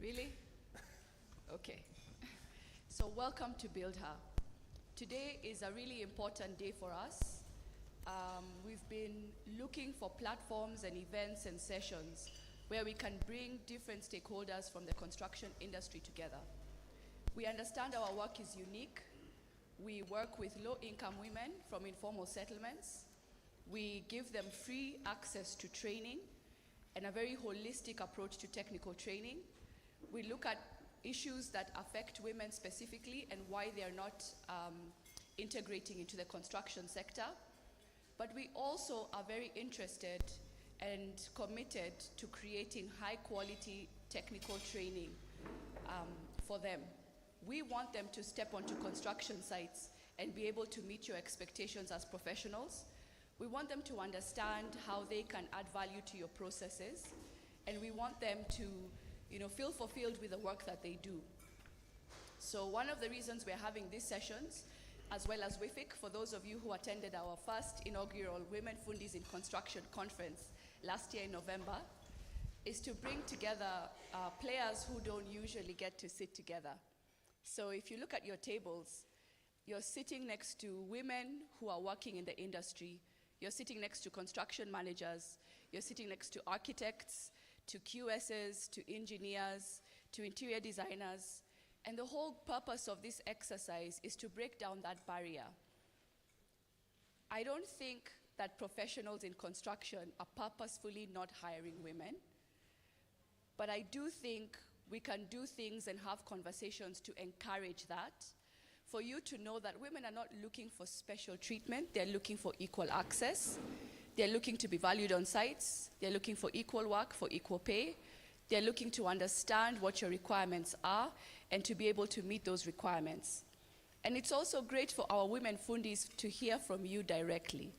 Really? Okay. So welcome to Build Her. Today is a really important day for us. We've been looking for platforms and events and sessions where we can bring different stakeholders from the construction industry together. We understand our work is unique. We work with low-income women from informal settlements. We give them free access to training and a very holistic approach to technical training. We look at issues that affect women specifically and why they are not integrating into the construction sector. But we also are very interested and committed to creating high quality technical training for them. We want them to step onto construction sites and be able to meet your expectations as professionals. We want them to understand how they can add value to your processes, and we want them to feel fulfilled with the work that they do. So one of the reasons we're having these sessions, as well as WIFIC, for those of you who attended our first inaugural Women Fundis in Construction conference last year in November, is to bring together players who don't usually get to sit together. So if you look at your tables, you're sitting next to women who are working in the industry. You're sitting next to construction managers. You're sitting next to architects, to QSs, to engineers, to interior designers. And the whole purpose of this exercise is to break down that barrier. I don't think that professionals in construction are purposefully not hiring women, but I do think we can do things and have conversations to encourage that, for you to know that women are not looking for special treatment, they're looking for equal access. They're looking to be valued on sites. They're looking for equal work, for equal pay. They're looking to understand what your requirements are and to be able to meet those requirements. And it's also great for our women fundis to hear from you directly.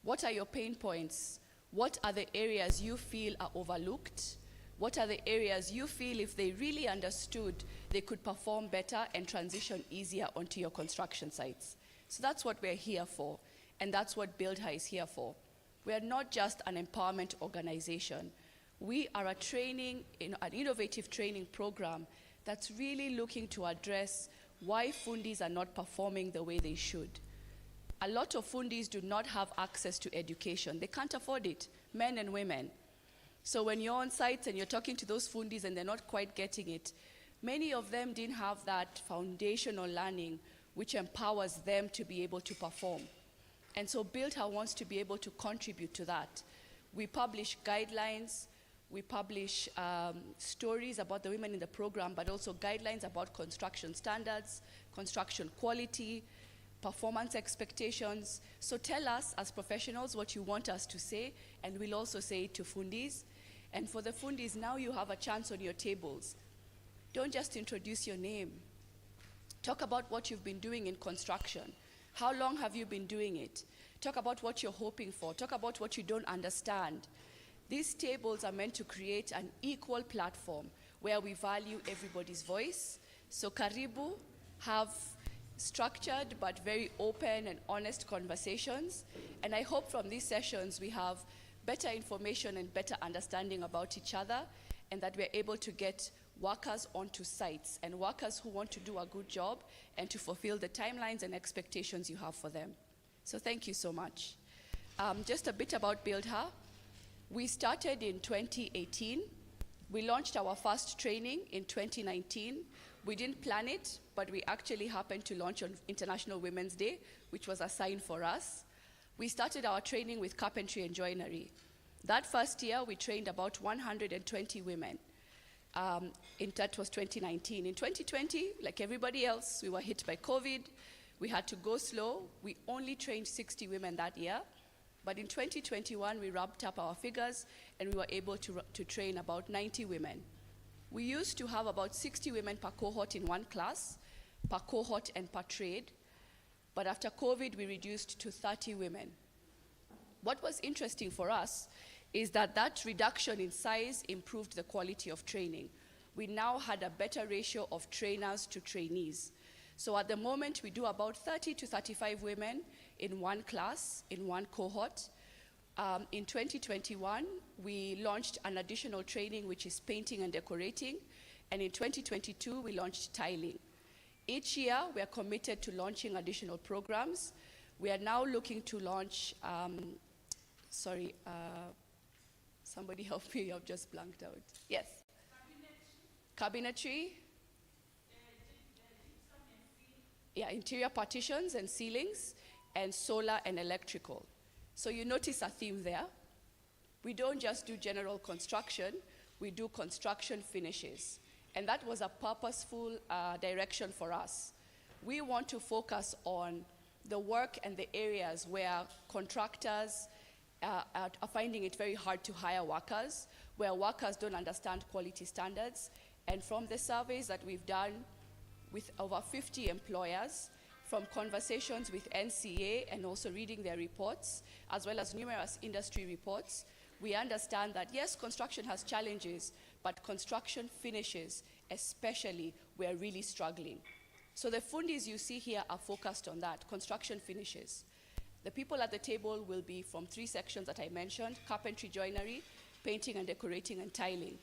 What are your pain points? What are the areas you feel are overlooked? What are the areas you feel if they really understood, they could perform better and transition easier onto your construction sites? So that's what we're here for, and that's what Build Her is here for. We are not just an empowerment organization. We are an innovative training program that's really looking to address why fundis are not performing the way they should. A lot of fundis do not have access to education. They can't afford it, men and women. So when you're on sites and you're talking to those fundis and they're not quite getting it, many of them didn't have that foundational learning which empowers them to be able to perform. And so Build Her wants to be able to contribute to that. We publish guidelines, we publish stories about the women in the program, but also guidelines about construction standards, construction quality, performance expectations. So tell us as professionals what you want us to say, and we'll also say it to fundis. And for the fundis, now you have a chance on your tables. Don't just introduce your name. Talk about what you've been doing in construction. How long have you been doing it? Talk about what you're hoping for. Talk about what you don't understand. These tables are meant to create an equal platform where we value everybody's voice. So Karibu, have structured but very open and honest conversations. And I hope from these sessions we have better information and better understanding about each other, and that we're able to get workers onto sites and workers who want to do a good job and to fulfill the timelines and expectations you have for them. So thank you so much. Just a bit about Build Her. We started in 2018. We launched our first training in 2019. We didn't plan it, but we actually happened to launch on International Women's Day, which was a sign for us. We started our training with carpentry and joinery. That first year, we trained about 120 women. That was 2019. In 2020, like everybody else, we were hit by COVID. We had to go slow. We only trained 60 women that year. But in 2021, we ramped up our figures, and we were able to train about 90 women. We used to have about 60 women per cohort in one class, per cohort and per trade. But after COVID, we reduced to 30 women. What was interesting for us is that reduction in size improved the quality of training. We now had a better ratio of trainers to trainees. So at the moment, we do about 30 to 35 women in one class, in one cohort. In 2021, we launched an additional training, which is painting and decorating. And in 2022, we launched tiling. Each year, we are committed to launching additional programs. We are now looking to launch, somebody help me, I've just blanked out. Yes. Cabinetry. Yeah, interior partitions and ceilings, and solar and electrical. So you notice a theme there. We don't just do general construction, we do construction finishes. And that was a purposeful direction for us. We want to focus on the work and the areas where contractors are finding it very hard to hire workers, where workers don't understand quality standards. And from the surveys that we've done with over 50 employers, from conversations with NCA and also reading their reports, as well as numerous industry reports, we understand that yes, construction has challenges, but construction finishes, especially, we're really struggling. So the fundis you see here are focused on that, construction finishes. The people at the table will be from 3 sections that I mentioned: carpentry, joinery, painting and decorating, and tiling.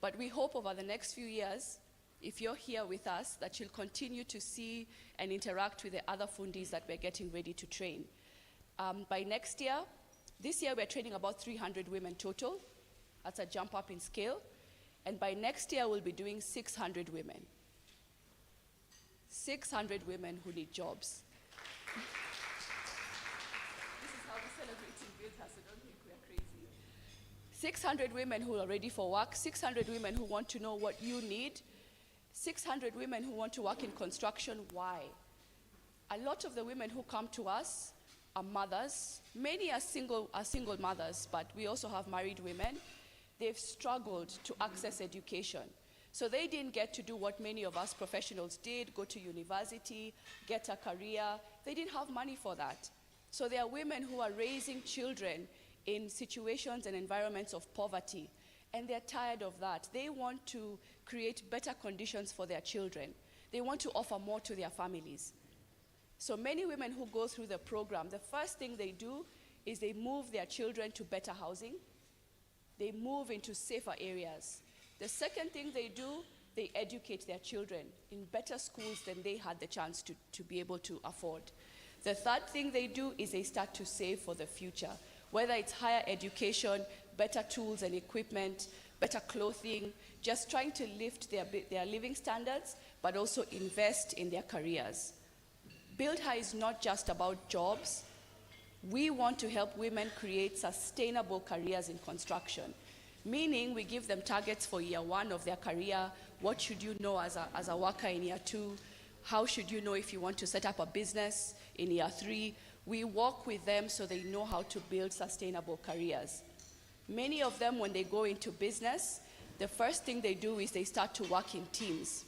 But we hope over the next few years, if you're here with us, that you'll continue to see and interact with the other fundis that we're getting ready to train. By next year, this year we're training about 300 women total. That's a jump up in scale. And by next year, we'll be doing 600 women. 600 women who need jobs. This is how we celebrate in BuildHer, so don't think we're crazy. 600 women who are ready for work, 600 women who want to know what you need, 600 women who want to work in construction. Why? A lot of the women who come to us are mothers. Many are single mothers, but we also have married women. They've struggled to access education. So they didn't get to do what many of us professionals did: go to university, get a career. They didn't have money for that. So there are women who are raising children in situations and environments of poverty, and they're tired of that. They want to create better conditions for their children. They want to offer more to their families. So many women who go through the program, the first thing they do is they move their children to better housing. They move into safer areas. The second thing they do, they educate their children in better schools than they had the chance to be able to afford. The third thing they do is they start to save for the future, whether it's higher education, better tools and equipment, better clothing, just trying to lift their living standards, but also invest in their careers. BuildHer is not just about jobs. We want to help women create sustainable careers in construction, meaning we give them targets for year 1 of their career. What should you know as a worker in year 2? How should you know if you want to set up a business in year 3? We work with them so they know how to build sustainable careers. Many of them, when they go into business, the first thing they do is they start to work in teams.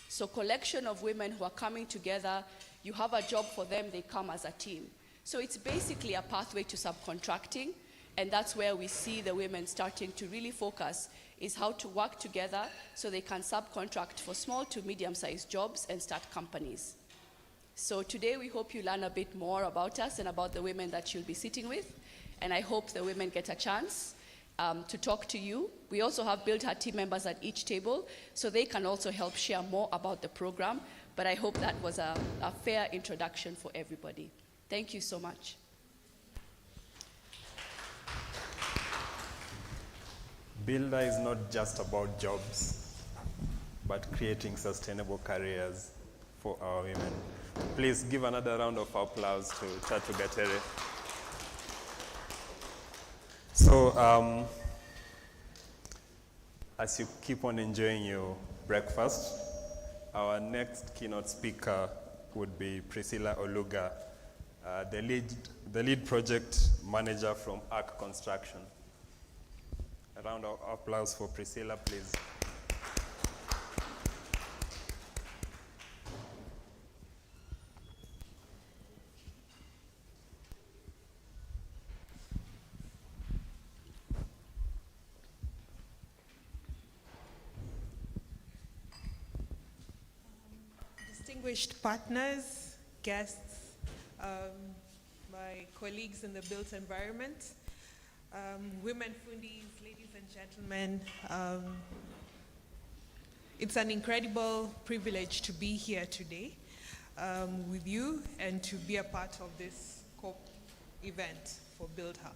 So collection of women who are coming together, you have a job for them, they come as a team. So it's basically a pathway to subcontracting, and that's where we see the women starting to really focus, is how to work together so they can subcontract for small to medium-sized jobs and start companies. So today we hope you learn a bit more about us and about the women that you'll be sitting with, and I hope the women get a chance to talk to you. We also have BuildHer team members at each table, so they can also help share more about the program, but I hope that was a fair introduction for everybody. Thank you so much. BuildHer is not just about jobs, but creating sustainable careers for our women. Please give another round of applause to Tatu Gatere. So, as you keep on enjoying your breakfast, our next keynote speaker would be Priscilla Oluga, the lead project manager from ARC Construction. A round of applause for Priscilla, please. Distinguished partners, guests, my colleagues in the built environment, women fundis, ladies and gentlemen. It's an incredible privilege to be here today with you and to be a part of this COP event for Build Her.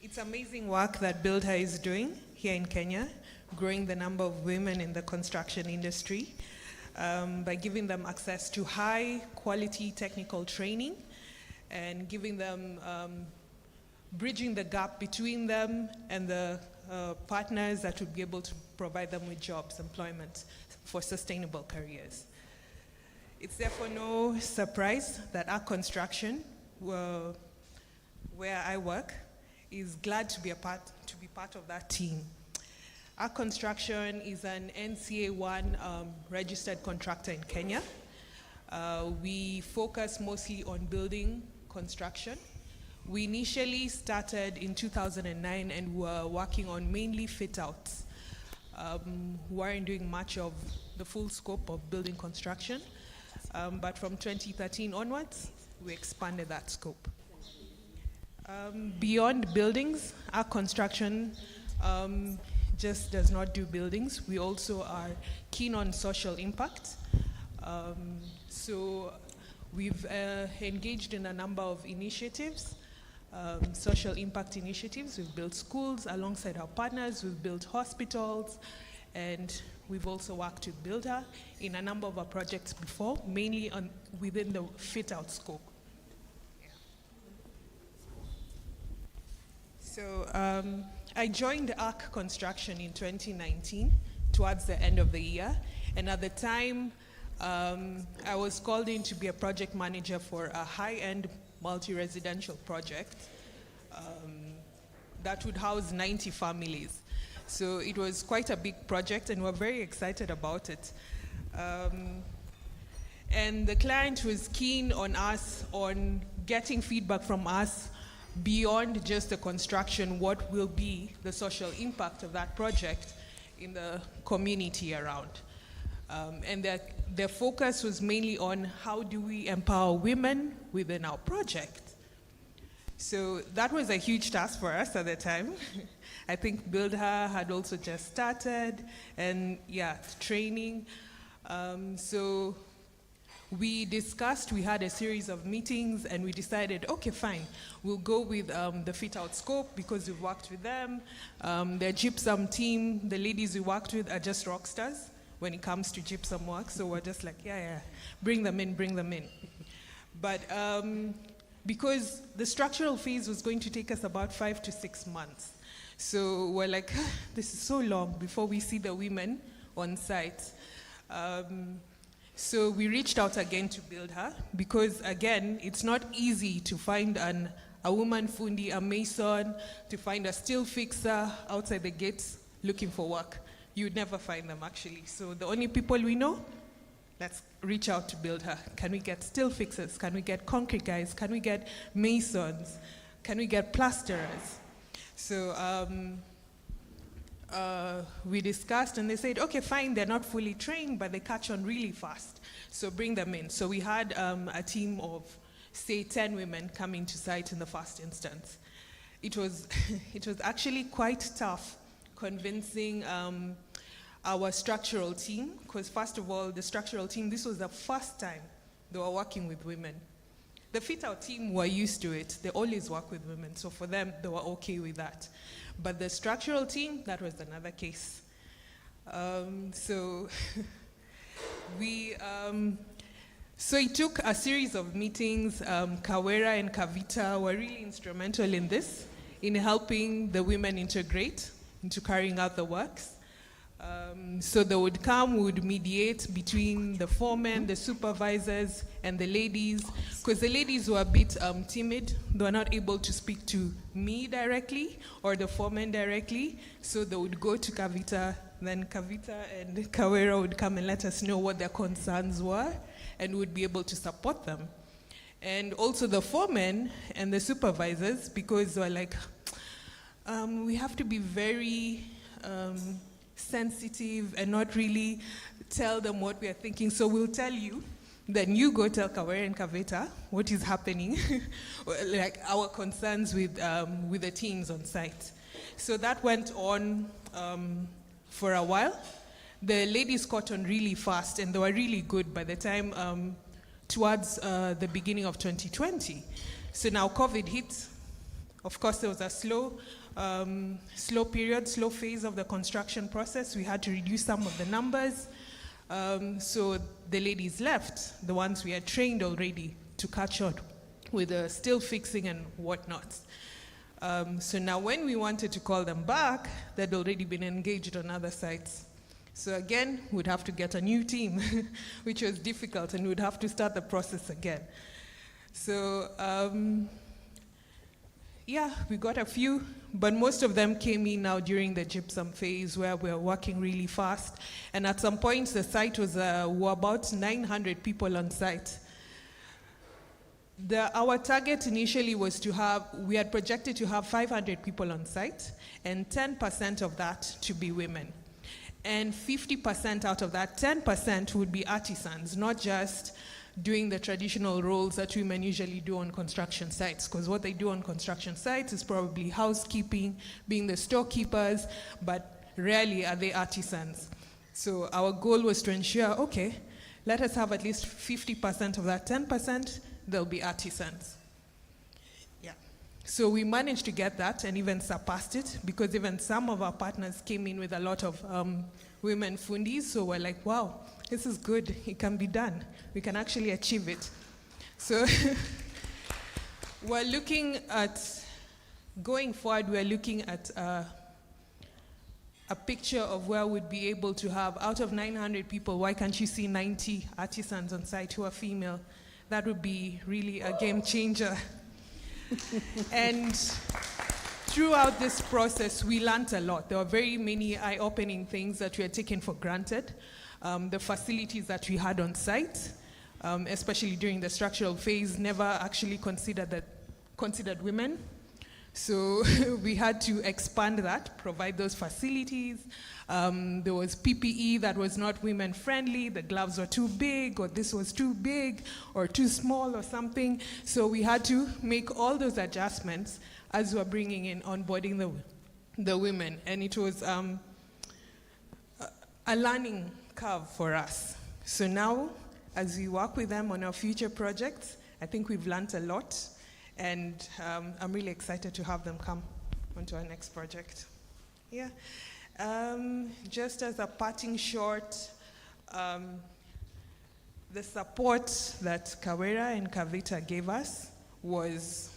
It's amazing work that Build Her is doing here in Kenya, growing the number of women in the construction industry by giving them access to high quality technical training and giving them, bridging the gap between them and the partners that would be able to provide them with jobs, employment for sustainable careers. It's therefore no surprise that our construction, where I work, is glad to be part of that team. Our construction is an NCA1 registered contractor in Kenya. We focus mostly on building construction. We initially started in 2009 and were working on mainly fit-outs. We weren't doing much of the full scope of building construction, but from 2013 onwards, we expanded that scope. Beyond buildings, our construction just does not do buildings. We also are keen on social impact. So we've engaged in a number of initiatives, social impact initiatives. We've built schools alongside our partners. We've built hospitals, and we've also worked with Build Her in a number of our projects before, mainly within the fit-out scope. So I joined ARC Construction in 2019, towards the end of the year, and at the time, I was called in to be a project manager for a high-end multi-residential project that would house 90 families. So it was quite a big project, and we're very excited about it. And the client was keen on us, on getting feedback from us beyond just the construction, what will be the social impact of that project in the community around. And their focus was mainly on how do we empower women within our project. So that was a huge task for us at the time. I think Build Her had also just started, and yeah, training. So we discussed, we had a series of meetings, and we decided, okay, fine, we'll go with the fit-out scope because we've worked with them. The gypsum team, the ladies we worked with are just rock stars when it comes to gypsum work, so we're just like, yeah, bring them in. But because the structural phase was going to take us about 5 to 6 months, so we're like, this is so long before we see the women on site. So we reached out again to Build Her because, again, it's not easy to find a woman fundi, a mason, to find a steel fixer outside the gates looking for work. You would never find them, actually. So the only people we know, let's reach out to Build Her. Can we get steel fixers? Can we get concrete guys? Can we get masons? Can we get plasterers? So we discussed, and they said, okay, fine, they're not fully trained, but they catch on really fast, so bring them in. So we had a team of, say, 10 women coming to site in the first instance. It was actually quite tough convincing our structural team, because first of all, the structural team, this was the first time they were working with women. The fit-out team were used to it. They always work with women, so for them, they were okay with that. But the structural team, that was another case. So it took a series of meetings. Kawera and Kavita were really instrumental in this, in helping the women integrate into carrying out the works. So they would come, we would mediate between the foremen, the supervisors, and the ladies, because the ladies were a bit timid. They were not able to speak to me directly or the foreman directly, so they would go to Kavita, then Kavita and Kawera would come and let us know what their concerns were, and would be able to support them. And also the foremen and the supervisors, because they were like, we have to be very sensitive and not really tell them what we are thinking. So we'll tell you, then you go tell Kawera and Kaveta what is happening, like our concerns with the teams on site. So that went on for a while. The ladies caught on really fast, and they were really good by the time towards the beginning of 2020. So now COVID hit. Of course, there was a slow period, slow phase of the construction process. We had to reduce some of the numbers. So the ladies left, the ones we had trained already to catch on with the still fixing and whatnot. So now when we wanted to call them back, they'd already been engaged on other sites. So again, we'd have to get a new team, which was difficult, and we'd have to start the process again. So yeah, we got a few, but most of them came in now during the gypsum phase where we were working really fast. And at some point, the site was were about 900 people on site. Our target initially was to have, we had projected to have 500 people on site, and 10% of that to be women. And 50% out of that, 10% would be artisans, not just doing the traditional roles that women usually do on construction sites, because what they do on construction sites is probably housekeeping, being the storekeepers, but rarely are they artisans. So our goal was to ensure, okay, let us have at least 50% of that 10%, they'll be artisans. Yeah. So we managed to get that and even surpassed it, because even some of our partners came in with a lot of women fundis, so we're like, wow, this is good, it can be done. We can actually achieve it. So we're looking at, going forward, we're looking at a picture of where we'd be able to have, out of 900 people, why can't you see 90 artisans on site who are female? That would be really a game changer. And throughout this process, we learned a lot. There were very many eye-opening things that we had taken for granted. The facilities that we had on site, especially during the structural phase, never actually considered women. So we had to expand that, provide those facilities. There was PPE that was not women friendly, the gloves were too big, or this was too big, or too small, or something. So we had to make all those adjustments as we were bringing in, onboarding the women. And it was a learning curve for us. So now, as we work with them on our future projects, I think we've learned a lot. And I'm really excited to have them come onto our next project. Yeah. Just as a parting shot, the support that Kawera and Kaveta gave us was,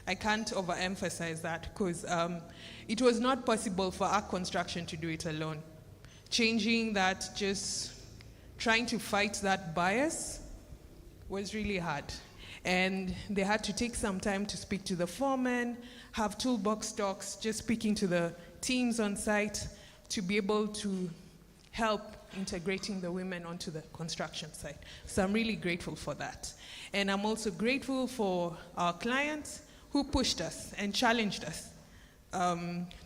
I can't overemphasize that, because it was not possible for our construction to do it alone. Changing that, just trying to fight that bias was really hard. And they had to take some time to speak to the foreman, have toolbox talks, just speaking to the teams on site to be able to help integrating the women onto the construction site. So I'm really grateful for that. And I'm also grateful for our clients who pushed us and challenged us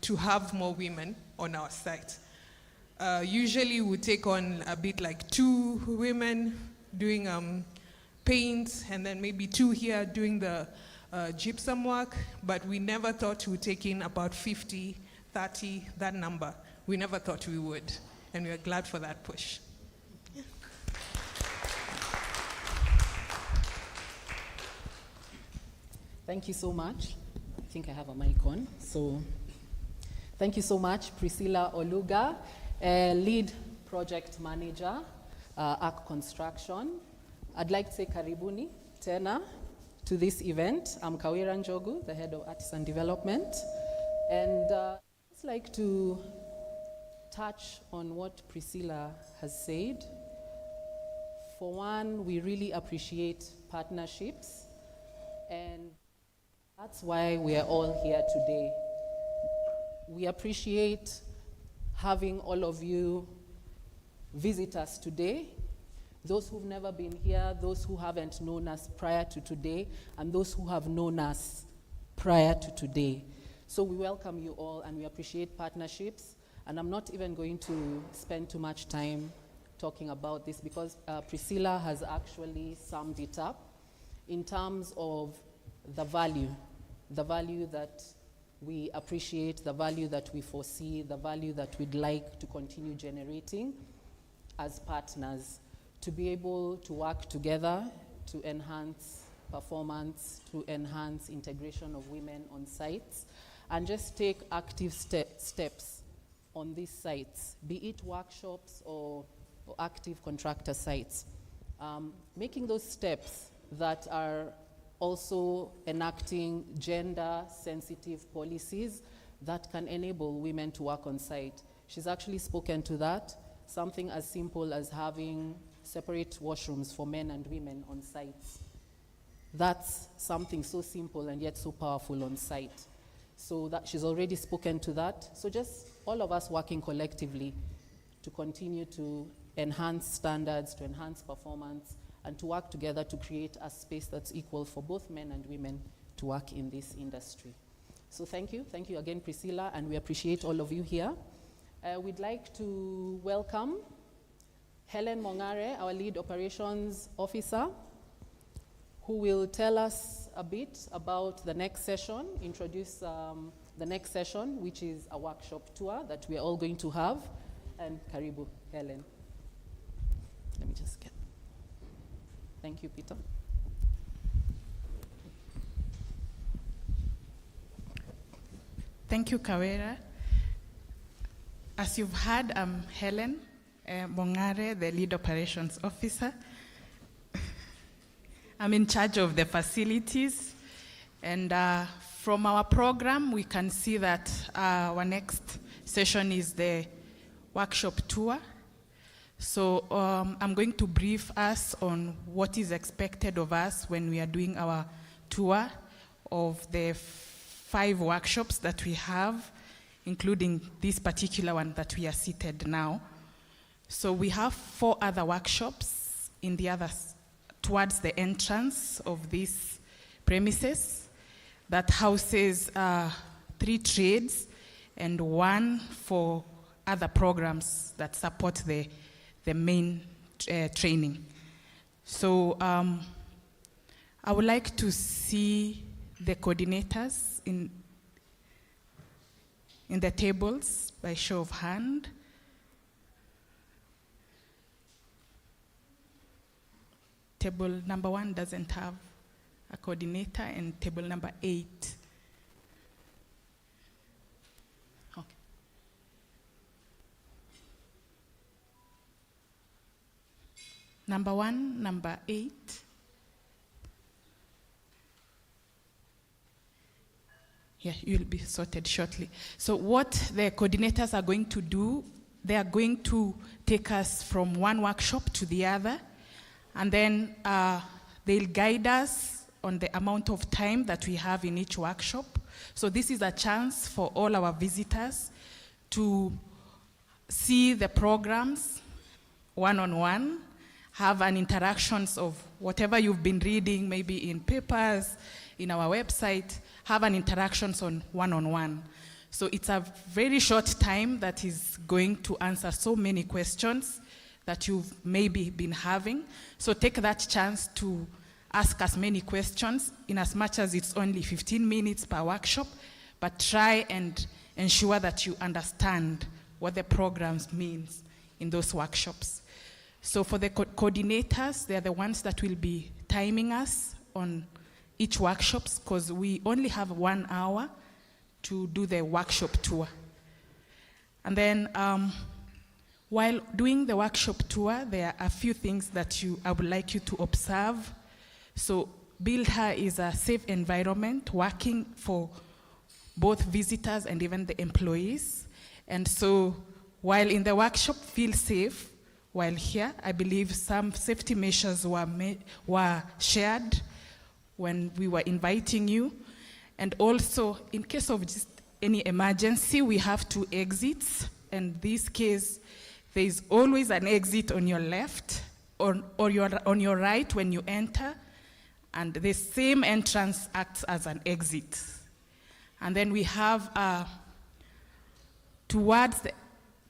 to have more women on our site. Usually we take on a bit like 2 women doing paint, and then maybe 2 here doing the gypsum work, but we never thought we would take in about 50, 30, that number. We never thought we would, and we are glad for that push. Yeah. Thank you so much. I think I have a mic on. So thank you so much, Priscilla Oluga, lead project manager, ARC Construction. I'd like to say karibuni tena to this event. I'm Kawera Njogu, the head of Artisan Development. And I'd just like to touch on what Priscilla has said. For one, we really appreciate partnerships, and that's why we are all here today. We appreciate having all of you visit us today. Those who've never been here, those who haven't known us prior to today, and those who have known us prior to today. So we welcome you all, and we appreciate partnerships. And I'm not even going to spend too much time talking about this because Priscilla has actually summed it up in terms of the value that we appreciate, the value that we foresee, the value that we'd like to continue generating as partners, to be able to work together to enhance performance, to enhance integration of women on sites, and just take active steps on these sites, be it workshops or active contractor sites. Making those steps that are also enacting gender-sensitive policies that can enable women to work on site. She's actually spoken to that, something as simple as having separate washrooms for men and women on sites. That's something so simple and yet so powerful on site. So that she's already spoken to that. So just all of us working collectively to continue to enhance standards, to enhance performance, and to work together to create a space that's equal for both men and women to work in this industry. So thank you again, Priscilla, and we appreciate all of you here. We'd like to welcome Helen Mongare, our lead operations officer, who will tell us a bit about the next session, introduce the next session, which is a workshop tour that we are all going to have. And karibu, Helen. Let me just get. Thank you, Peter. Thank you, Kawera. As you've heard, I'm Helen Mongare, the lead operations officer. I'm in charge of the facilities, and from our program, we can see that our next session is the workshop tour. So I'm going to brief us on what is expected of us when we are doing our tour of the 5 workshops that we have, including this particular one that we are seated now. So we have 4 other workshops in the others towards the entrance of these premises that houses 3 trades and 1 for other programs that support the main training. So I would like to see the coordinators in the tables by show of hand. Table number 1 doesn't have a coordinator, and table number 8. Okay. Number 1, number 8. Yeah, you'll be sorted shortly. So what the coordinators are going to do, they are going to take us from one workshop to the other, and then they'll guide us on the amount of time that we have in each workshop. So this is a chance for all our visitors to see the programs one-on-one, have an interactions of whatever you've been reading, maybe in papers, in our website, have an interactions on one-on-one. So it's a very short time that is going to answer so many questions that you've maybe been having. So take that chance to ask as many questions, in as much as it's only 15 minutes per workshop, but try and ensure that you understand what the programs means in those workshops. So for the coordinators, they're the ones that will be timing us on each workshops, because we only have 1 hour to do the workshop tour. And then while doing the workshop tour, there are a few things that I would like you to observe. So BuildHer is a safe environment working for both visitors and even the employees. And so while in the workshop, feel safe. While here, I believe some safety measures were shared when we were inviting you. And also, in case of just any emergency, we have 2 exits. In this case, there is always an exit on your left or on your right when you enter, and the same entrance acts as an exit. And then we have towards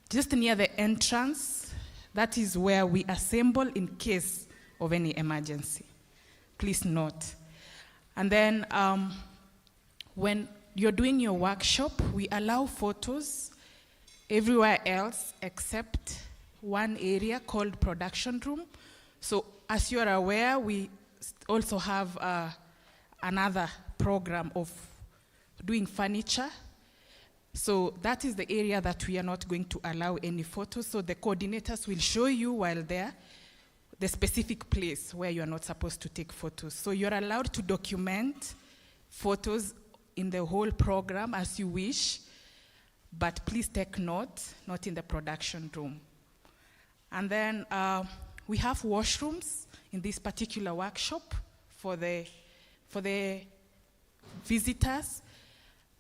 just near the entrance, That is where we assemble in case of any emergency. Please note. And then when you're doing your workshop, we allow photos everywhere else except one area called production room. So as you are aware, we also have another program of doing furniture. So that is the area that we are not going to allow any photos. So the coordinators will show you while there the specific place where you are not supposed to take photos. So you're allowed to document photos in the whole program as you wish, but please take note, not in the production room. And then we have washrooms in this particular workshop for the visitors,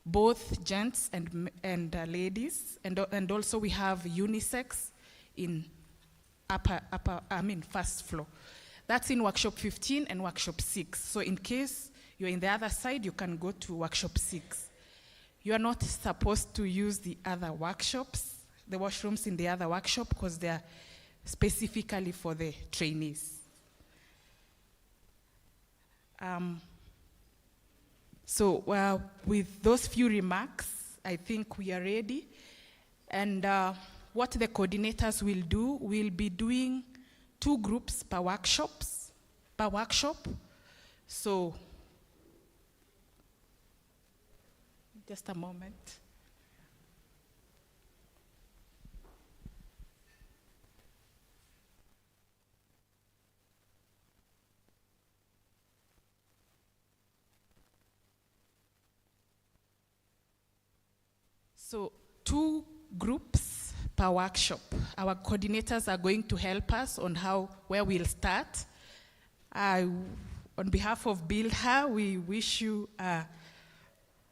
both gents and ladies, and also we have unisex in first floor. That's in workshop 15 and workshop 6. So in case you're in the other side, you can go to workshop 6. You are not supposed to use the other workshops, the washrooms in the other workshop, because they are specifically for the trainees. So with those few remarks, I think we are ready. And what the coordinators will do, we'll be doing 2 groups per workshop. So, just a moment. So 2 groups per workshop. Our coordinators are going to help us on where we'll start. On behalf of Build Her, we wish you a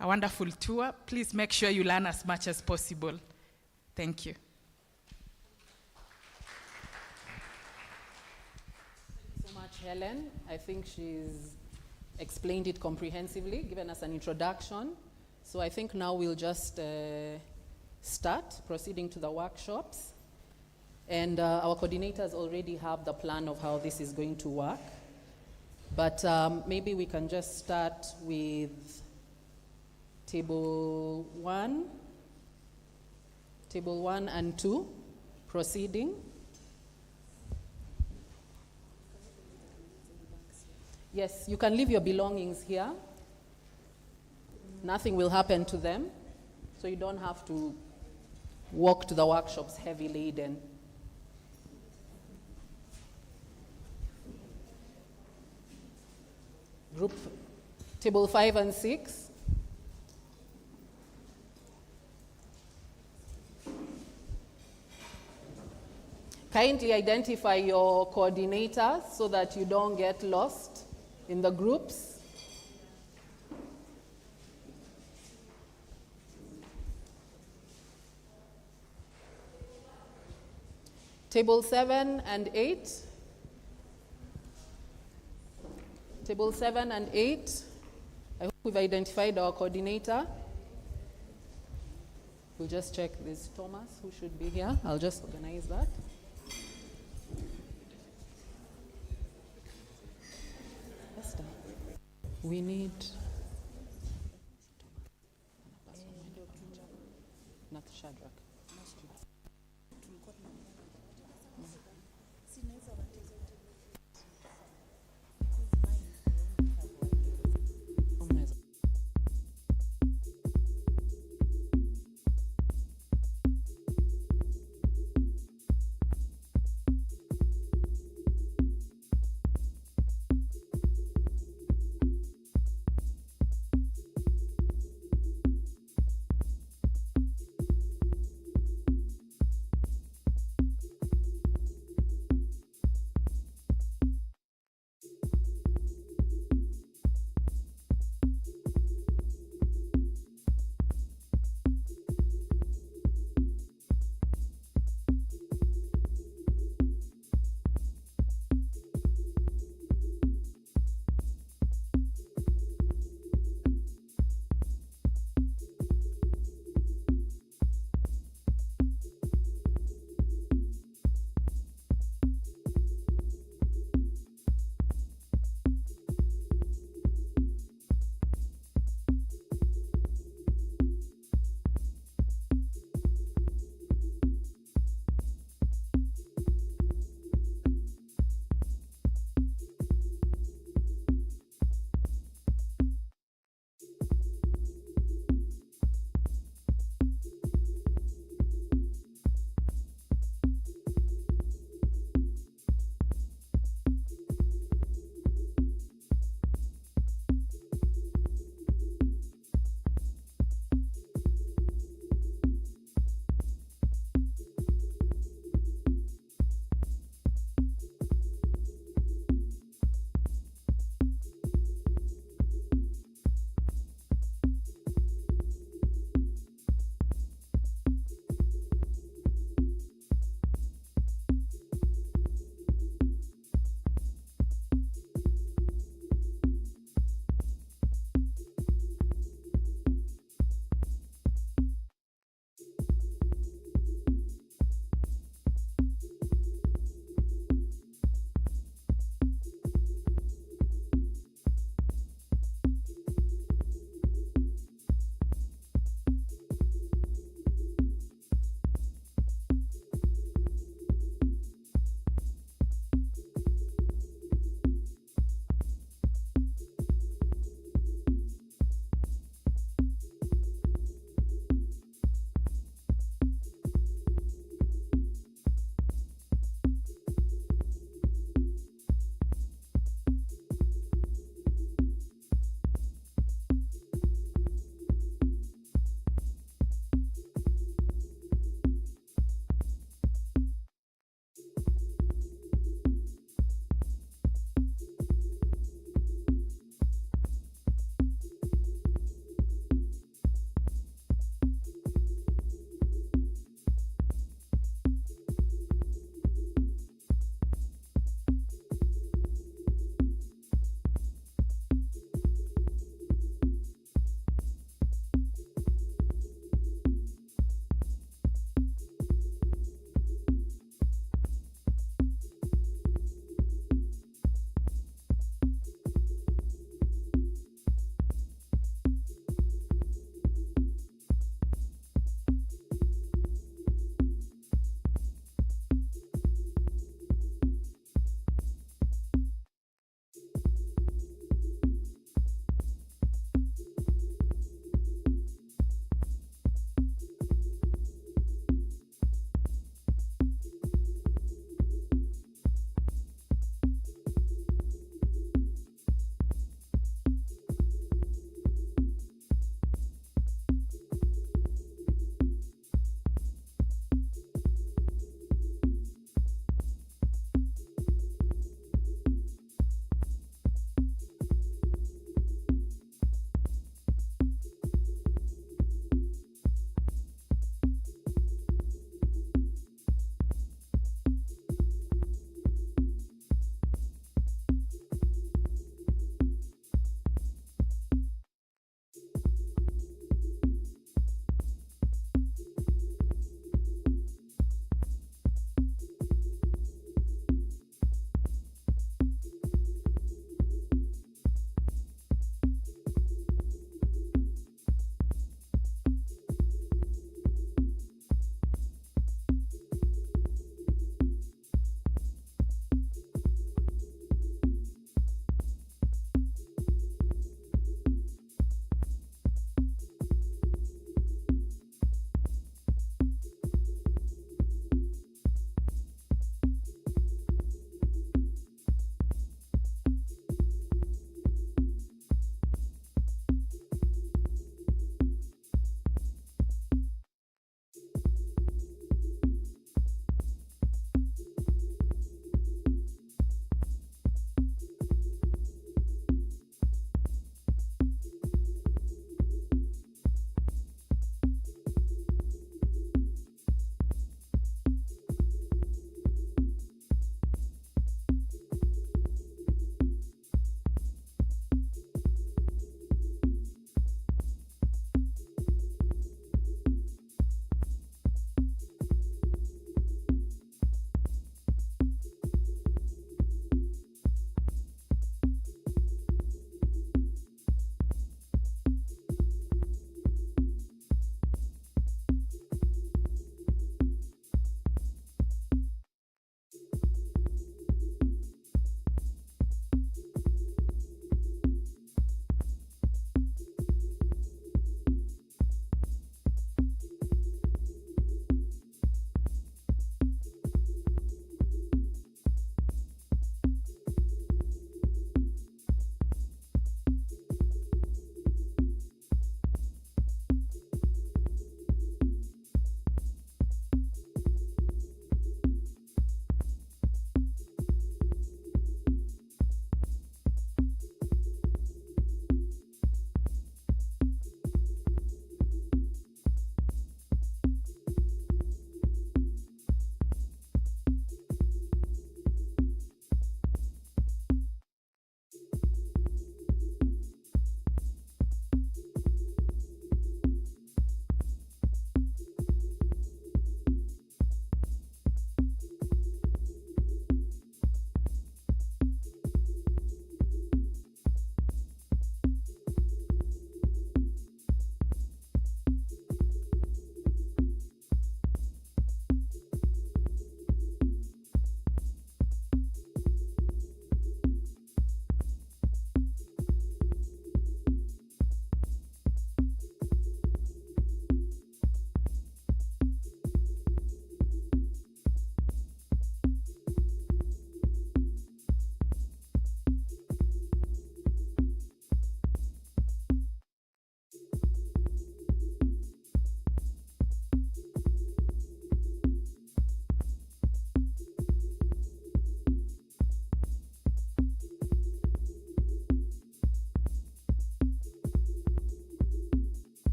wonderful tour. Please make sure you learn as much as possible. Thank you. Thank you so much, Helen. I think she's explained it comprehensively, given us an introduction. So I think now we'll just start proceeding to the workshops. And our coordinators already have the plan of how this is going to work. But maybe we can just start with table 1 and 2, proceeding. Yes, you can leave your belongings here. Nothing will happen to them, so you don't have to walk to the workshops heavy laden. Group table 5 and 6. Kindly identify your coordinators so that you don't get lost in the groups. Table 7 and 8. Table 7 and 8. I hope we've identified our coordinator. We'll just check this Thomas, who should be here. I'll just organize that. Esther, we need not Shadrach.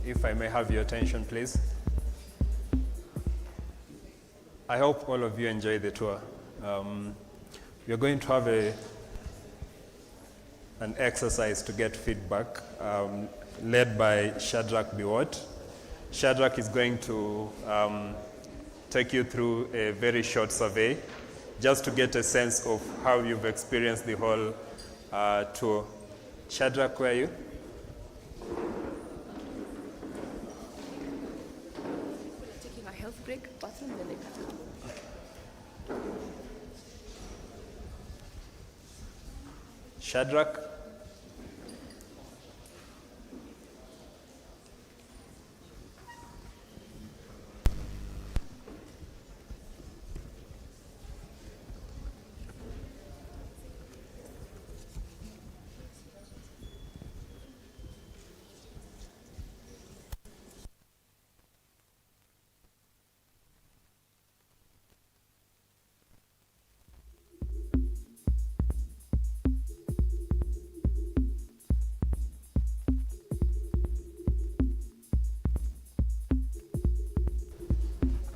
if I may have your attention, please. I hope all of you enjoy the tour. We're going to have an exercise to get feedback led by Shadrach Biwott. Shadrach is going to take you through a very short survey just to get a sense of how you've experienced the whole tour. Shadrach, where are you? Taking a health break, bathroom, then they cut it. Shadrach?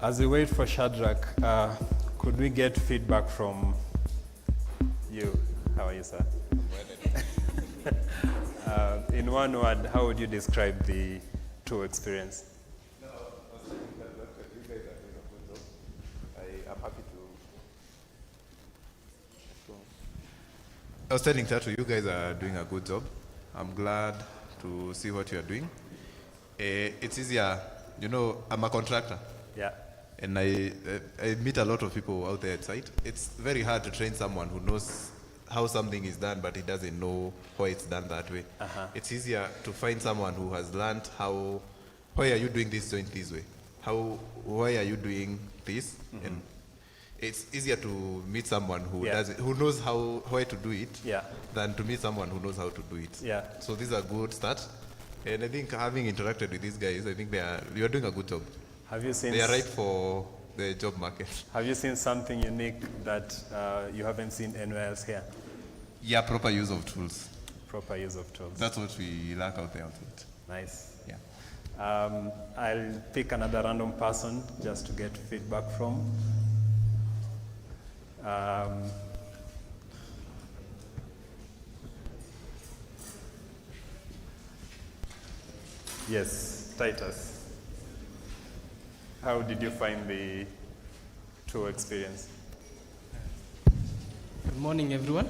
As we wait for Shadrach, could we get feedback from you? How are you, sir? In one word, how would you describe the tour experience? No, I was saying that you guys are doing a good job. I'm happy to. I was telling Tatu, you guys are doing a good job. I'm glad to see what you are doing. It's easier, you know, I'm a contractor. Yeah. And I meet a lot of people out there at site. It's very hard to train someone who knows how something is done, but he doesn't know why it's done that way. It's easier to find someone who has learned why are you doing this joint this way? Why are you doing this? And it's easier to meet someone who who knows why to do it than to meet someone who knows how to do it. Yeah. So this is a good start. And I think having interacted with these guys, I think you are doing a good job. Have you seen? They are right for the job market. Have you seen something unique that you haven't seen anywhere else here? Yeah, proper use of tools. Proper use of tools. That's what we lack out there. Nice. Yeah. I'll pick another random person just to get feedback from. Yes, Titus. How did you find the tour experience? Good morning, everyone.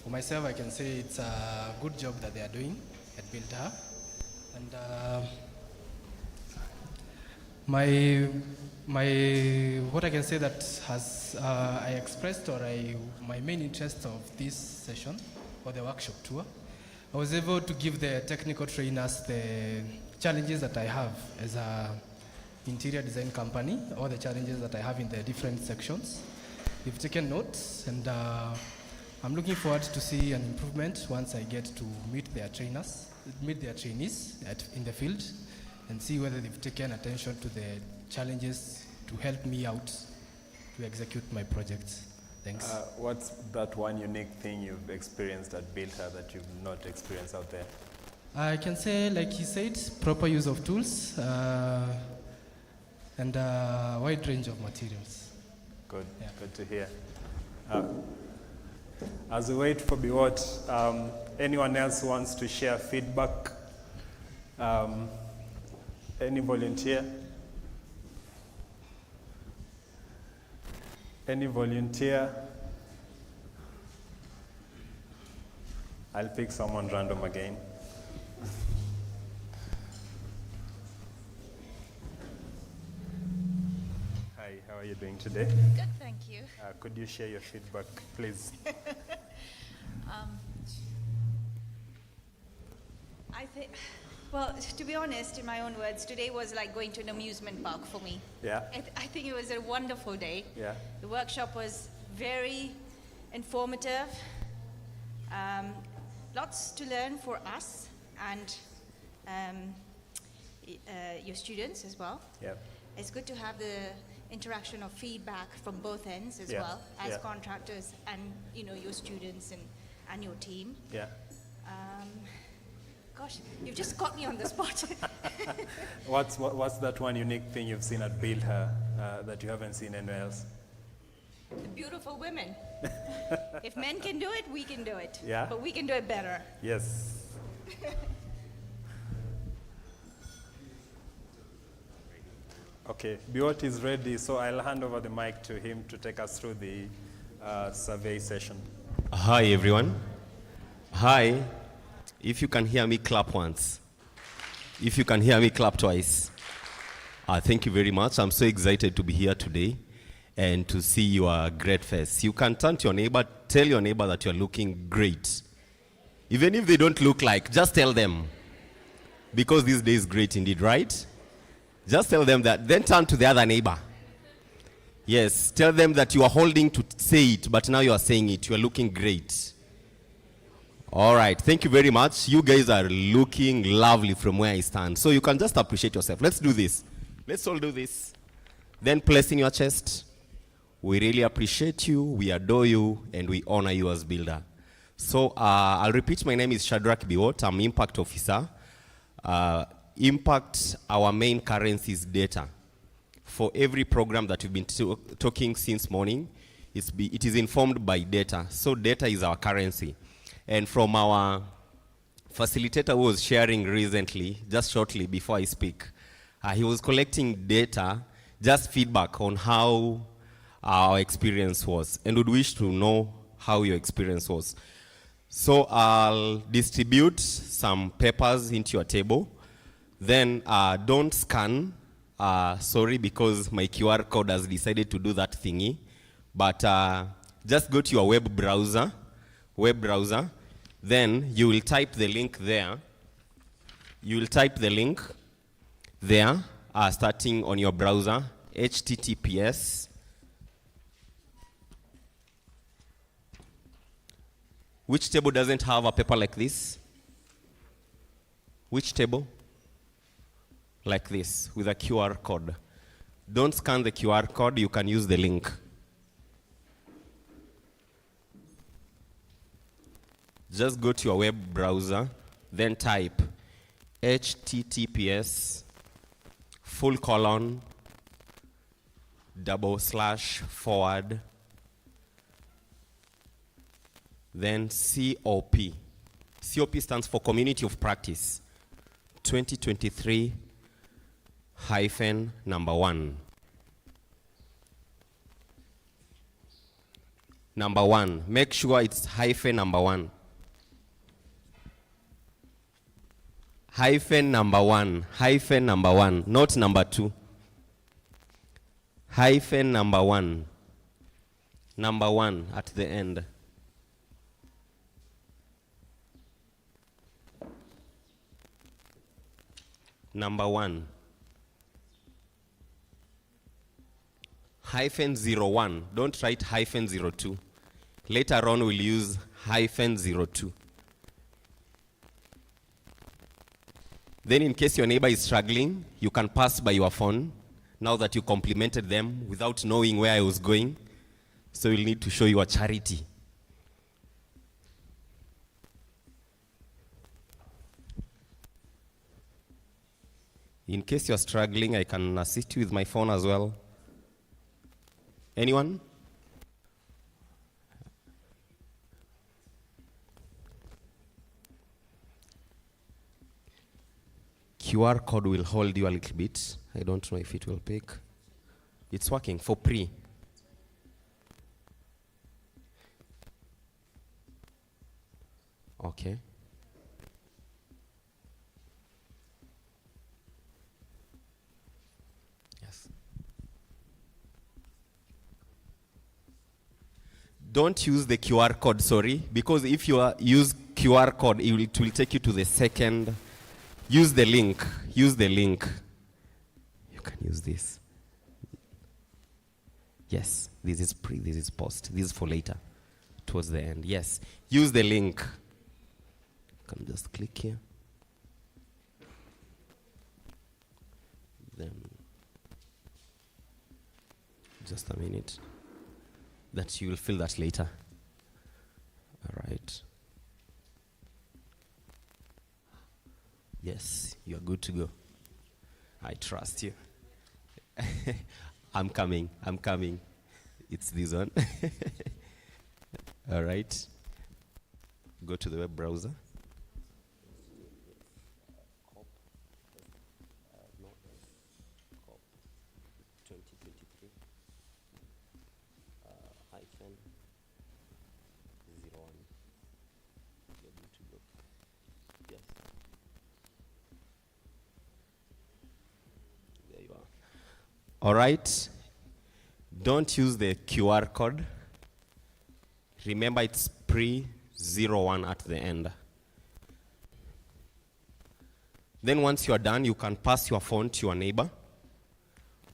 For myself, I can say it's a good job that they are doing at BuildHer. And what I can say that has I expressed my main interest of this session or the workshop tour, I was able to give the technical trainers the challenges that I have as a interior design company, or the challenges that I have in the different sections. They've taken notes, and I'm looking forward to see an improvement once I get to meet their trainees in the field, and see whether they've taken attention to the challenges to help me out to execute my projects. Thanks. What's that one unique thing you've experienced at BuildHer that you've not experienced out there? I can say, like he said, proper use of tools and a wide range of materials. Good, good to hear. As we wait for Biwott, anyone else wants to share feedback? Any volunteer? Any volunteer? I'll pick someone random again. Hi, how are you doing today? Good, thank you. Could you share your feedback, please? I think, well, to be honest, in my own words, today was like going to an amusement park for me. Yeah? I think it was a wonderful day. Yeah? The workshop was very informative. Lots to learn for us and your students as well. Yeah. It's good to have the interaction of feedback from both ends as well, as contractors and your students and your team. Yeah. Gosh, you've just caught me on the spot. What's that one unique thing you've seen at Build Her that you haven't seen anywhere else? The beautiful women. If men can do it, we can do it. Yeah? But we can do it better. Yes. Okay, Biwot is ready, so I'll hand over the mic to him to take us through the survey session. Hi, everyone. Hi. If you can hear me, clap once. If you can hear me, clap twice. Thank you very much. I'm so excited to be here today and to see your great face. You can turn to your neighbor, tell your neighbor that you're looking great. Even if they don't look like, just tell them. Because this day is great indeed, right? Just tell them that, then turn to the other neighbor. Yes, tell them that you are holding to say it, but now you are saying it. You are looking great. All right, thank you very much. You guys are looking lovely from where I stand. So you can just appreciate yourself. Let's do this. Let's all do this. Then place in your chest. We really appreciate you, we adore you, and we honor you as Builder. So I'll repeat, my name is Shadrach Biwot. I'm Impact Officer. Impact, our main currency is data. For every program that we've been talking since morning, it is informed by data. So data is our currency. And from our facilitator who was sharing recently, just shortly before I speak, he was collecting data, just feedback on how our experience was, and would wish to know how your experience was. So I'll distribute some papers into your table. Then don't scan, sorry, because my QR code has decided to do that thingy. But just go to your web browser. Then you will type the link there. You will type the link there, starting on your browser, https. Which table doesn't have a paper like this? Which table? Like this, with a QR code. Don't scan the QR code, you can use the link. Just go to your web browser, then type https:// then COP. COP stands for Community of Practice 2023 -1. Number 1. Make sure it's number 1. Number 1, not number 2. Number 1. Number 1 at the end. Number 1. -01. Don't write -02. Later on we'll use -02. Then in case your neighbor is struggling, you can pass by your phone now that you complimented them without knowing where I was going. So you'll need to show your charity. In case you're struggling, I can assist you with my phone as well. Anyone? QR code will hold you a little bit. I don't know if it will pick. It's working for pre. Okay. Yes. Don't use the QR code, sorry, because if you use QR code, it will take you to the second. Use the link. Use the link. You can use this. Yes, this is pre, this is post. This is for later, towards the end. Yes, use the link. You can just click here. Then, just a minute. That you will feel that later. All right. Yes, you're good to go. I trust you. I'm coming. It's this one. All right. Go to the web browser. All right. Don't use the QR code. Remember, it's pre-01 at the end. Then once you are done, you can pass your phone to your neighbor.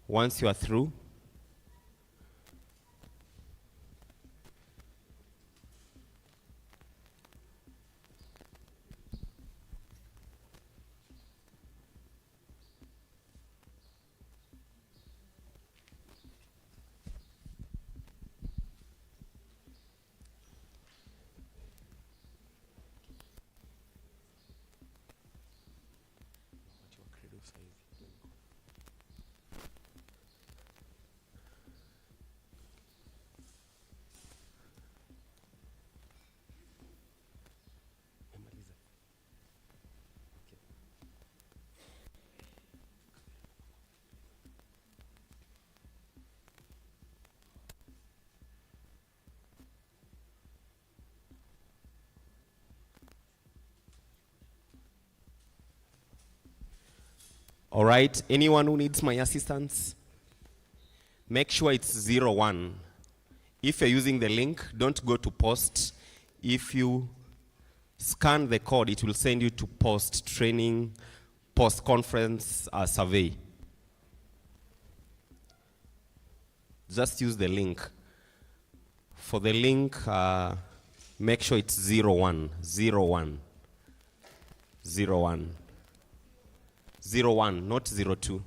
Once you are through, all right, anyone who needs my assistance, make sure it's 01. If you're using the link, don't go to post. If you scan the code, it will send you to post training, post conference survey. Just use the link. For the link, make sure it's 01, 01, 01. 01, not 02.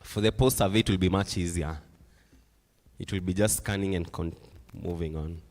For the post survey, it will be much easier. It will be just scanning and moving on.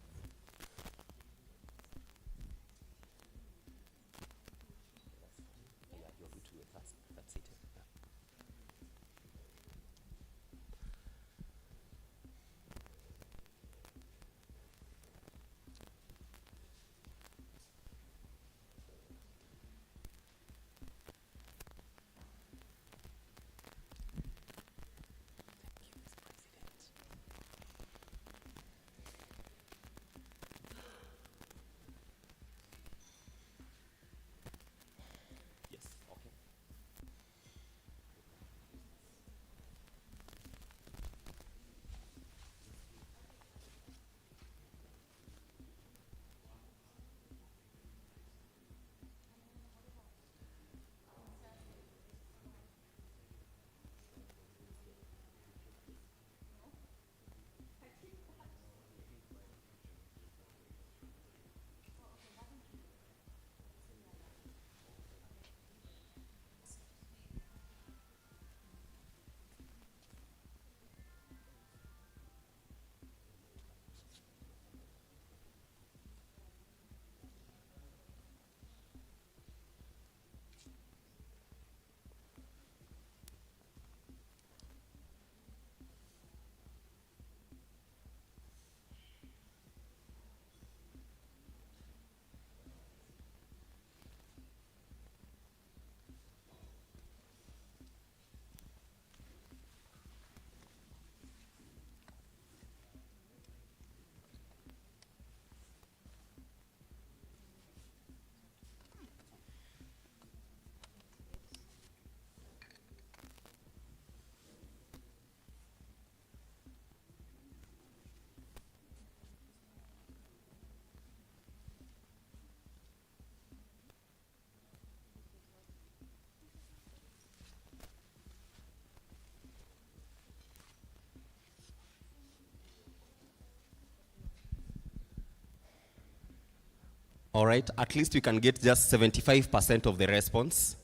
All right, at least we can get just 75% of the response.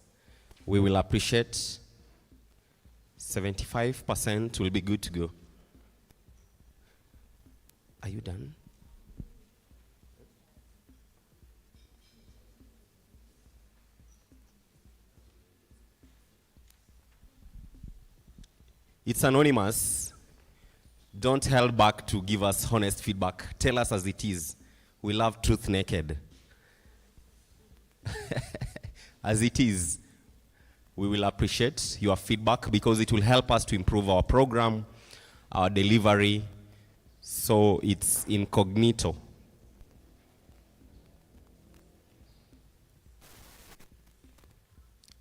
We will appreciate 75% will be good to go. Are you done? It's anonymous. Don't hold back to give us honest feedback. Tell us as it is. We love truth naked. As it is, we will appreciate your feedback because it will help us to improve our program, our delivery, so it's incognito.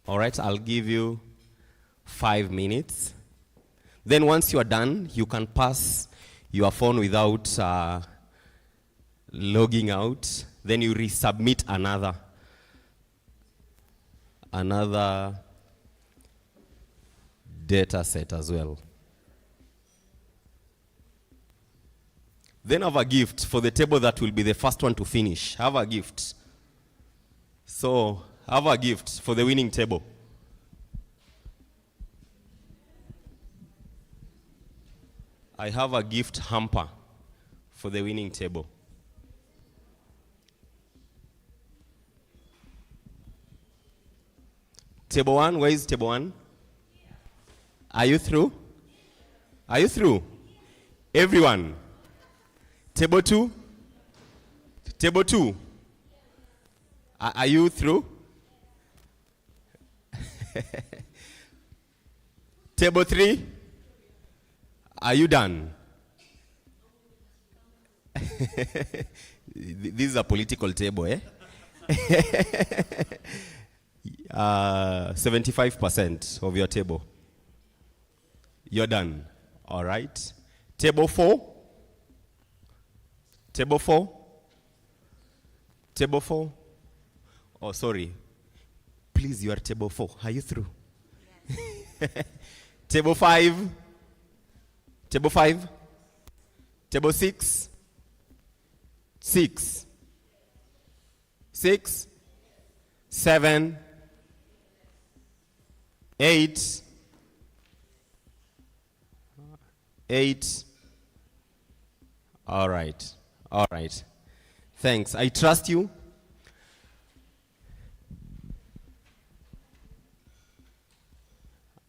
All right, I'll give you 5 minutes. Then once you are done, you can pass your phone without logging out. Then you resubmit another data set as well. Then have a gift for the table that will be the first one to finish. Have a gift. So have a gift for the winning table. I have a gift hamper for the winning table. Table 1, where is table 1? Are you through? Are you through? Everyone. Table 2? Table 2? Are you through? Table 3? Are you done? This is a political table, eh? 75% of your table. You're done. All right. Table 4? Table 4? Table 4? Oh, sorry. Please, you are table 4. Are you through? Yes. Table 5? Table 5? Table 6? 6? 6? 7? 8? 8? All right. All right. Thanks. I trust you.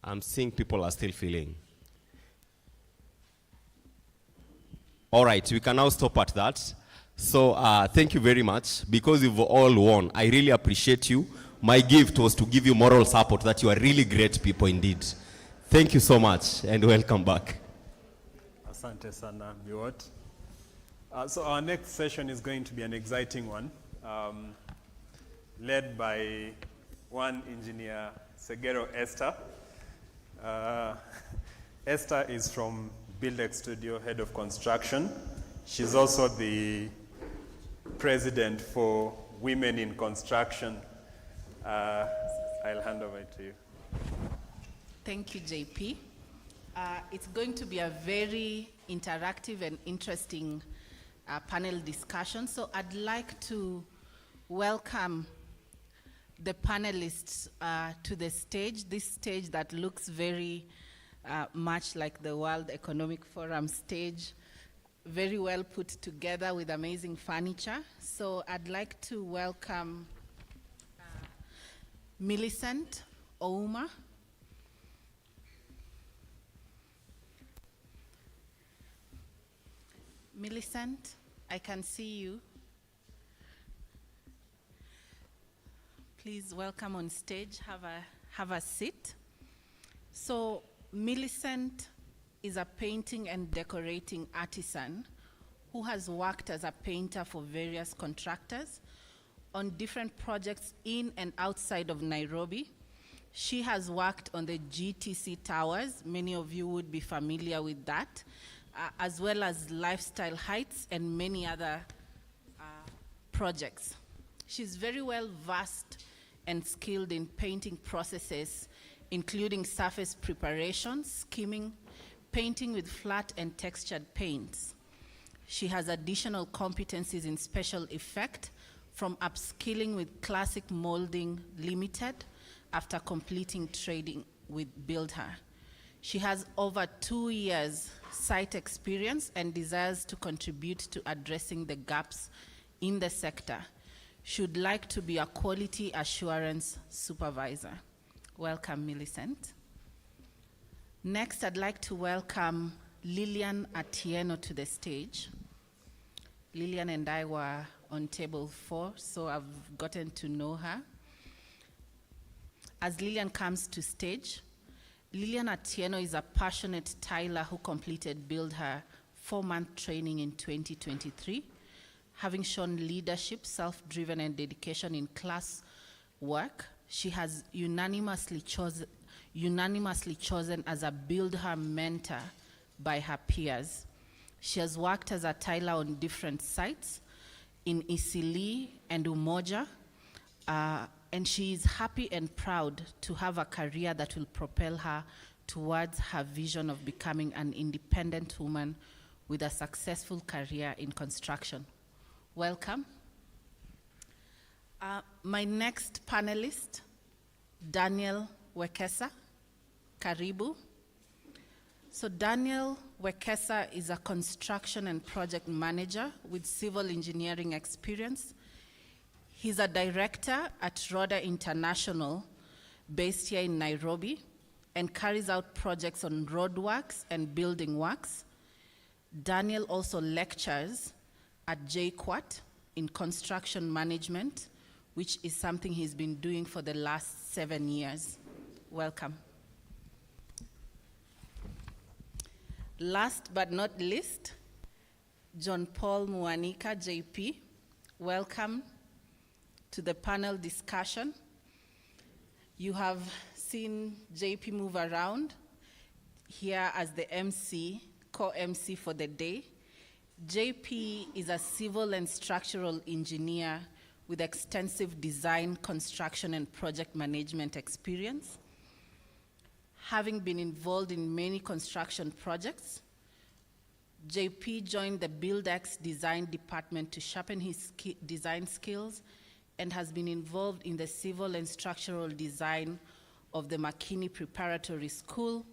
I'm seeing people are still feeling. All right, we can now stop at that. So thank you very much. Because you've all won, I really appreciate you. My gift was to give you moral support that you are really great people indeed. Thank you so much and welcome back. Asante sana, Miwot. So our next session is going to be an exciting one, led by one engineer, Segero Esther. Esther is from Buildex Studio, head of construction. She's also the president for Women in Construction. I'll hand over to you. Thank you, JP. It's going to be a very interactive and interesting panel discussion. So I'd like to welcome the panelists to the stage, this stage that looks very much like the World Economic Forum stage, very well put together with amazing furniture. So I'd like to welcome Millicent Ouma. Millicent, I can see you. Please welcome on stage, have a seat. So Millicent is a painting and decorating artisan who has worked as a painter for various contractors on different projects in and outside of Nairobi. She has worked on the GTC Towers, many of you would be familiar with that, as well as Lifestyle Heights and many other projects. She's very well versed and skilled in painting processes, including surface preparation, skimming, painting with flat and textured paints. She has additional competencies in special effect, from upskilling with Classic Molding Limited after completing training with Build Her. She has over 2 years site experience and desires to contribute to addressing the gaps in the sector. She would like to be a quality assurance supervisor. Welcome, Millicent. Next, I'd like to welcome Lillian Atieno to the stage. Lillian and I were on table 4, so I've gotten to know her. As Lillian comes to stage, Lillian Atieno is a passionate tiler who completed Build Her 4-month training in 2023. Having shown leadership, self-driven, and dedication in class work, she has unanimously chosen as a Build Her mentor by her peers. She has worked as a tiler on different sites in Isili and Umoja, and she is happy and proud to have a career that will propel her towards her vision of becoming an independent woman with a successful career in construction. Welcome. My next panelist, Daniel Wekesa. Karibu. So Daniel Wekesa is a construction and project manager with civil engineering experience. He's a director at Roda International, based here in Nairobi, and carries out projects on roadworks and building works. Daniel also lectures at JKUAT in construction management, which is something he's been doing for the last 7 years. Welcome. Last but not least, John Paul Muanika, JP. Welcome to the panel discussion. You have seen JP move around here as the MC, co-MC for the day. JP is a civil and structural engineer with extensive design, construction, and project management experience. Having been involved in many construction projects, JP joined the BuildX design department to sharpen his design skills and has been involved in the civil and structural design of the Makini Preparatory School,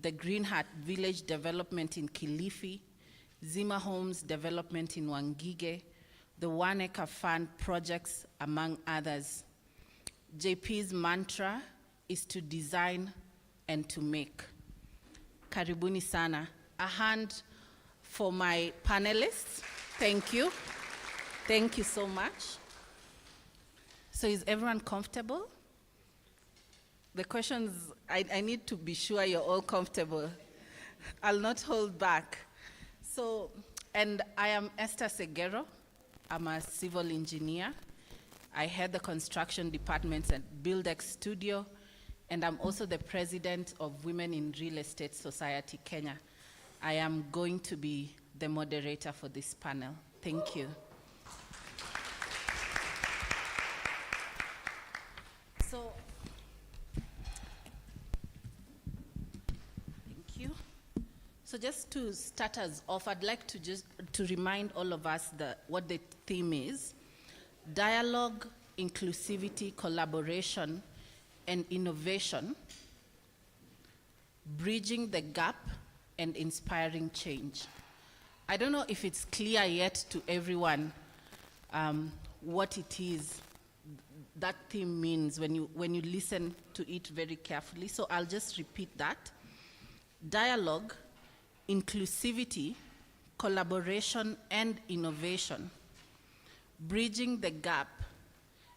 the Green Hat Village development in Kilifi, Zima Homes development in Wangige, the One Acre Fund projects, among others. JP's mantra is to design and to make. Karibuni sana. A hand for my panelists. Thank you. Thank you so much. So is everyone comfortable? The questions, I need to be sure you're all comfortable. I'll not hold back. So, and I am Esther Segero. I'm a civil engineer. I head the construction departments at BuildX Studio, and I'm also the president of Women in Real Estate Society Kenya. I am going to be the moderator for this panel. Thank you. So, thank you. So just to start us off, I'd like to remind all of us what the theme is: dialogue, inclusivity, collaboration, and innovation, bridging the gap and inspiring change. I don't know if it's clear yet to everyone what it is that theme means when you listen to it very carefully. So I'll just repeat that. Dialogue, inclusivity, collaboration, and innovation, bridging the gap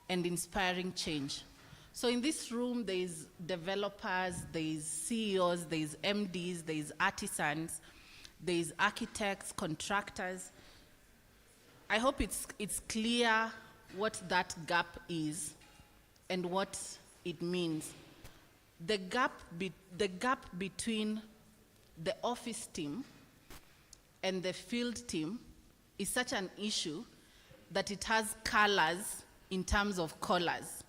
and inspiring change. So in this room, there's developers, there's CEOs, there's MDs, there's artisans, there's architects, contractors. I hope it's clear what that gap is and what it means. The gap between the office team and the field team is such an issue that it has colors in terms of collars.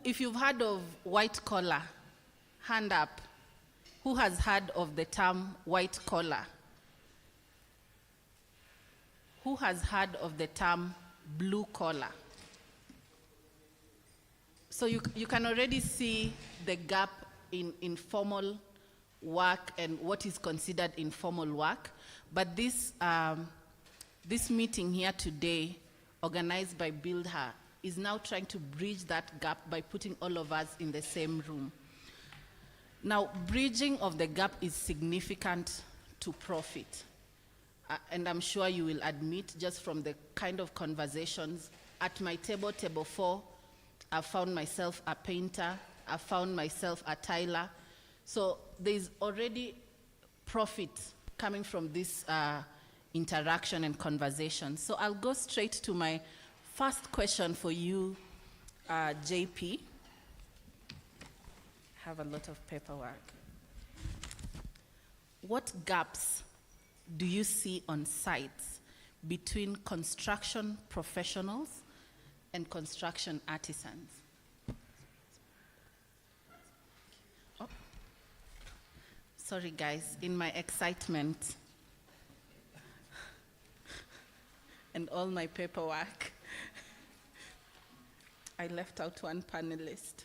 If you've heard of white collar, hand up. Who has heard of the term white collar? Who has heard of the term blue collar. So you can already see the gap in informal work and what is considered informal work. But this meeting here today, organized by Build Her, is now trying to bridge that gap by putting all of us in the same room. Now, bridging of the gap is significant to profit. And I'm sure you will admit, just from the kind of conversations, at my table, table 4, I found myself a painter, I found myself a tiler. So there's already profit coming from this interaction and conversation. So I'll go straight to my first question for you, JP. Have a lot of paperwork. What gaps do you see on sites between construction professionals and construction artisans? Oh. Sorry guys, in my excitement and all my paperwork, I left out one panelist.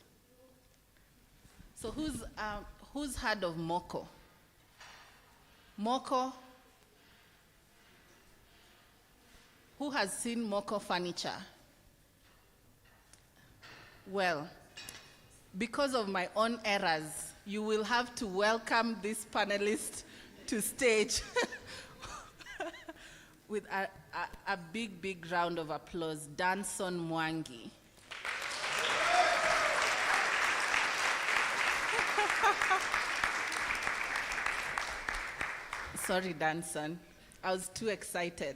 So who's heard of Moko? Moko? Who has seen Moko furniture? Well, because of my own errors, you will have to welcome this panelist to stage with a big, big round of applause. Danson Mwangi. Sorry, Danson. I was too excited.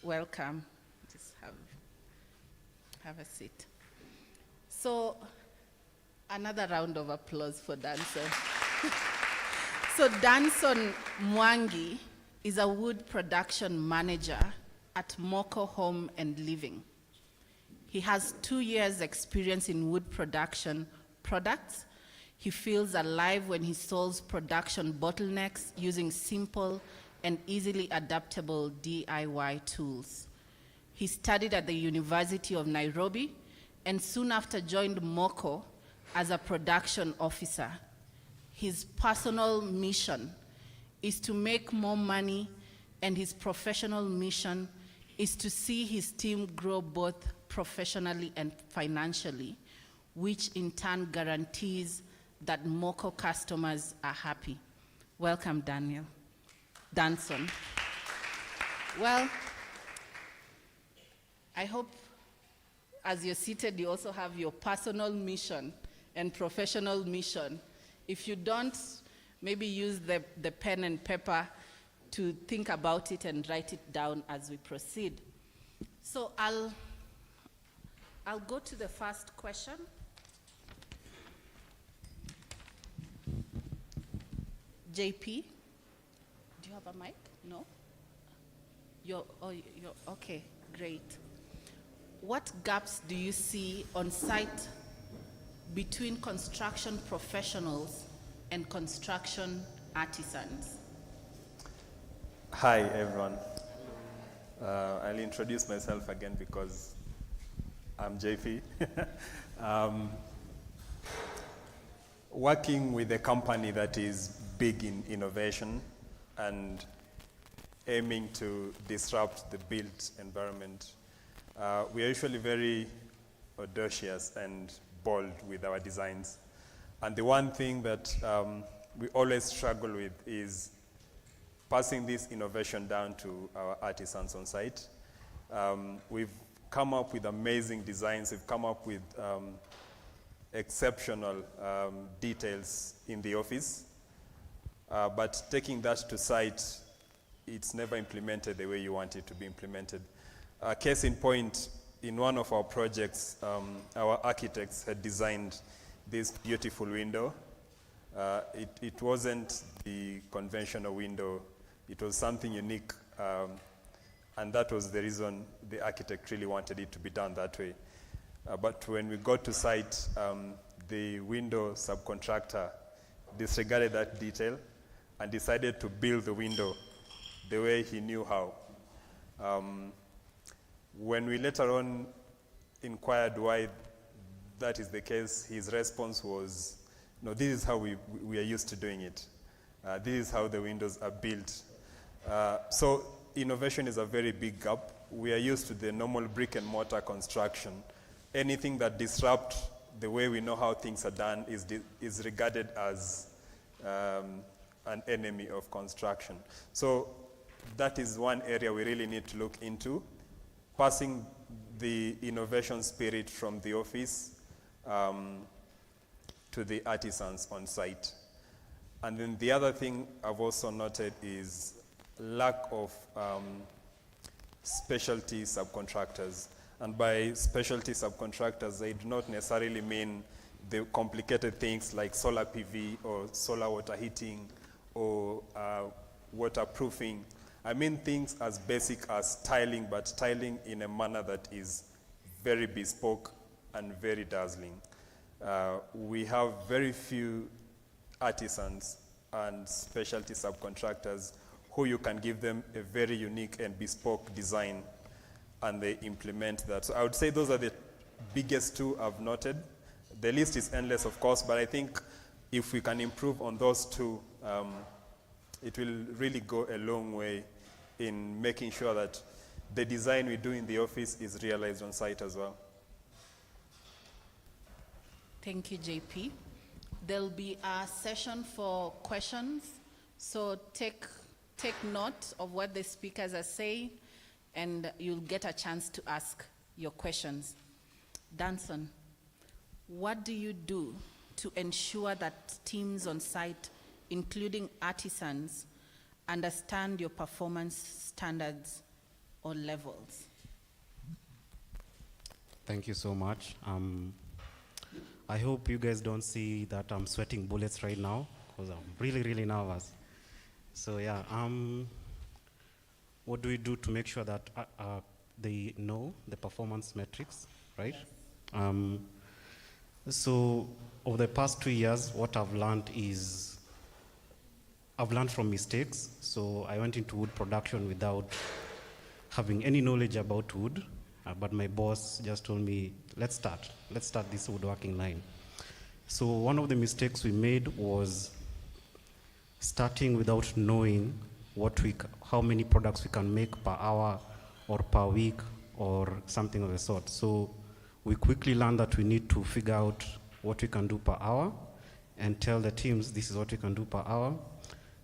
Welcome. Just have a seat. So, another round of applause for Danson. So, Danson Mwangi is a wood production manager at Moko Home and Living. He has 2 years' experience in wood production products. He feels alive when he solves production bottlenecks using simple and easily adaptable DIY tools. He studied at the University of Nairobi and soon after joined Moko as a production officer. His personal mission is to make more money, and his professional mission is to see his team grow both professionally and financially, which in turn guarantees that Moko customers are happy. Welcome, Danson. Well, I hope as you're seated, you also have your personal mission and professional mission. If you don't, maybe use the pen and paper to think about it and write it down as we proceed. So I'll go to the first question. JP, do you have a mic? No? You're okay, great. What gaps do you see on site between construction professionals and construction artisans? Hi, everyone. I'll introduce myself again because I'm JP. Working with a company that is big in innovation and aiming to disrupt the built environment, we are usually very audacious and bold with our designs. And the one thing that we always struggle with is passing this innovation down to our artisans on site. We've come up with amazing designs. We've come up with exceptional details in the office. But taking that to site, it's never implemented the way you want it to be implemented. Case in point, in one of our projects, our architects had designed this beautiful window. It wasn't the conventional window. It was something unique. And that was the reason the architect really wanted it to be done that way. But when we got to site, the window subcontractor disregarded that detail and decided to build the window the way he knew how. When we later on inquired why that is the case, his response was, no, this is how we are used to doing it. This is how the windows are built. So innovation is a very big gap. We are used to the normal brick and mortar construction. Anything that disrupts the way we know how things are done is regarded as an enemy of construction. So that is one area we really need to look into, passing the innovation spirit from the office to the artisans on site. And then the other thing I've also noted is lack of specialty subcontractors. And by specialty subcontractors, they do not necessarily mean the complicated things like solar PV or solar water heating or waterproofing. I mean things as basic as tiling, but tiling in a manner that is very bespoke and very dazzling. We have very few artisans and specialty subcontractors who you can give them a very unique and bespoke design and they implement that. So I would say those are the biggest two I've noted. The list is endless, of course, but I think if we can improve on those two, it will really go a long way in making sure that the design we do in the office is realized on site as well. Thank you, JP. There'll be a session for questions, so take note of what the speakers are saying, and you'll get a chance to ask your questions. Danson, what do you do to ensure that teams on site, including artisans, understand your performance standards or levels? Thank you so much. I hope you guys don't see that I'm sweating bullets right now, because I'm really, really nervous. So yeah, what do we do to make sure that they know the performance metrics, right? So over the past 2 years, what I've learned is, I've learned from mistakes. So I went into wood production without having any knowledge about wood, but my boss just told me, let's start this woodworking line. So one of the mistakes we made was starting without knowing how many products we can make per hour or per week or something of the sort. So we quickly learned that we need to figure out what we can do per hour and tell the teams, this is what we can do per hour,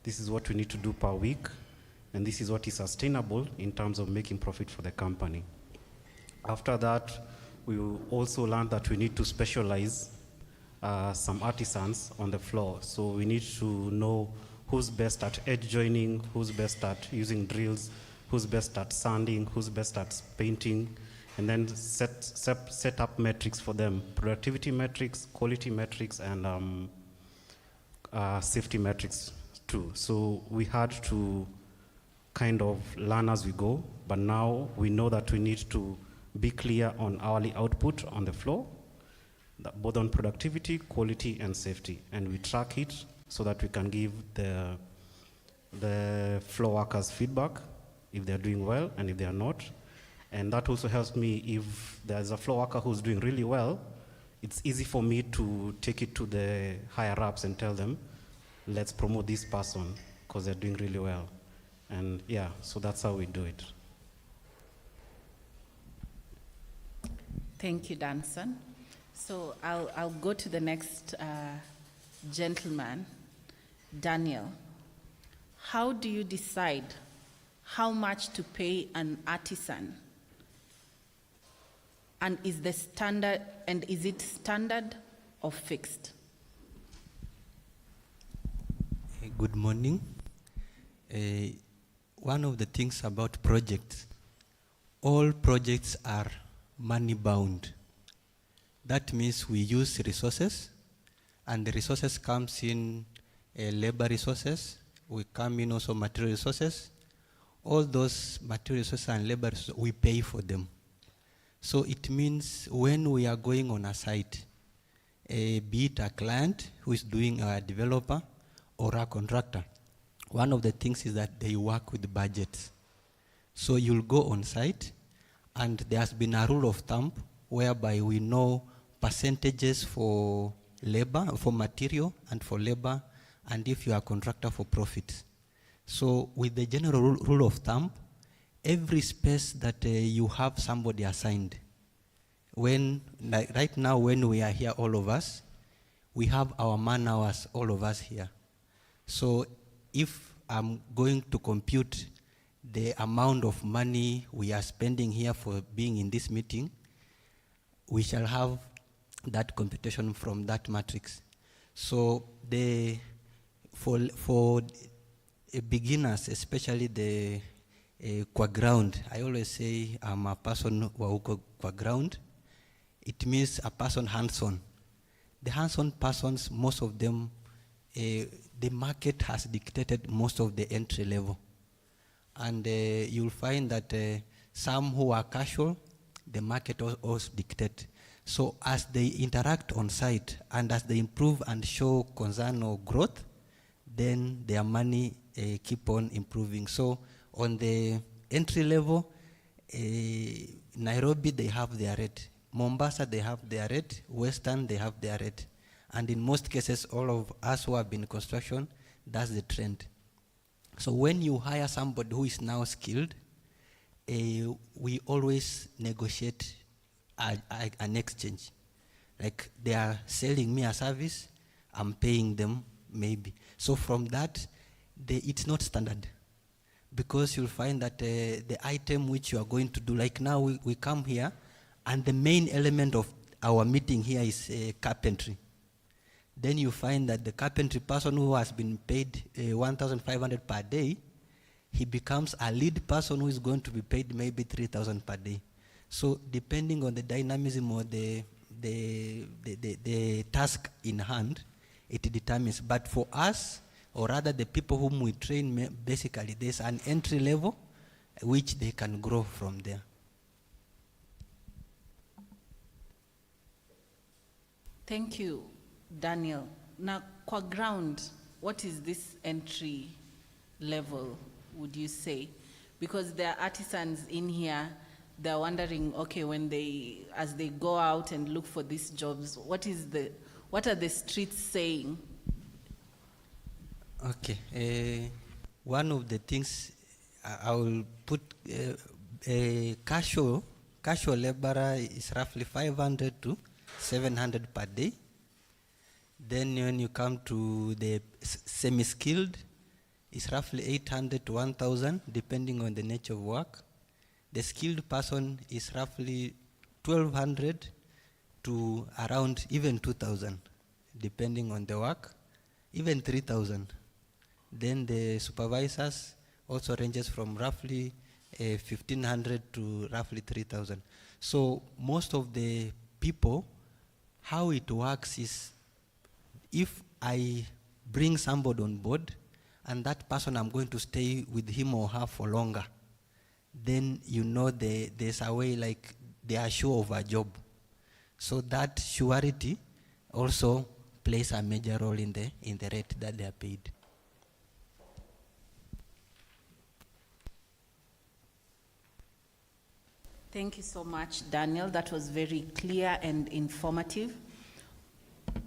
this is what we need to do per week, and this is what is sustainable in terms of making profit for the company. After that, we also learned that we need to specialize some artisans on the floor. So we need to know who's best at edge joining, who's best at using drills, who's best at sanding, who's best at painting, and then set up metrics for them, productivity metrics, quality metrics, and safety metrics too. So we had to kind of learn as we go, but now we know that we need to be clear on hourly output on the floor, both on productivity, quality, and safety. And we track it so that we can give the floor workers feedback if they're doing well and if they are not. And that also helps me if there's a floor worker who's doing really well, it's easy for me to take it to the higher ups and tell them, let's promote this person because they're doing really well. And yeah, so that's how we do it. Thank you, Danson. So I'll go to the next gentleman, Daniel. How do you decide how much to pay an artisan? And is it standard or fixed? Good morning. One of the things about projects, all projects are money bound. That means we use resources, and the resources comes in labor resources. We come in also material resources. All those material resources and labor resources, we pay for them. So it means when we are going on a site, be it a client who is doing a developer or a contractor, one of the things is that they work with budgets. So you'll go on site, and there has been a rule of thumb whereby we know percentages for labor, for material, and for labor, and if you are a contractor, for profits. So with the general rule of thumb, every space that you have somebody assigned, right now when we are here, all of us, we have our man hours, all of us here. So if I'm going to compute the amount of money we are spending here for being in this meeting, we shall have that computation from that matrix. So for beginners, especially the kwa ground, I always say I'm a person who kwa ground. It means a person hands-on. The hands-on persons, most of them, the market has dictated most of the entry level. And you'll find that some who are casual, the market also dictate. So as they interact on site and as they improve and show concern or growth, then their money keep on improving. So on the entry level, Nairobi, they have their rate. Mombasa, they have their rate. Western, they have their rate. And in most cases, all of us who have been in construction, that's the trend. So when you hire somebody who is now skilled, we always negotiate an exchange. Like they are selling me a service, I'm paying them maybe. So from that, it's not standard. Because you'll find that the item which you are going to do, like now we come here, and the main element of our meeting here is carpentry. Then you find that the carpentry person who has been paid 1,500 per day, he becomes a lead person who is going to be paid maybe 3,000 per day. So depending on the dynamism or the task in hand, it determines. But for us, or rather the people whom we train, basically there's an entry level which they can grow from there. Thank you, Daniel. Now, qua ground, what is this entry level, would you say? Because there are artisans in here, they're wondering, okay, as they go out and look for these jobs, what are the streets saying? Okay, one of the things I will put, a casual laborer is roughly 500 to 700 per day. Then when you come to the semi-skilled, it's roughly 800 to 1,000, depending on the nature of work. The skilled person is roughly 1,200 to around even 2,000, depending on the work, even 3,000. Then the supervisors also ranges from roughly 1,500 to roughly 3,000. So most of the people, how it works is, if I bring somebody on board and that person I'm going to stay with him or her for longer, then you know there's a way like they are sure of a job. So that surety also plays a major role in the rate that they are paid. Thank you so much, Daniel. That was very clear and informative.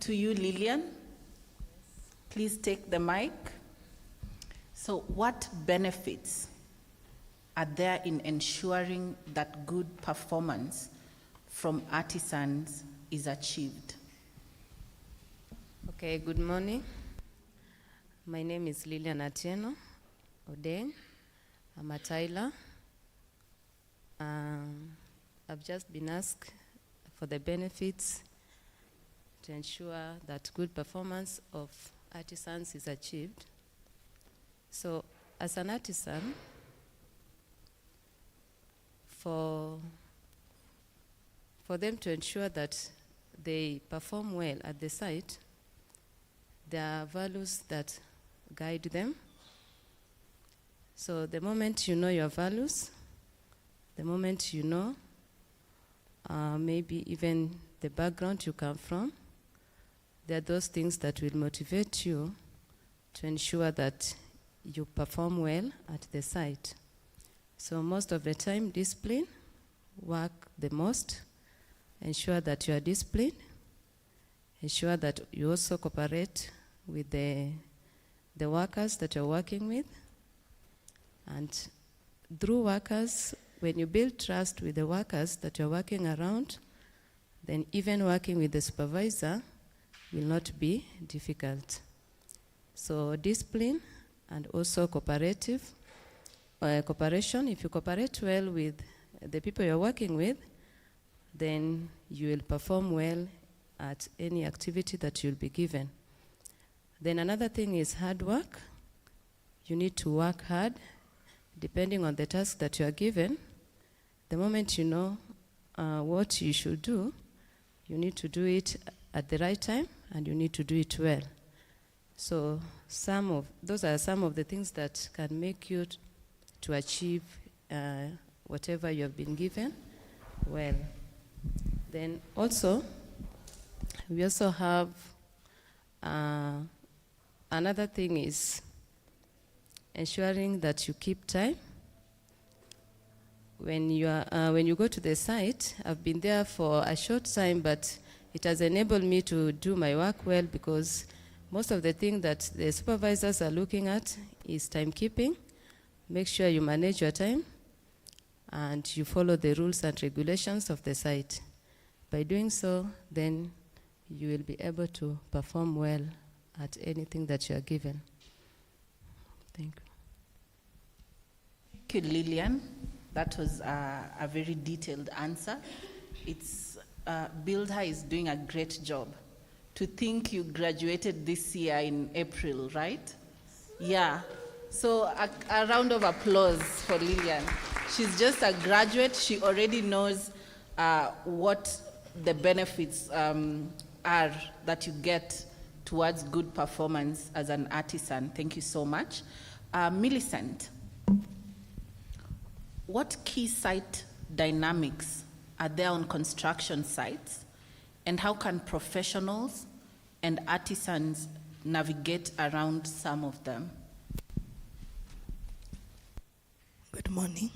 To you, Lillian, please take the mic. So what benefits are there in ensuring that good performance from artisans is achieved? Okay, good morning. My name is Lillian Atieno Odeng. I'm a tiler. I've just been asked for the benefits to ensure that good performance of artisans is achieved. So as an artisan, for them to ensure that they perform well at the site, there are values that guide them. So the moment you know your values, the moment you know maybe even the background you come from, there are those things that will motivate you to ensure that you perform well at the site. So most of the time, discipline, work the most, ensure that you are disciplined, ensure that you also cooperate with the workers that you're working with. And through workers, when you build trust with the workers that you're working around, then even working with the supervisor will not be difficult. So discipline and also cooperation. If you cooperate well with the people you're working with, then you will perform well at any activity that you'll be given. Then another thing is hard work. You need to work hard depending on the task that you are given. The moment you know what you should do, you need to do it at the right time and you need to do it well. So those are some of the things that can make you to achieve whatever you have been given well. Then also, we also have another thing is ensuring that you keep time. When you go to the site, I've been there for a short time, but it has enabled me to do my work well because most of the things that the supervisors are looking at is timekeeping. Make sure you manage your time and you follow the rules and regulations of the site. By doing so, then you will be able to perform well at anything that you are given. Thank you. Thank you, Lillian. That was a very detailed answer. Build Her is doing a great job. To think you graduated this year in April, right? Yeah. So a round of applause for Lillian. She's just a graduate. She already knows what the benefits are that you get towards good performance as an artisan. Thank you so much. Millicent, what key site dynamics are there on construction sites, and how can professionals and artisans navigate around some of them? Good morning.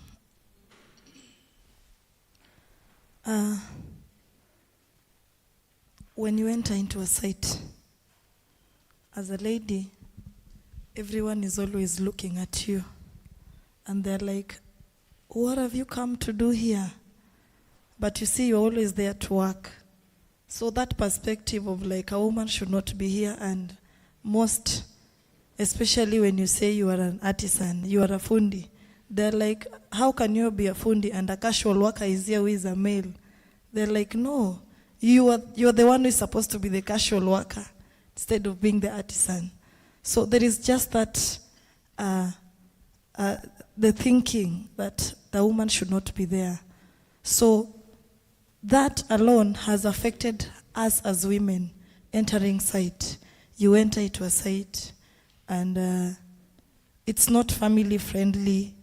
When you enter into a site, as a lady, everyone is always looking at you. And they're like, what have you come to do here? But you see, you're always there to work. So that perspective of like a woman should not be here, and most, especially when you say you are an artisan, you are a fundi, they're like, how can you be a fundi and a casual worker is here who is a male? They're like, no, you're the one who is supposed to be the casual worker instead of being the artisan. So there is just that, the thinking that the woman should not be there. So that alone has affected us as women entering site. You enter into a site and it's not family friendly.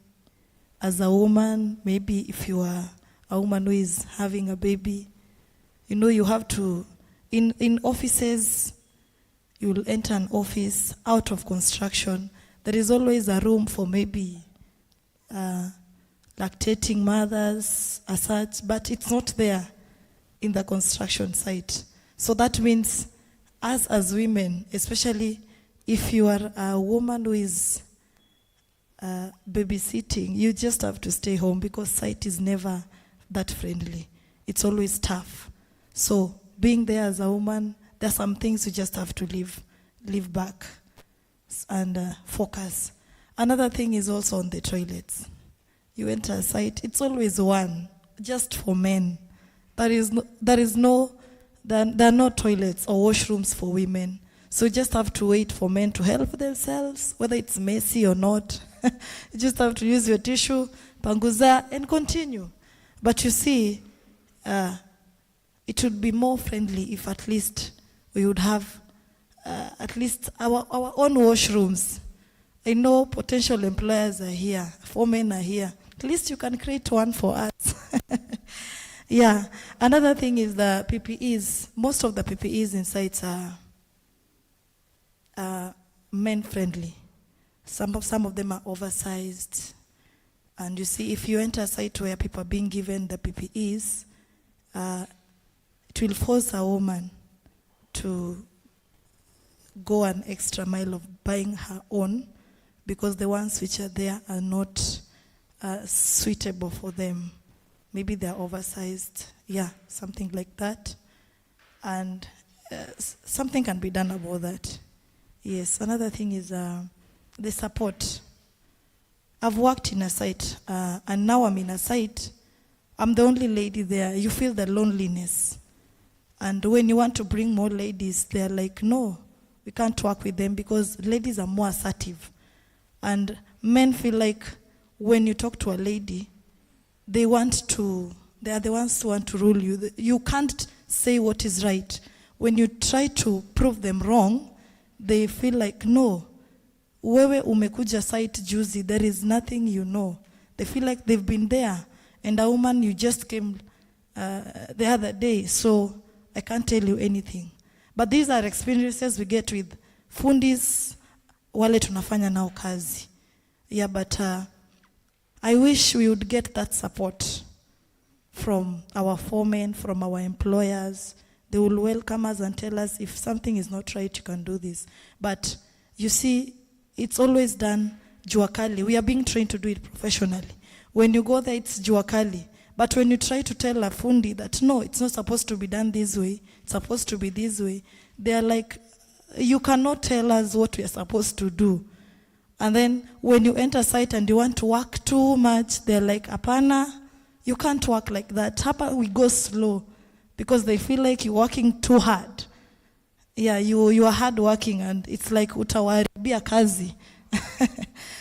As a woman, maybe if you are a woman who is having a baby, you know, you have to, in offices, you will enter an office out of construction. There is always a room for maybe lactating mothers as such, but it's not there in the construction site. So that means us as women, especially if you are a woman who is babysitting, you just have to stay home because site is never that friendly. It's always tough. So being there as a woman, there are some things you just have to leave back and focus. Another thing is also on the toilets. You enter a site, it's always one, just for men. There are no toilets or washrooms for women. So you just have to wait for men to help themselves, whether it's messy or not. You just have to use your tissue, panguza, and continue. But you see, it would be more friendly if at least we would have at least our own washrooms. I know potential employers are here, 4 men are here. At least you can create one for us. Yeah. Another thing is the PPEs. Most of the PPEs in sites are men friendly. Some of them are oversized. And you see, if you enter a site where people are being given the PPEs, it will force a woman to go an extra mile of buying her own, because the ones which are there are not suitable for them. Maybe they're oversized, yeah, something like that. And something can be done about that. Yes, another thing is the support. I've worked in a site, and now I'm in a site. I'm the only lady there. You feel the loneliness. And when you want to bring more ladies, they're like, no, we can't work with them because ladies are more assertive. And men feel like when you talk to a lady, they are the ones who want to rule you. You can't say what is right. When you try to prove them wrong, they feel like, no, wewe umekuja site juzi, there is nothing you know. They feel like they've been there, and a woman, you just came the other day, so I can't tell you anything. But these are experiences we get with fundis, wale tunafanya nao kazi. Yeah, but I wish we would get that support from our foremen, from our employers. They will welcome us and tell us if something is not right, you can do this. But you see, it's always done jua kali. We are being trained to do it professionally. When you go there, it's jua kali. But when you try to tell a fundi that, no, it's not supposed to be done this way, it's supposed to be this way, they are like, you cannot tell us what we are supposed to do. And then when you enter site and you want to work too much, they're like, apana, you can't work like that. Hapa we go slow, because they feel like you're working too hard. Yeah, you are hard working, and it's like utawaribia kazi.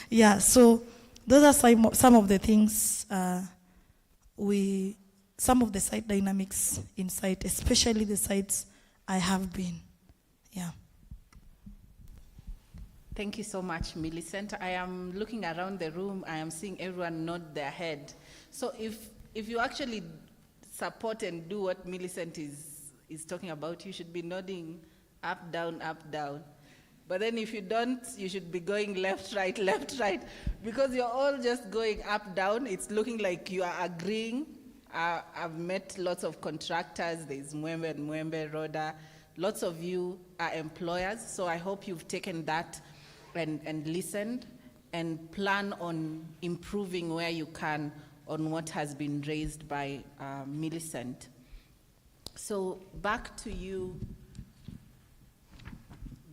Yeah, so those are some of the things some of the site dynamics in site, especially the sites I have been. Yeah. Thank you so much, Millicent. I am looking around the room. I am seeing everyone nod their head. So if you actually support and do what Millicent is talking about, you should be nodding up, down, up, down. But then if you don't, you should be going left, right, because you're all just going up, down. It's looking like you are agreeing. I've met lots of contractors. There's Mwembe, Roda. Lots of you are employers, so I hope you've taken that and listened and plan on improving where you can on what has been raised by Millicent. So back to you,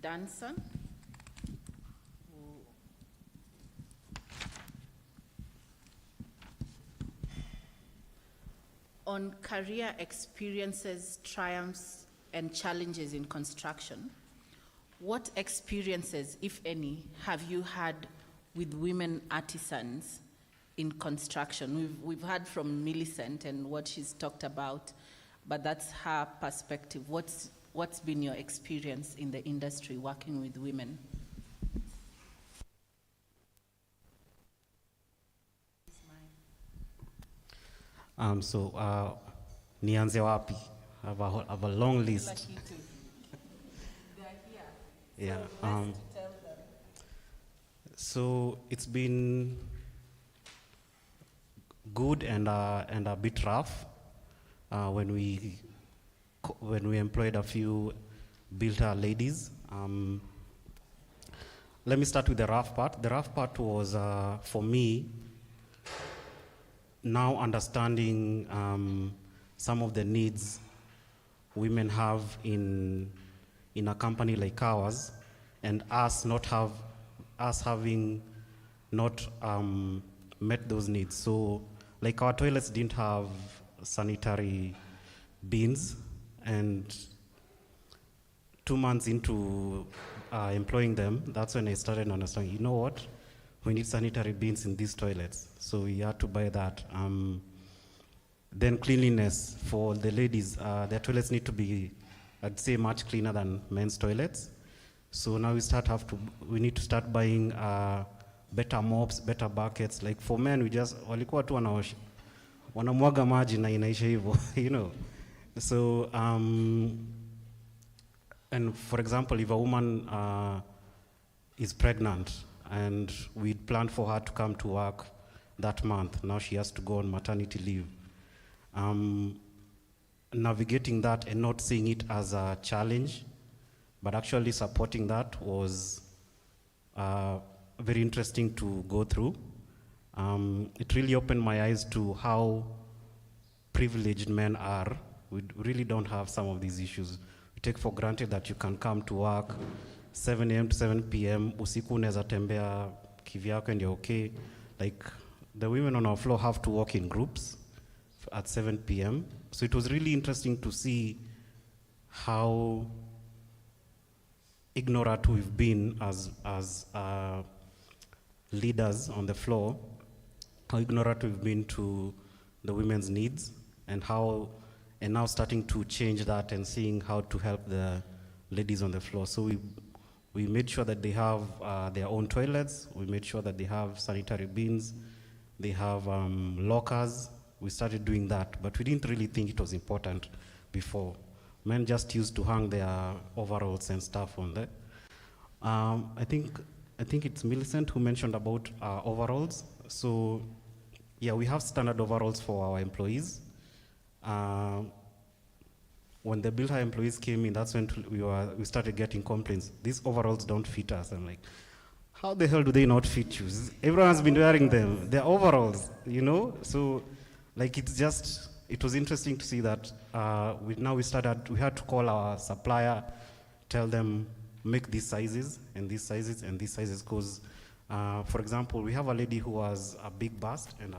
Danson. On career experiences, triumphs, and challenges in construction, what experiences, if any, have you had with women artisans in construction? We've heard from Millicent and what she's talked about, but that's her perspective. What's been your experience in the industry working with women? Nianze wapi? I have a long list. Yeah. So it's been good and a bit rough when we employed a few builder ladies. Let me start with the rough part. The rough part was for me now understanding some of the needs women have in a company like ours, and us having not met those needs. So like our toilets didn't have sanitary bins, and 2 months into employing them, that's when I started understanding, you know what, we need sanitary bins in these toilets. So we had to buy that. Then cleanliness for the ladies, their toilets need to be, I'd say, much cleaner than men's toilets. So now we need to start buying better mops, better buckets. Like for men, we just walikuwa tu wanamwaga maji na inaisha hivyo, you know. So and for example, if a woman is pregnant and we planned for her to come to work that month. Now she has to go on maternity leave. Navigating that and not seeing it as a challenge, but actually supporting that was very interesting to go through. It really opened my eyes to how privileged men are. We really don't have some of these issues. We take for granted that you can come to work 7 a.m. to 7 p.m. Usiku unaweza tembea kivyako and you're okay. Like the women on our floor have to work in groups at 7 p.m. So it was really interesting to see how ignorant we've been as leaders on the floor, how ignorant we've been to the women's needs, and now starting to change that and seeing how to help the ladies on the floor. So we made sure that they have their own toilets. We made sure that they have sanitary bins. They have lockers. We started doing that, but we didn't really think it was important before. Men just used to hang their overalls and stuff on there. I think it's Millicent who mentioned about overalls. So yeah, we have standard overalls for our employees. When the Build Her employees came in, that's when we started getting complaints. These overalls don't fit us. I'm like, how the hell do they not fit you? Everyone has been wearing them. They're overalls, you know? So like it was interesting to see that we had to call our supplier, tell them, make these sizes and these sizes and these sizes, because for example, we have a lady who has a big bust, and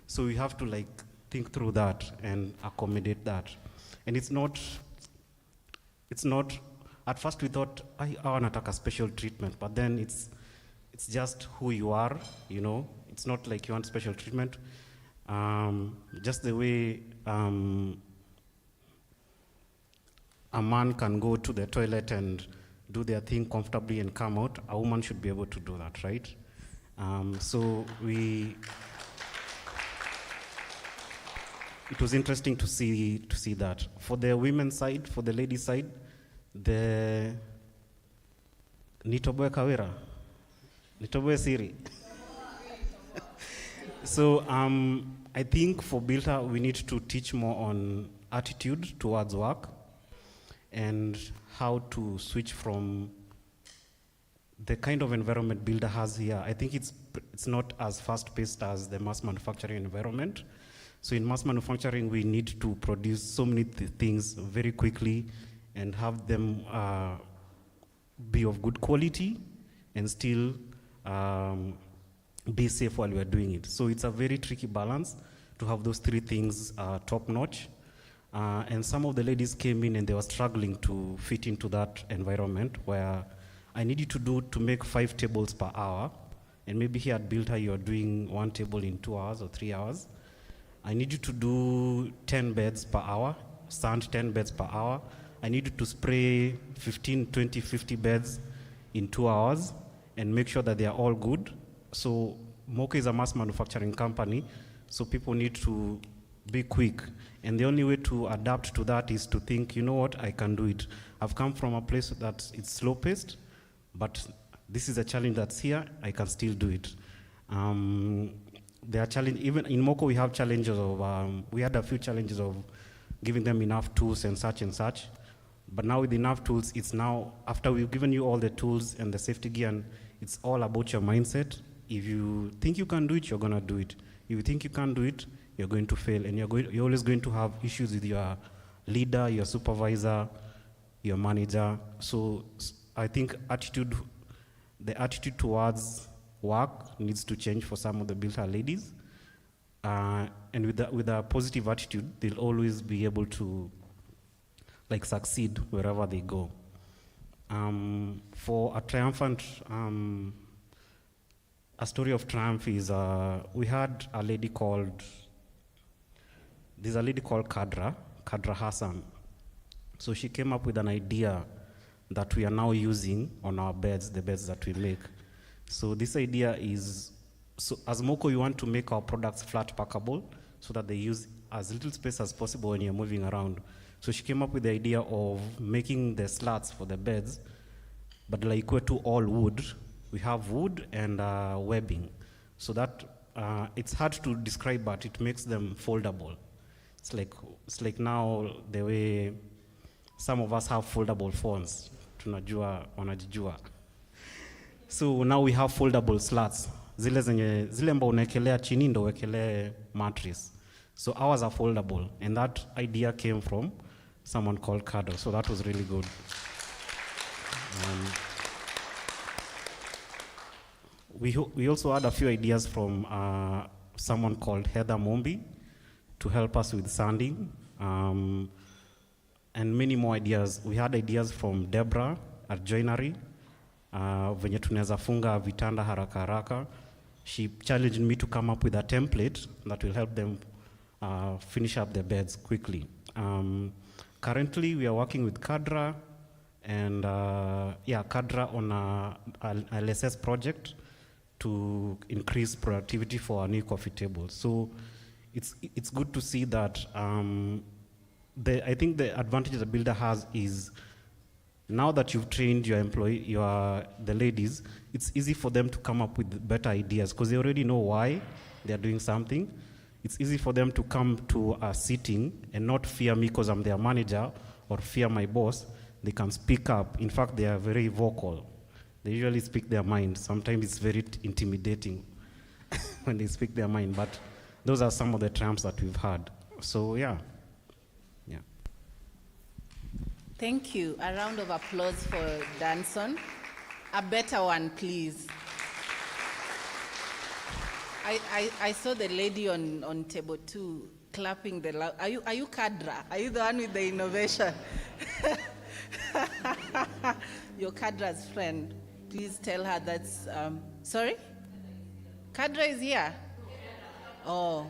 so we have to like think through that and accommodate that. And it's not, at first we thought, I want to take a special treatment, but then it's just who you are, you know? It's not like you want special treatment. Just the way a man can go to the toilet and do their thing comfortably and come out, a woman should be able to do that, right? So it was interesting to see that. For the women's side, for the ladies' side, the Nitoboe Kawira, Nitoboe Siri. So I think for Build Her, we need to teach more on attitude towards work and how to switch from the kind of environment Build Her has here. I think it's not as fast-paced as the mass manufacturing environment. So in mass manufacturing, we need to produce so many things very quickly and have them be of good quality and still be safe while we're doing it. So it's a very tricky balance to have those three things top-notch. And some of the ladies came in and they were struggling to fit into that environment where I needed to make 5 tables per hour. And maybe here at Build Her, you're doing 1 table in 2 hours or 3 hours. I needed to do 10 beds per hour, sand 10 beds per hour. I needed to spray 15, 20, 50 beds in 2 hours and make sure that they are all good. So Moko is a mass manufacturing company, so people need to be quick. And the only way to adapt to that is to think, you know what, I can do it. I've come from a place that it's slow-paced, but this is a challenge that's here, I can still do it. There are challenges, even in Moko we have challenges of, we had a few challenges of giving them enough tools and such. But now with enough tools, it's now, after we've given you all the tools and the safety gear, and it's all about your mindset. If you think you can do it, you're gonna do it. If you think you can't do it, you're going to fail, and you're always going to have issues with your leader, your supervisor, your manager. So I think the attitude towards work needs to change for some of the Build Her ladies. And with a positive attitude, they'll always be able to like succeed wherever they go. For a triumphant, a story of triumph is, we had a lady called, there's a lady called Kadra Hassan. So she came up with an idea that we are now using on our beds, the beds that we make. So this idea is, so as Moko, you want to make our products flat packable so that they use as little space as possible when you're moving around. So she came up with the idea of making the slats for the beds, but like we're to all wood. We have wood and webbing. So that it's hard to describe, but it makes them foldable. It's like now the way some of us have foldable phones. Tunajua, wanajijua. So now we have foldable slats. Zile ambao unaekelea chini ndo uwekelee mattress. So ours are foldable, and that idea came from someone called Kado. So that was really good. We also had a few ideas from someone called Heather Mombi to help us with sanding, and many more ideas. We had ideas from Deborah at Joinery, venye tunaweza funga vitanda haraka haraka. She challenged me to come up with a template that will help them finish up their beds quickly. Currently, we are working with Kadra, and Kadra on a LSS project to increase productivity for our new coffee table. So it's good to see that. I think the advantage the builder has is now that you've trained your the ladies, it's easy for them to come up with better ideas because they already know why they're doing something. It's easy for them to come to a sitting and not fear me because I'm their manager or fear my boss. They can speak up. In fact, they are very vocal. They usually speak their mind. Sometimes it's very intimidating when they speak their mind, but those are some of the triumphs that we've had. So yeah. Thank you. A round of applause for Danson. A better one, please. I saw the lady on table 2 clapping the loud. Are you Kadra? Are you the one with the innovation? You're Kadra's friend. Please tell her that's, sorry? Kadra is here? Oh,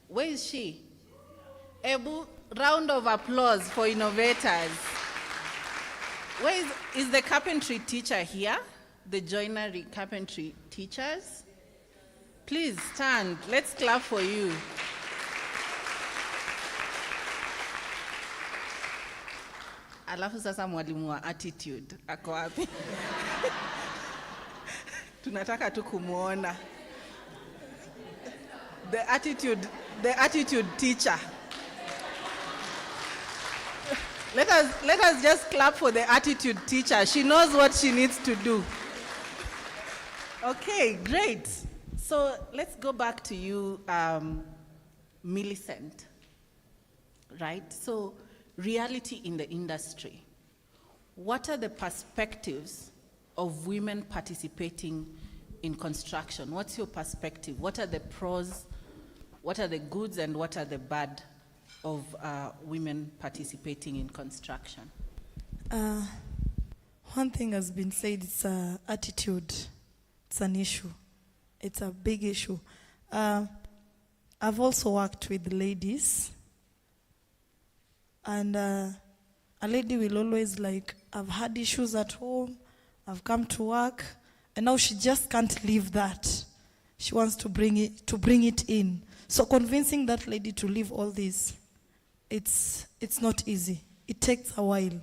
where is she? Ebu, round of applause for innovators. Where is the carpentry teacher here? The joinery carpentry teachers? Please stand. Let's clap for you. Alafu sasa mwalimu wa attitude ako wapi? Tunataka tu kumuona. The attitude teacher. Let us just clap for the attitude teacher. She knows what she needs to do. Okay, great. So let's go back to you, Millicent. Right? So reality in the industry. What are the perspectives of women participating in construction? What's your perspective? What are the pros? What are the goods and what are the bad of women participating in construction? One thing has been said, it's attitude. It's an issue. It's a big issue. I've also worked with ladies, and a lady will always like, I've had issues at home, I've come to work, and now she just can't leave that. She wants to bring it in. So convincing that lady to leave all this, it's not easy. It takes a while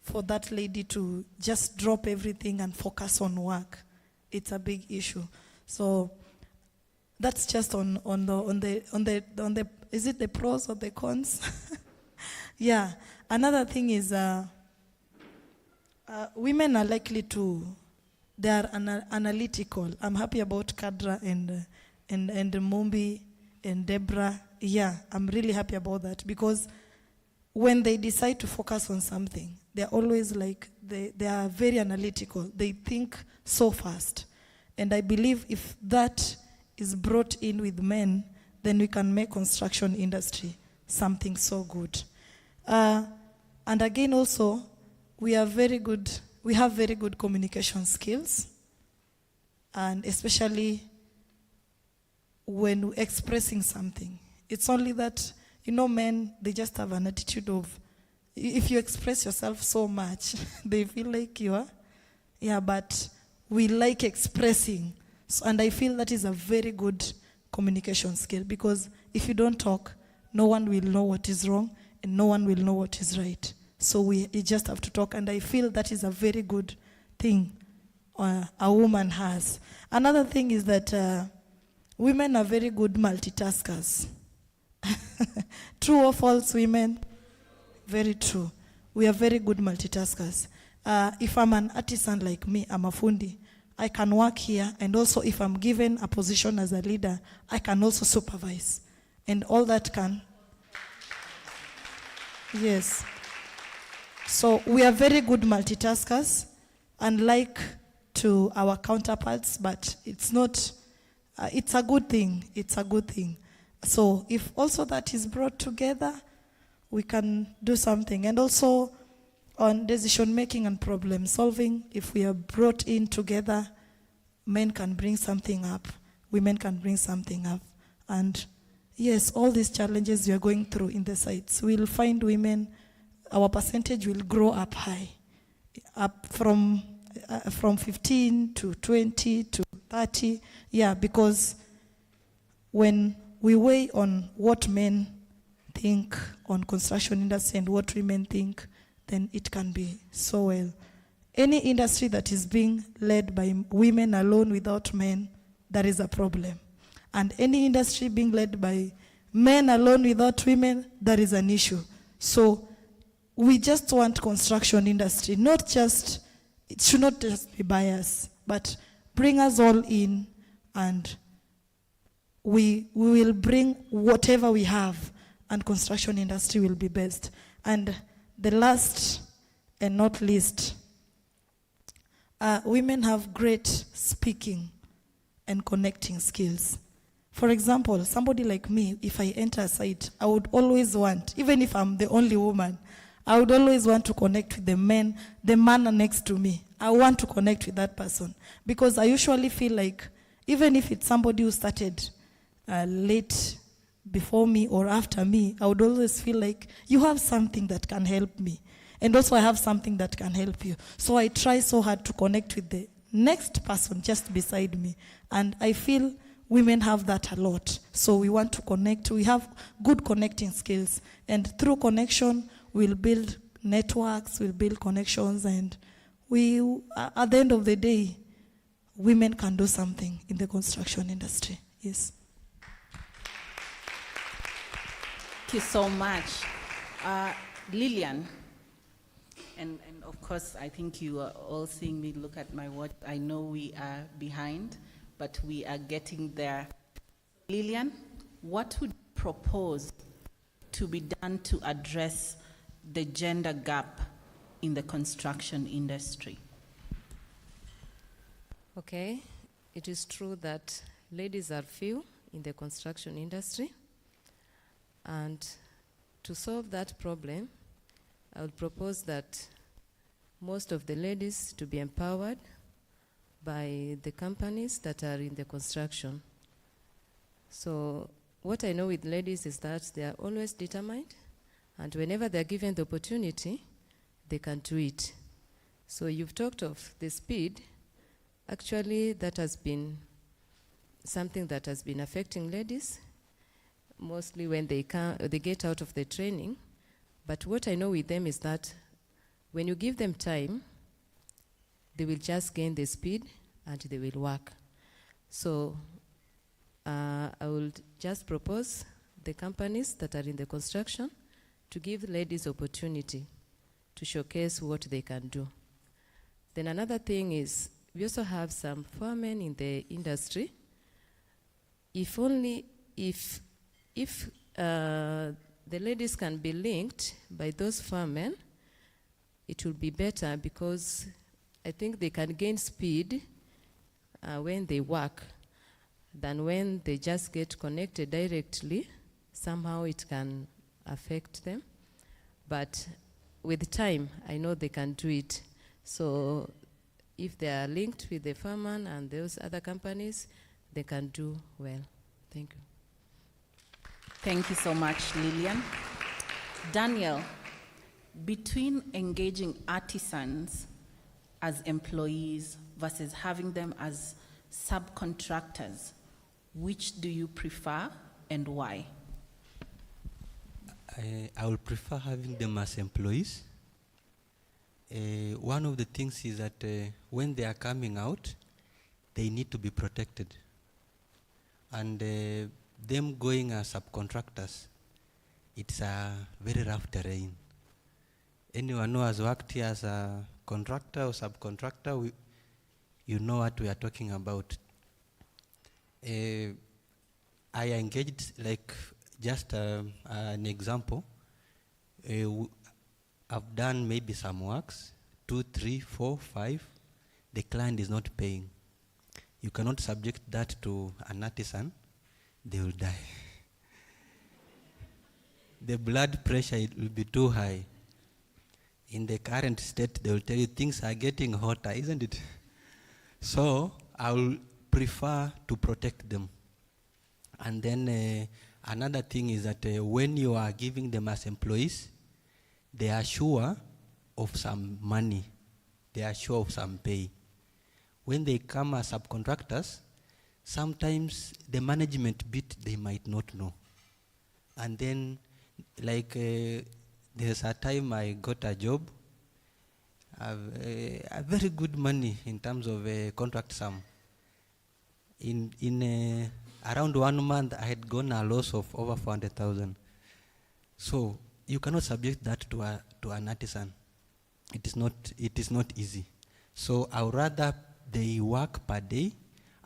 for that lady to just drop everything and focus on work. It's a big issue. So that's just on the is it the pros or the cons? Yeah. Another thing is women are likely to, they are analytical. I'm happy about Kadra and Mombi and Deborah. Yeah, I'm really happy about that because when they decide to focus on something, they're always like, they are very analytical. They think so fast. And I believe if that is brought in with men, then we can make construction industry something so good. And again also, we have very good communication skills, and especially when expressing something. It's only that, men, they just have an attitude of, if you express yourself so much, they feel like you are, but we like expressing. So, and I feel that is a very good communication skill, because if you don't talk, no one will know what is wrong and no one will know what is right. So you just have to talk, and I feel that is a very good thing a woman has. Another thing is that women are very good multitaskers. True or false, women? Very true. We are very good multitaskers. If I'm an artisan like me, I'm a fundi, I can work here, and also if I'm given a position as a leader, I can also supervise. And all that can. Yes. So we are very good multitaskers, unlike to our counterparts, but it's not, it's a good thing. It's a good thing. So if also that is brought together, we can do something. And also on decision making and problem solving, if we are brought in together, men can bring something up, women can bring something up. And yes, all these challenges we are going through in the sites, we'll find women, our percentage will grow up high, up from 15 to 20 to 30. Yeah, because when we weigh on what men think on construction industry and what women think, then it can be so well. Any industry that is being led by women alone without men, that is a problem. And any industry being led by men alone without women, that is an issue. So we just want construction industry, not just, it should not just be biased, but bring us all in, and we will bring whatever we have, and construction industry will be best. And the last and not least, women have great speaking and connecting skills. For example, somebody like me, if I enter a site, I would always want, even if I'm the only woman, I would always want to connect with the man next to me. I want to connect with that person, because I usually feel like, even if it's somebody who started late before me or after me, I would always feel like you have something that can help me. And also I have something that can help you. So I try so hard to connect with the next person just beside me. And I feel women have that a lot. So we want to connect. We have good connecting skills. And through connection, we'll build networks, we'll build connections, and we, at the end of the day, women can do something in the construction industry. Yes. Thank you so much. Lillian, and of course, I think you are all seeing me look at my watch. I know we are behind, but we are getting there. Lillian, what would you propose to be done to address the gender gap in the construction industry? Okay, it is true that ladies are few in the construction industry, and to solve that problem, I would propose that most of the ladies to be empowered by the companies that are in the construction. So what I know with ladies is that they are always determined, and whenever they're given the opportunity, they can do it. So you've talked of the speed. Actually, that has been something that has been affecting ladies, mostly when they get out of the training. But what I know with them is that when you give them time, they will just gain the speed and they will work. So I will just propose the companies that are in the construction to give ladies opportunity to showcase what they can do. Then another thing is, we also have some foremen in the industry. If the ladies can be linked by those foremen, it will be better, because I think they can gain speed when they work than when they just get connected directly. Somehow it can affect them. But with time, I know they can do it. So if they are linked with the foreman and those other companies, they can do well. Thank you. Thank you so much, Lillian. Daniel, between engaging artisans as employees versus having them as subcontractors, which do you prefer and why? I would prefer having them as employees. One of the things is that when they are coming out, they need to be protected. and them going as subcontractors, it's a very rough terrain. Anyone who has worked here as a contractor or subcontractor, you know what we are talking about. I engaged, like, just an example. I've done maybe some works, 2, 3, 4, 5. The client is not paying. You cannot subject that to an artisan. They will die. The blood pressure, it will be too high. In the current state, they will tell you things are getting hotter, isn't it? So I will prefer to protect them. And then another thing is that when you are giving them as employees, they are sure of some money. They are sure of some pay. When they come as subcontractors, sometimes the management bit they might not know. And then, like, there's a time I got a job, a very good money in terms of contract sum. In around 1 month, I had gone a loss of over 400,000. So you cannot subject that to an artisan. It is not easy. So I would rather they work per day,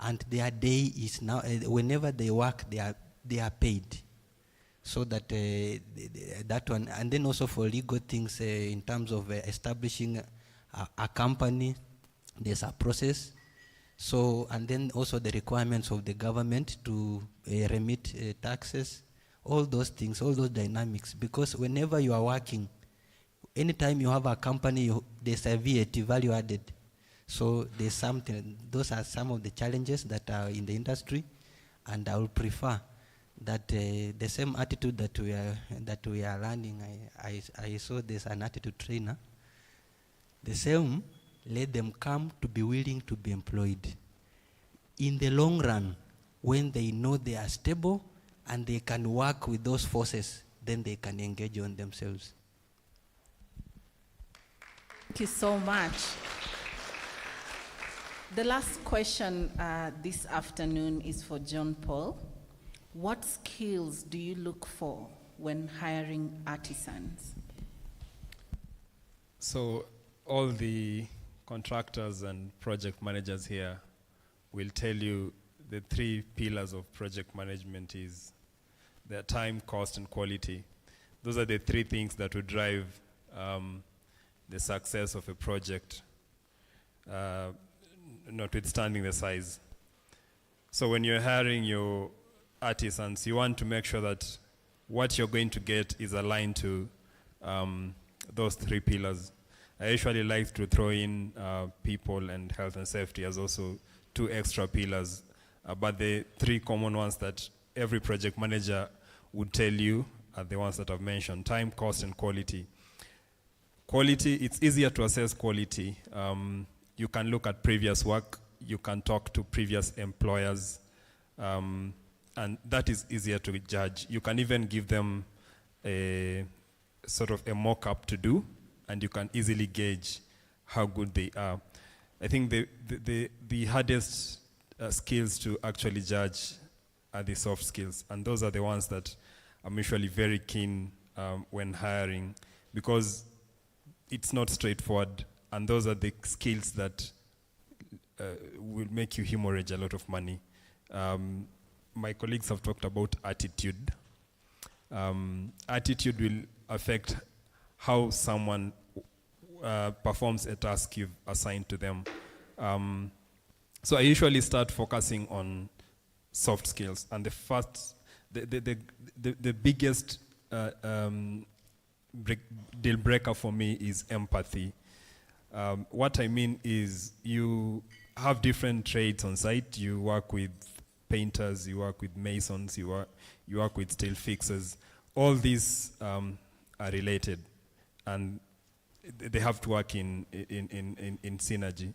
and their day is now, whenever they work, they are paid. So that that one, and then also for legal things in terms of establishing a company, there's a process. So, and then also the requirements of the government to remit taxes, all those things, all those dynamics. Because whenever you are working, anytime you have a company, there's a VAT, value added. So there's something, those are some of the challenges that are in the industry, and I would prefer that the same attitude that we are learning. I saw there's an attitude trainer. The same, let them come to be willing to be employed. In the long run, when they know they are stable and they can work with those forces, then they can engage on themselves. Thank you so much. The last question this afternoon is for John Paul. What skills do you look for when hiring artisans? So all the contractors and project managers here will tell you the 3 pillars of project management is their time, cost, and quality. Those are the 3 things that will drive the success of a project, notwithstanding the size. So when you're hiring your artisans, you want to make sure that what you're going to get is aligned to those 3 pillars. I usually like to throw in people and health and safety as also 2 extra pillars, but the 3 common ones that every project manager would tell you are the ones that I've mentioned: time, cost, and quality. Quality, it's easier to assess quality. You can look at previous work, you can talk to previous employers, and that is easier to judge. You can even give them a sort of a mock-up to do, and you can easily gauge how good they are. I think the hardest skills to actually judge are the soft skills, and those are the ones that I'm usually very keen when hiring, because it's not straightforward, and those are the skills that will make you hemorrhage a lot of money. My colleagues have talked about attitude. Attitude will affect how someone performs a task you've assigned to them. So I usually start focusing on soft skills, and the biggest deal breaker for me is empathy. What I mean is you have different trades on site. You work with painters, you work with masons, you work with steel fixers. All these are related, and they have to work in synergy.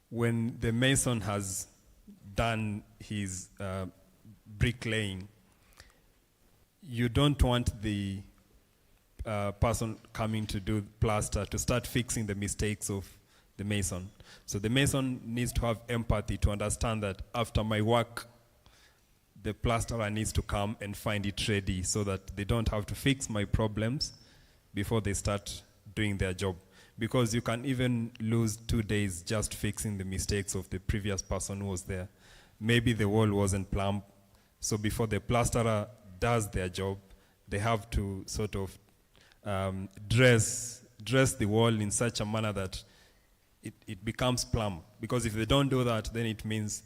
When the mason has done his bricklaying, you don't want the person coming to do plaster to start fixing the mistakes of the mason. So the mason needs to have empathy to understand that after my work, the plasterer needs to come and find it ready so that they don't have to fix my problems before they start doing their job. Because you can even lose 2 days just fixing the mistakes of the previous person who was there. Maybe the wall wasn't plumbed, so before the plasterer does their job, they have to sort of dress the wall in such a manner that it becomes plumb. Because if they don't do that, then it means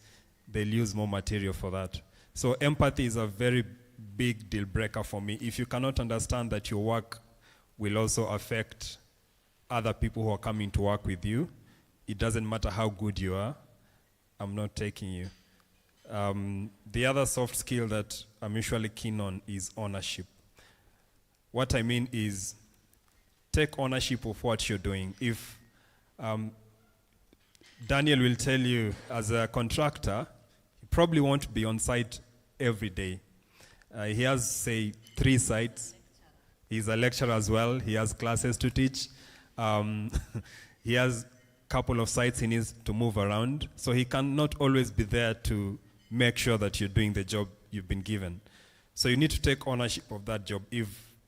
they'll use more material for that. So empathy is a very big deal breaker for me. If you cannot understand that your work will also affect other people who are coming to work with you, it doesn't matter how good you are, I'm not taking you. The other soft skill that I'm usually keen on is ownership. What I mean is, take ownership of what you're doing. If Daniel will tell you, as a contractor, he probably won't be on site every day. He has, say, 3 sites. He's a lecturer as well. He has classes to teach. He has a couple of sites he needs to move around. So he cannot always be there to make sure that you're doing the job you've been given. So you need to take ownership of that job. If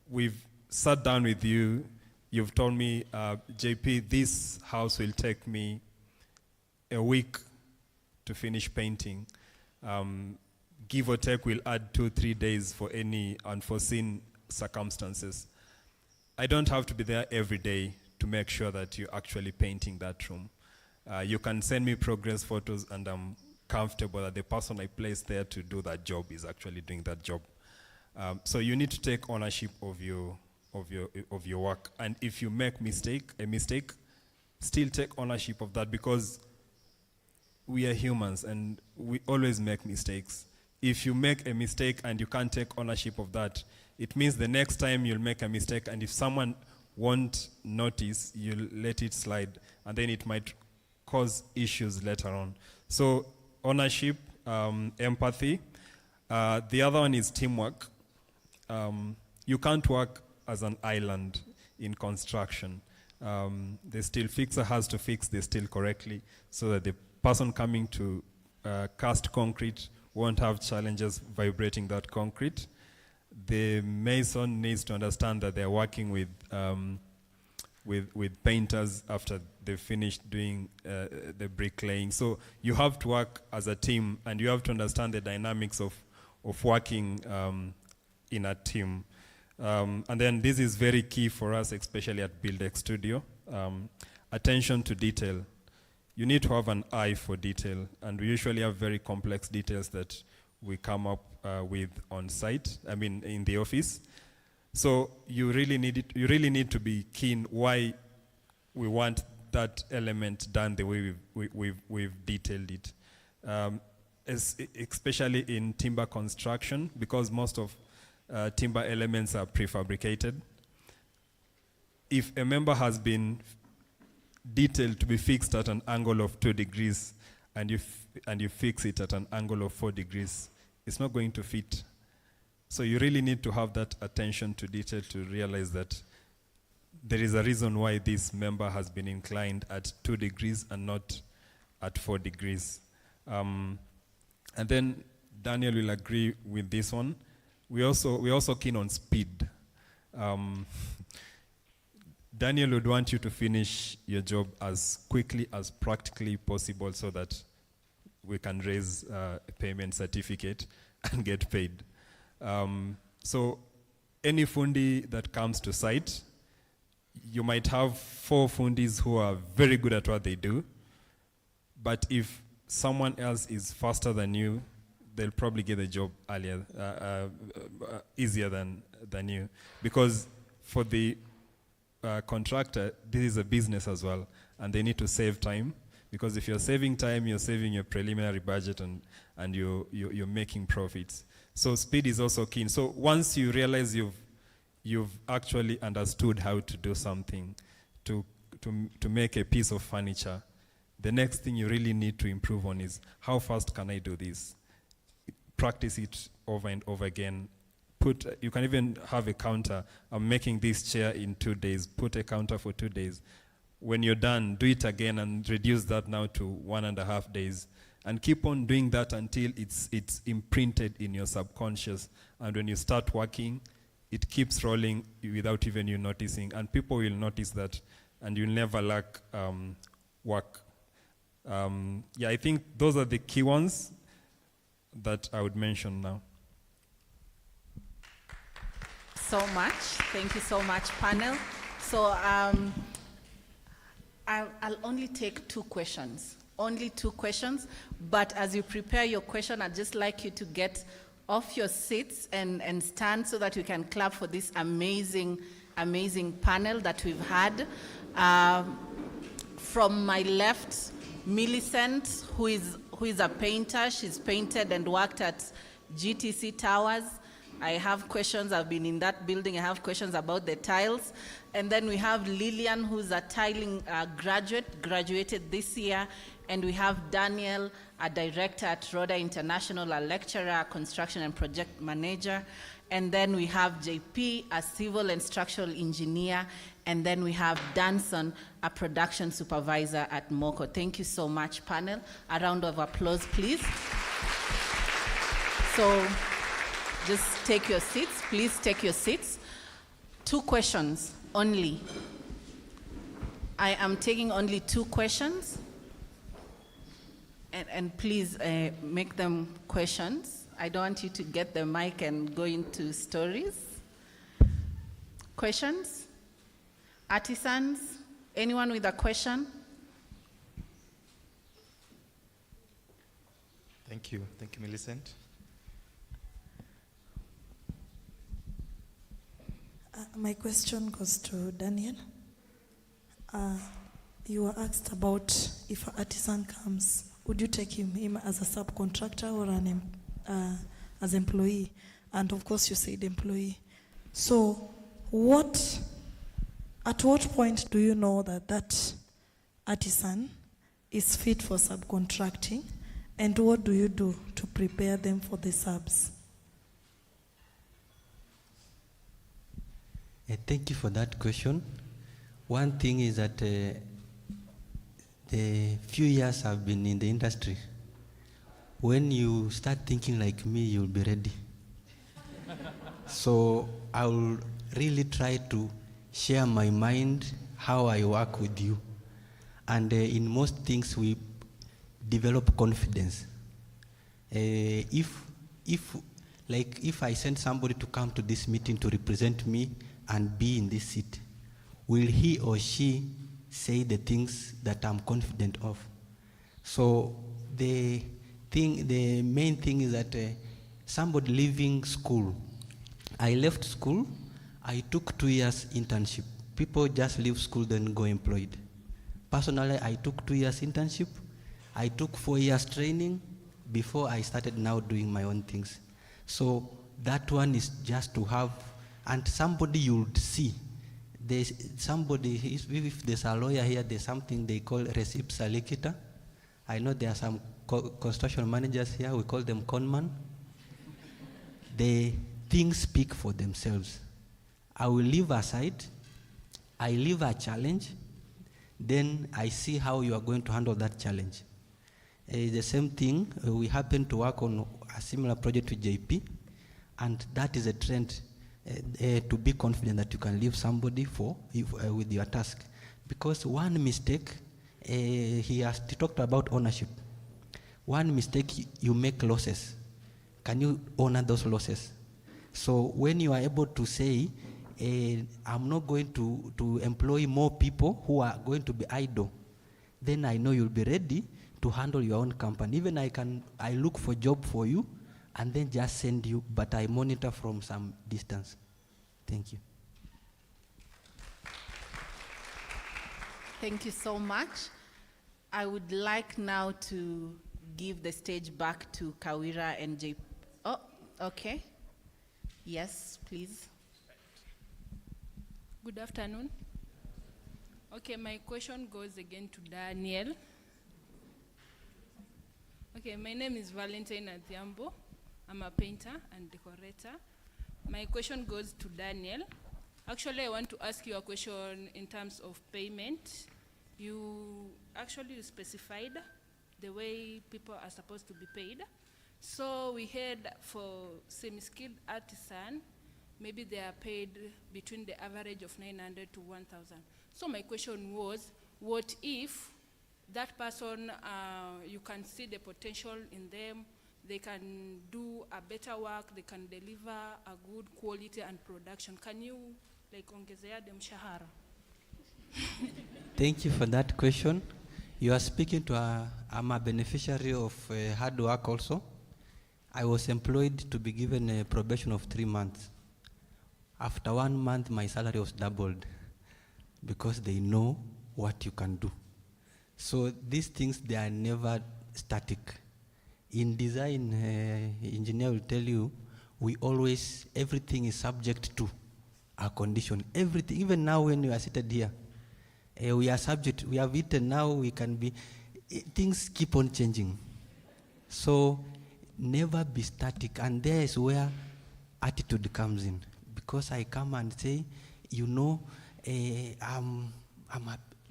we've sat down with you, you've told me, JP, this house will take me a week to finish painting. Give or take, we'll add 2-3 days for any unforeseen circumstances. I don't have to be there every day to make sure that you're actually painting that room. You can send me progress photos, and I'm comfortable that the person I placed there to do that job is actually doing that job. So you need to take ownership of your work. And if you make a mistake, still take ownership of that, because we are humans and we always make mistakes. If you make a mistake and you can't take ownership of that, it means the next time you'll make a mistake, and if someone won't notice, you'll let it slide, and then it might cause issues later on. So ownership, empathy. The other one is teamwork. You can't work as an island in construction. The steel fixer has to fix the steel correctly so that the person coming to cast concrete won't have challenges vibrating that concrete. The mason needs to understand that they're working with painters after they've finished doing the bricklaying. So you have to work as a team, and you have to understand the dynamics of working in a team. And then this is very key for us, especially at Buildex Studio. Attention to detail. You need to have an eye for detail, and we usually have very complex details that we come up with on site, in the office. So you really need to be keen why we want that element done the way we've detailed it. Especially in timber construction, because most of timber elements are prefabricated. If a member has been detailed to be fixed at an angle of 2 degrees, and you fix it at an angle of 4 degrees, it's not going to fit. So you really need to have that attention to detail to realize that there is a reason why this member has been inclined at 2 degrees and not at 4 degrees. And then Daniel will agree with this one. We're also keen on speed. Daniel would want you to finish your job as quickly as practically possible so that we can raise a payment certificate and get paid. So any fundi that comes to site, you might have 4 fundis who are very good at what they do, but if someone else is faster than you, they'll probably get the job earlier, easier than you. Because for the contractor, this is a business as well, and they need to save time. Because if you're saving time, you're saving your preliminary budget, and you're making profits. So speed is also key. So once you realize you've actually understood how to do something, to make a piece of furniture, the next thing you really need to improve on is, how fast can I do this? Practice it over and over again. You can even have a counter. I'm making this chair in 2 days. Put a counter for 2 days. when you're done, do it again and reduce that now to 1.5 days. And keep on doing that until it's imprinted in your subconscious. And when you start working, it keeps rolling without even you noticing. And people will notice that, and you'll never lack work. Yeah, I think those are the key ones that I would mention now. So much. Thank you so much, panel. So I'll only take 2 questions. Only 2 questions. But as you prepare your question, I'd just like you to get off your seats and stand so that we can clap for this amazing, amazing panel that we've had. From my left, Millicent, who is a painter. She's painted and worked at GTC Towers. I have questions. I've been in that building. I have questions about the tiles. And then we have Lillian, who's a tiling graduated this year. And we have Daniel, a director at Rhoda International, a lecturer, construction and project manager. And then we have JP, a civil and structural engineer. And then we have Danson, a production supervisor at MOCO. Thank you so much, panel. A round of applause, please. So just take your seats. Please take your seats. 2 questions only. I am taking only 2 questions. And please make them questions. I don't want you to get the mic and go into stories. Questions? Artisans? Anyone with a question? Thank you, Millicent. My question goes to Daniel. You were asked about if an artisan comes, would you take him as a subcontractor or as employee? And of course you said employee. So at what point do you know that artisan is fit for subcontracting? And what do you do to prepare them for the subs? Thank you for that question. One thing is that the few years I've been in the industry, when you start thinking like me, you'll be ready. So I will really try to share my mind, how I work with you. And in most things, we develop confidence. If I send somebody to come to this meeting to represent me and be in this seat, will he or she say the things that I'm confident of? So the main thing is that somebody leaving school, I left school, I took 2 years internship. People just leave school then go employed. Personally, I took 2 years internship. I took 4 years training before I started now doing my own things. So that one is just to have, and somebody you would see. There's somebody, if there's a lawyer here, there's something they call res ipsa licita. I know there are some construction managers here, we call them conman. The things speak for themselves. I will leave aside, I leave a challenge, then I see how you are going to handle that challenge. The same thing, we happen to work on a similar project with JP, and that is a trend. To be confident that you can leave somebody with your task. Because one mistake, he talked about ownership. One mistake, you make losses. Can you honor those losses? So when you are able to say, I'm not going to employ more people who are going to be idle, then I know you'll be ready to handle your own company. Even I look for job for you, and then just send you, but I monitor from some distance. Thank you. Thank you so much. I would like now to give the stage back to Kawira and JP. Oh, okay. Yes, please. Good afternoon. Okay, my question goes again to Daniel. Okay, my name is Valentine Adhiambo. I'm a painter and decorator. My question goes to Daniel. Actually, I want to ask you a question in terms of payment. you actually specified the way people are supposed to be paid. So we had for semi-skilled artisan, maybe they are paid between the average of 900 to 1,000. So my question was, what if that person, you can see the potential in them, they can do a better work, they can deliver a good quality and production. Can you like ongezea the mshahara? Thank you for that question. You are speaking to I'm a beneficiary of hard work also. I was employed to be given a probation of 3 months. After 1 month, my salary was doubled because they know what you can do. So these things, they are never static. In design, engineer will tell you, we always, everything is subject to a condition. Everything, even now when we are seated here, we are subject, we have eaten now, we can be, things keep on changing. So never be static, and there is where attitude comes in. Because I come and say, you know, I'm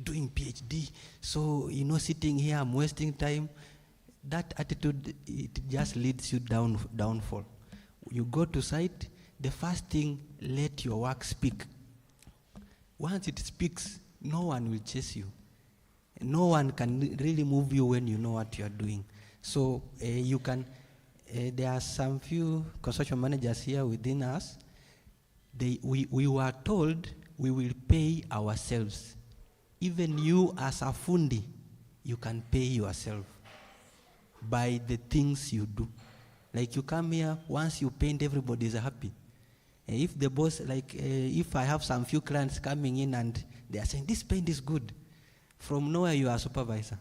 doing PhD, so, you know, sitting here, I'm wasting time. That attitude, it just leads you downfall. You go to site, the first thing, let your work speak. Once it speaks, no one will chase you. No one can really move you when you know what you are doing. So you can, there are some few construction managers here within us. We were told we will pay ourselves. Even you as a fundi, you can pay yourself by the things you do. Like you come here, once you paint, everybody is happy. If the boss, like if I have some few clients coming in and they are saying, this paint is good, from nowhere you are a supervisor.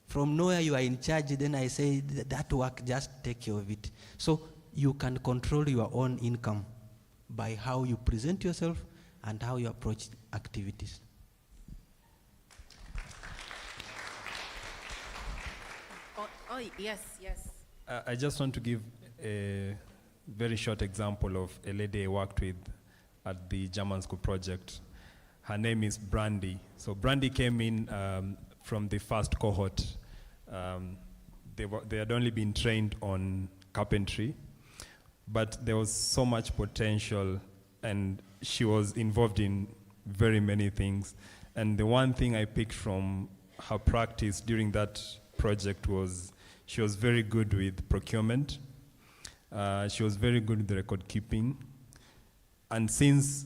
From nowhere you are in charge, then I say, that work, just take care of it. So you can control your own income by how you present yourself and how you approach activities. Oh, yes. I just want to give a very short example of a lady I worked with at the German School project. Her name is Brandy. So Brandy came in from the first cohort. They had only been trained on carpentry, but there was so much potential, and she was involved in very many things. And the one thing I picked from her practice during that project was she was very good with procurement. She was very good with record keeping. And since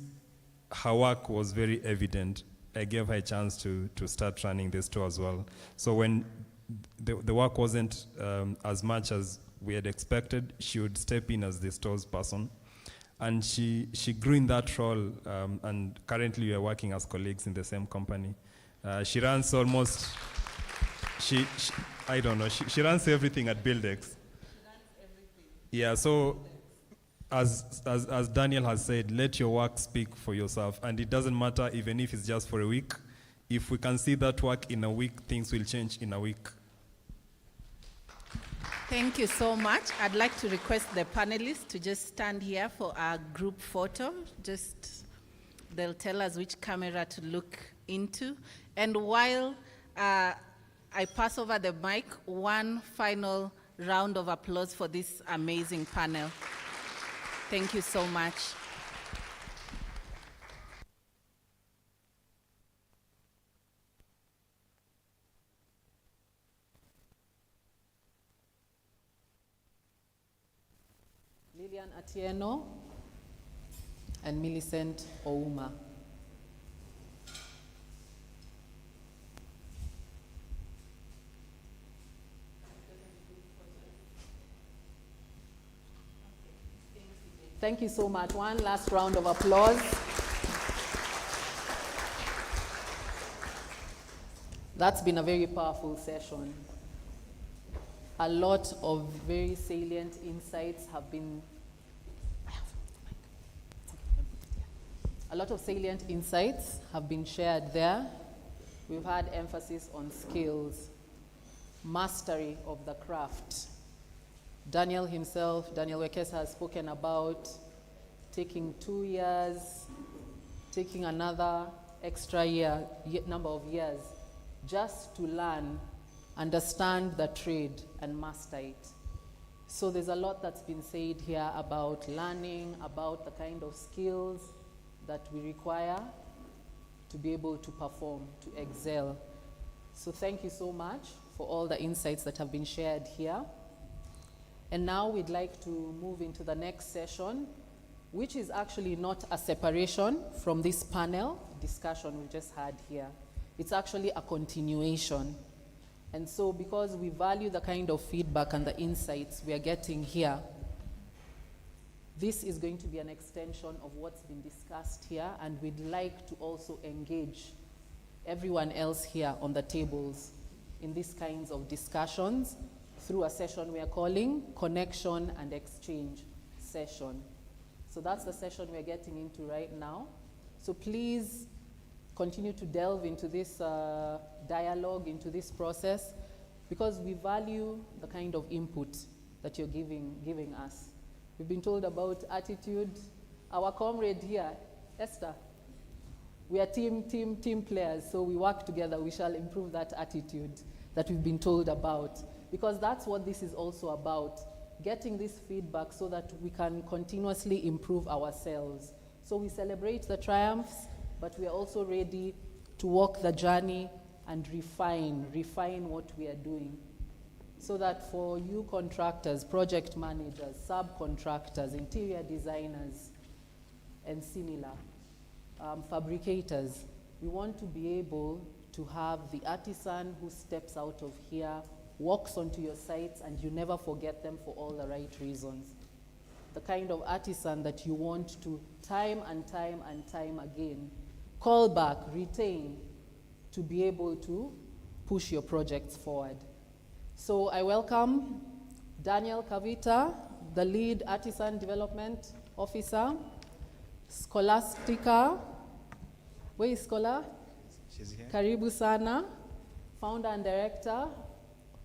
her work was very evident, I gave her a chance to start running the store as well. So when the work wasn't as much as we had expected, she would step in as the store's person. And she grew in that role, and currently we are working as colleagues in the same company. She runs almost, I don't know, she runs everything at Buildex. Yeah, so as Daniel has said, let your work speak for yourself. And it doesn't matter even if it's just for a week. If we can see that work in a week, things will change in a week. Thank you so much. I'd like to request the panelists to just stand here for our group photo. They'll tell us which camera to look into. And while I pass over the mic, one final round of applause for this amazing panel. Thank you so much. Lillian Atieno and Millicent Ouma. Thank you so much. One last round of applause. That's been a very powerful session. A lot of very salient insights have been shared there. We've had emphasis on skills, mastery of the craft. Daniel Wekesa has spoken about taking 2 years, taking another extra number of years just to learn, understand the trade, and master it. So there's a lot that's been said here about learning, about the kind of skills that we require to be able to perform, to excel. So thank you so much for all the insights that have been shared here. And now we'd like to move into the next session, which is actually not a separation from this panel discussion we just had here. It's actually a continuation. And so because we value the kind of feedback and the insights we are getting here, this is going to be an extension of what's been discussed here, and we'd like to also engage everyone else here on the tables in these kinds of discussions through a session we are calling Connection and Exchange session. So that's the session we're getting into right now. So please continue to delve into this dialogue, into this process, because we value the kind of input that you're giving us. We've been told about attitude. Our comrade here, Esther, we are team players, so we work together. We shall improve that attitude that we've been told about, because that's what this is also about, getting this feedback so that we can continuously improve ourselves. So we celebrate the triumphs, but we are also ready to walk the journey and refine what we are doing. So that for you contractors, project managers, subcontractors, interior designers, and similar, fabricators, we want to be able to have the artisan who steps out of here, walks onto your sites, and you never forget them for all the right reasons. The kind of artisan that you want to time and time again call back, retain, to be able to push your projects forward. So I welcome Daniel Kavita, the lead artisan development officer, Scholastica, where is Schola? She's here. Karibu Sana, founder and director,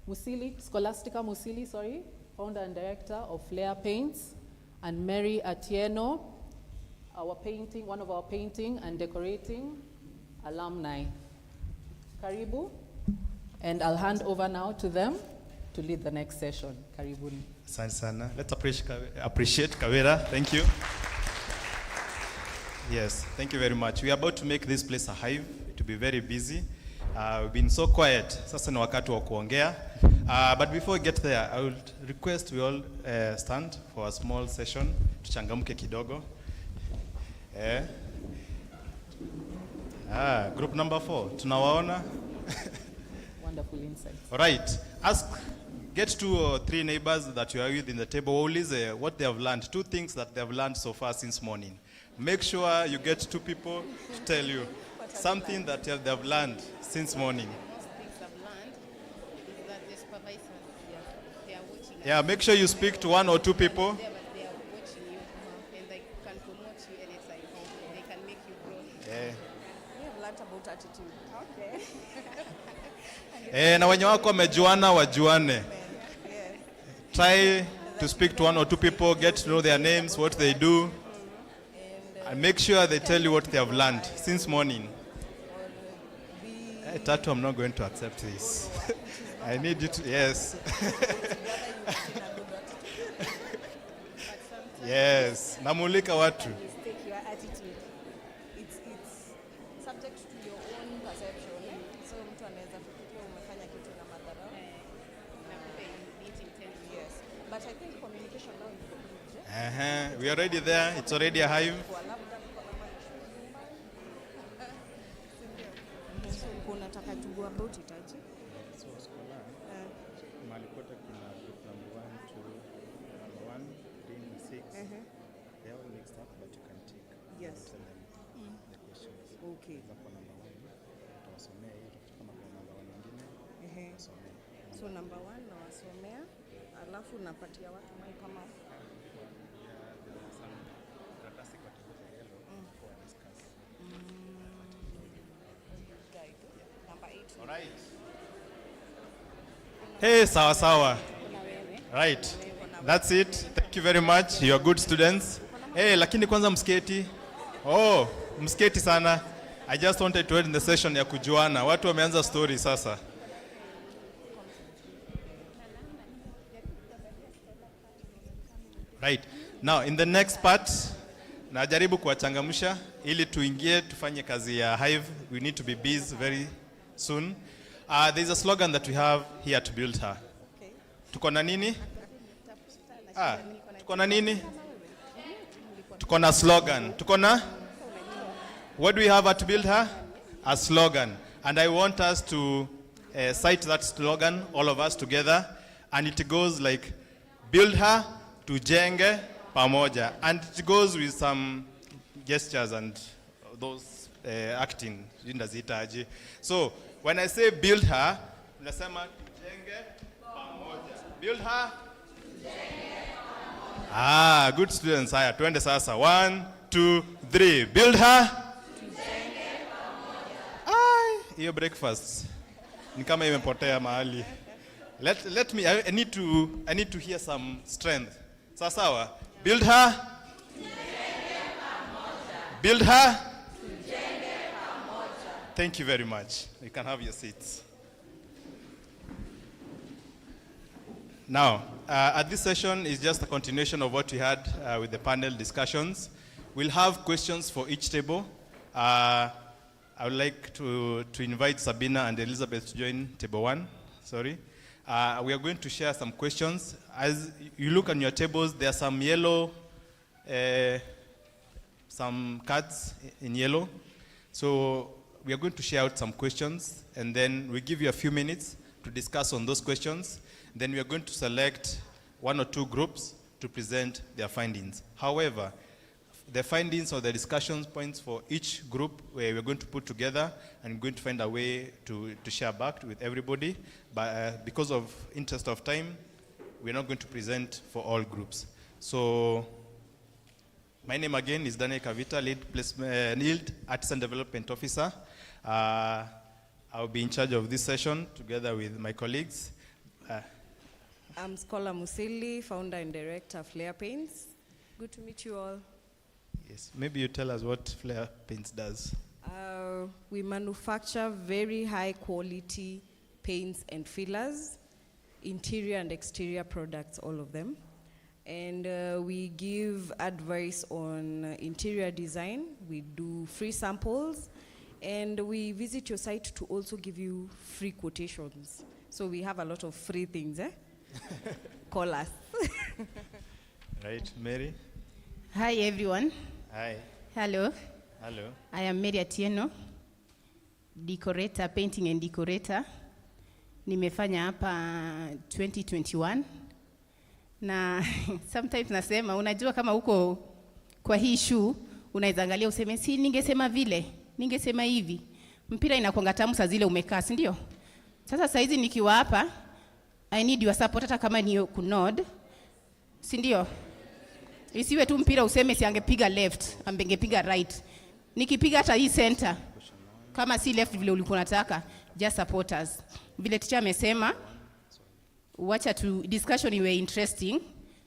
Scholastica Musili, founder and director of Flair Paints, and Mary Atieno, one of our painting and decorating alumni. Karibu, and I'll hand over now to them to lead the next session. Karibuni. Asante sana. Let's appreciate Kawera. Thank you. Yes, thank you very much. We are about to make this place a hive, to be very busy. We've been so quiet. Sasa ni wakati wa kuongea. But before we get there, I would request we all stand for a small session. Tuchangamke kidogo. Group number 4. Tunawaona? Wonderful insight. All right. Get 2 or 3 neighbors that you are with in the table. Waulize what they have learned. 2 things that they have learned so far since morning. Make sure you get 2 people to tell you something that they have learned since morning. Most things I've learned is that the supervisors, they are watching. Yeah, make sure you speak to 1 or 2 people. They are watching you, and they can promote you anytime. They can make you grow. Yeah. We have learned about attitude. Na wenye wako wamejuana wajuane. Try to speak to 1 or 2 people, get to know their names, what they do, and make sure they tell you what they have learned since morning. Tatu, I'm not going to accept this. I need you to, yes. Yes, namulika watu. Take your attitude. It's subject to your own perception. So mtu anaweza kufikiria umefanya kitu na madhara. Yes. But I think communication now is the bridge. We are already there. It's already a hive. So unataka to go about it aje? So Schola, malipota kuna group number 1, 2, number 1, 3, and 6. They are all mixed up, but you can take. Yes. Tell them the questions. Okay. For number 1, utawasomea hiyo kama kwa number 1 nyingine. Wasomea. So number 1 nawasomea, alafu napatia watu mic kama All right. Hey, sawa sawa. Right. That's it. Thank you very much. You are good students. Hey, lakini kwanza msketi. Oh, msketi sana. I just wanted to end the session ya kujuana. Watu wameanza story sasa. Right. Now, in the next part, najaribu kuwachangamsha ili tuingie tufanye kazi ya Hive. We need to be busy very soon. There's a slogan that we have here to build her. Tuko na nini? Tuko na nini? Tuko na slogan. Tuko na? What do we have at Build Her? A slogan. And I want us to cite that slogan, all of us together. And it goes like, build her, tujenge pamoja. And it goes with some gestures and those acting. So when I say build her, unasema tujenge pamoja. Build her. Good students. Haya, tuende sasa. 1, 2, 3. Build her. Hiyo breakfast ni kama imepotea mahali. Let me, I need to hear some strength. Sawa. Build her. Build her. Thank you very much. You can have your seats. Now, at this session is just a continuation of what we had with the panel discussions. We'll have questions for each table. I would like to invite Sabina and Elizabeth to join table 1. Sorry. We are going to share some questions. As you look on your tables, there are some yellow, some cards in yellow. So we are going to share out some questions, and then we give you a few minutes to discuss on those questions. Then we are going to select 1 or 2 groups to present their findings. However, the findings or the discussion points for each group we're going to put together and going to find a way to share back with everybody. But because of interest of time, we're not going to present for all groups. So my name again is Daniel Kavita, Lead Artisan Development Officer. I'll be in charge of this session together with my colleagues. I'm Scholar Musili, founder and director of Flare Paints. Good to meet you all. Yes, maybe you tell us what Flare Paints does. We manufacture very high quality paints and fillers, interior and exterior products, all of them. And we give advice on interior design. We do free samples, and we visit your site to also give you free quotations. So we have a lot of free things, Call us. Right, Mary? Hi, everyone. Hi. Hello. Hello. I am Mary Atieno, decorator, painting and decorator. Nimefanya hapa 2021. Na sometimes nasema, unajua kama uko kwa hii shoe, unaweza angalia useme, si ningesema vile, ningesema hivi. Mpira inakuanga tamu saa zile umekaa, si ndio? Sasa saa hizi nikiwa hapa, I need your support hata kama ni kunod, si ndio? Isiwe tu mpira useme si angepiga left, angepiga right. Nikipiga hata hii center, kama si left vile ulikuwa unataka, just support us. Vile teacher amesema, wacha tu discussion iwe interesting,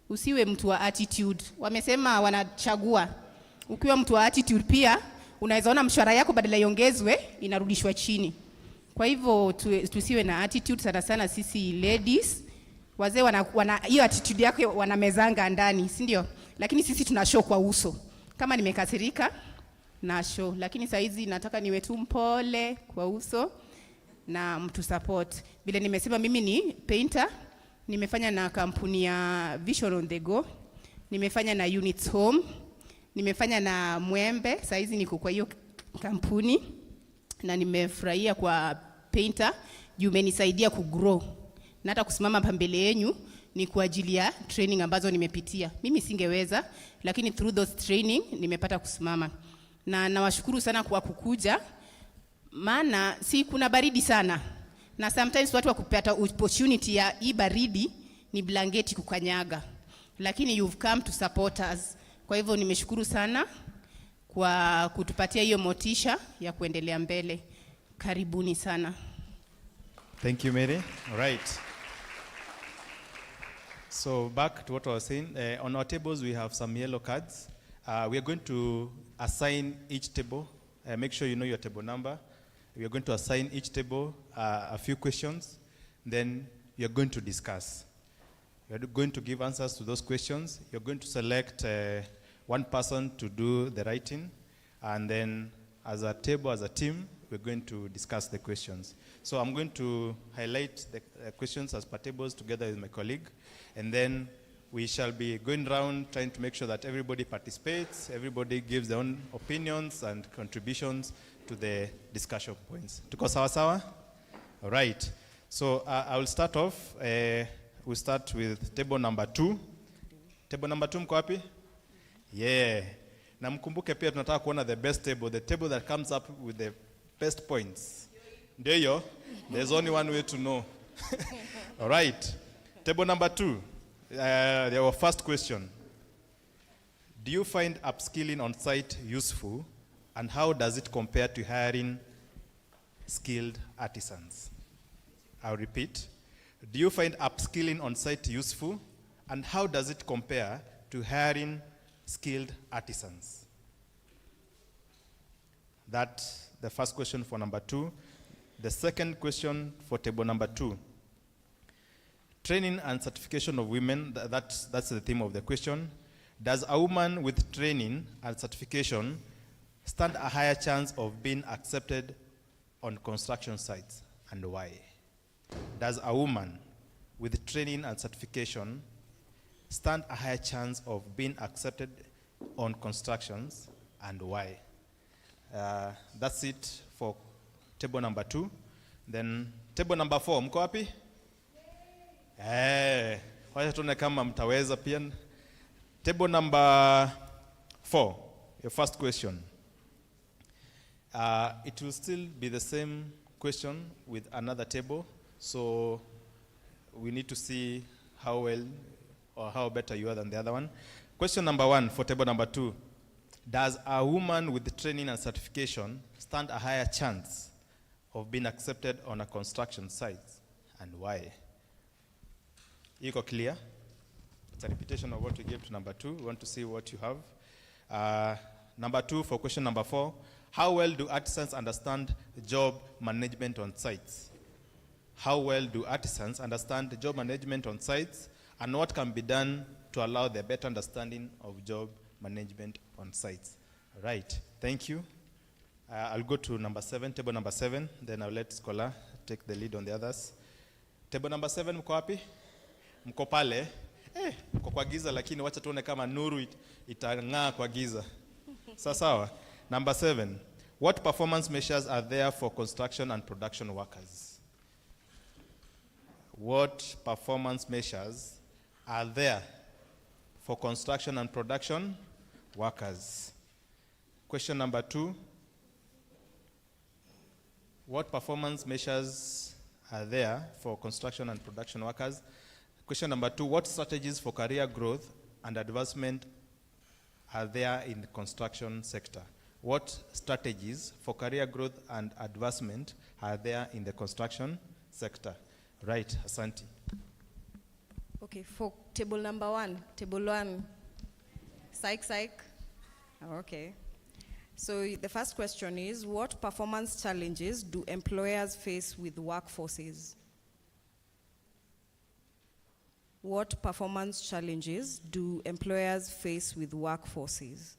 usiwe mtu wa attitude. Wamesema wanachagua. Ukiwa mtu wa attitude pia, unaweza ona mshahara yako badala iongezwe, inarudishwa chini. Kwa hivyo tusiwe na attitude, sana sana sisi ladies. Wazee wana hiyo attitude yake wanamezanga ndani, si ndio? Lakini sisi tuna show kwa uso. Kama nimekasirika na show, lakini saa hizi nataka niwe tu mpole kwa uso na mtu support. Bila nimesema mimi ni painter, nimefanya na kampuni ya Vision on the Go, nimefanya na Units Home, nimefanya na Mwembe, saa hizi niko kwa hiyo kampuni na nimefurahia kwa painter, juu umenisaidia kugrow. Na hata kusimama pambele yenu ni kwa ajili ya training ambazo nimepitia. Mimi singeweza, lakini through those training nimepata kusimama. Na nawashukuru sana kwa kukuja, maana si kuna baridi sana. Na sometimes watu wakupata opportunity ya hii baridi ni blanketi kukanyaga. Lakini you've come to support us. Kwa hivyo nimeshukuru sana kwa kutupatia hiyo motisha ya kuendelea mbele. Karibuni sana. Thank you, Mary. All right. So back to what I was saying, on our tables we have some yellow cards. We are going to assign each table make sure you know your table number. We are going to assign each table a few questions. Then you're going to discuss. You're going to give answers to those questions. You're going to select one person to do the writing. And then as a table, as a team, we're going to discuss the questions. So I'm going to highlight the questions as per tables together with my colleague. And then we shall be going around trying to make sure that everybody participates, everybody gives their own opinions and contributions to the discussion points. Tuko sawa sawa? All right. So I will start off. We'll start with table number 2. Table number 2 mko wapi? Yeah. Na mkumbuke pia tunataka kuona the best table, the table that comes up with the best points. Ndio hiyo. There's only one way to know. All right. Table number 2. Our first question. Do you find upskilling on site useful, and how does it compare to hiring skilled artisans? I'll repeat. Do you find upskilling on site useful, and how does it compare to hiring skilled artisans? That's the first question for number 2. The second question for table number 2. Training and certification of women, that's the theme of the question. Does a woman with training and certification stand a higher chance of being accepted on construction sites, and why? Does a woman with training and certification stand a higher chance of being accepted on constructions, and why? That's it for table number 2. Then table number 4, mko wapi? Wacha tuone kama mtaweza pia. Table number 4, your first question. It will still be the same question with another table, so we need to see how well or how better you are than the other one. Question number 1 for table number 2. Does a woman with training and certification stand a higher chance of being accepted on a construction site, and why? Iko clear? It's a repetition of what we gave to number 2. We want to see what you have. Number 2 for question number 4. How well do artisans understand job management on sites? How well do artisans understand the job management on sites, and what can be done to allow the better understanding of job management on sites? Right, thank you. I'll go to number 7, table number 7, then I'll let Scholar take the lead on the others. Table number 7, mko wapi? Mko pale? Mko kwa giza, lakini wacha tuone kama nuru itang'aa kwa giza. Sawa. Number 7, what performance measures are there for construction and production workers? What performance measures are there for construction and production workers? Question number 2, what performance measures are there for construction and production workers? Question number 2, what strategies for career growth and advancement are there in the construction sector? What strategies for career growth and advancement are there in the construction sector? Right, Asante. Okay, for table number 1, table 1, psych. Okay. So the first question is, what performance challenges do employers face with workforces? What performance challenges do employers face with workforces?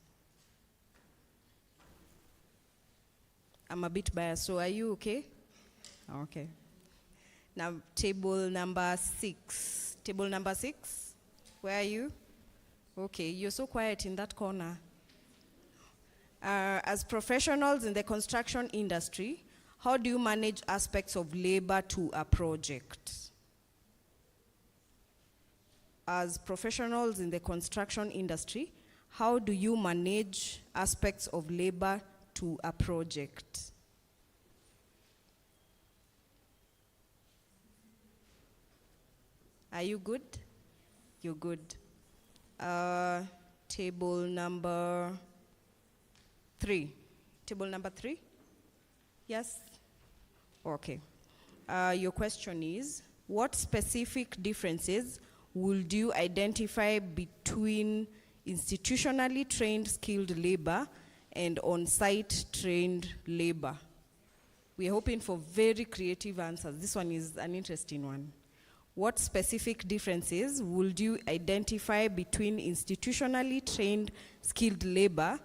I'm a bit biased, so are you okay? Okay. Now, table number 6. Table number 6, where are you? Okay, you're so quiet in that corner. As professionals in the construction industry, how do you manage aspects of labor to a project? As professionals in the construction industry, how do you manage aspects of labor to a project? Are you good? You're good. Table number 3. Table number 3? Yes? Okay. Your question is, what specific differences would you identify between institutionally trained skilled labor and on-site trained labor. We are hoping for very creative answers. This one is an interesting one. What specific differences would you identify between institutionally trained skilled labor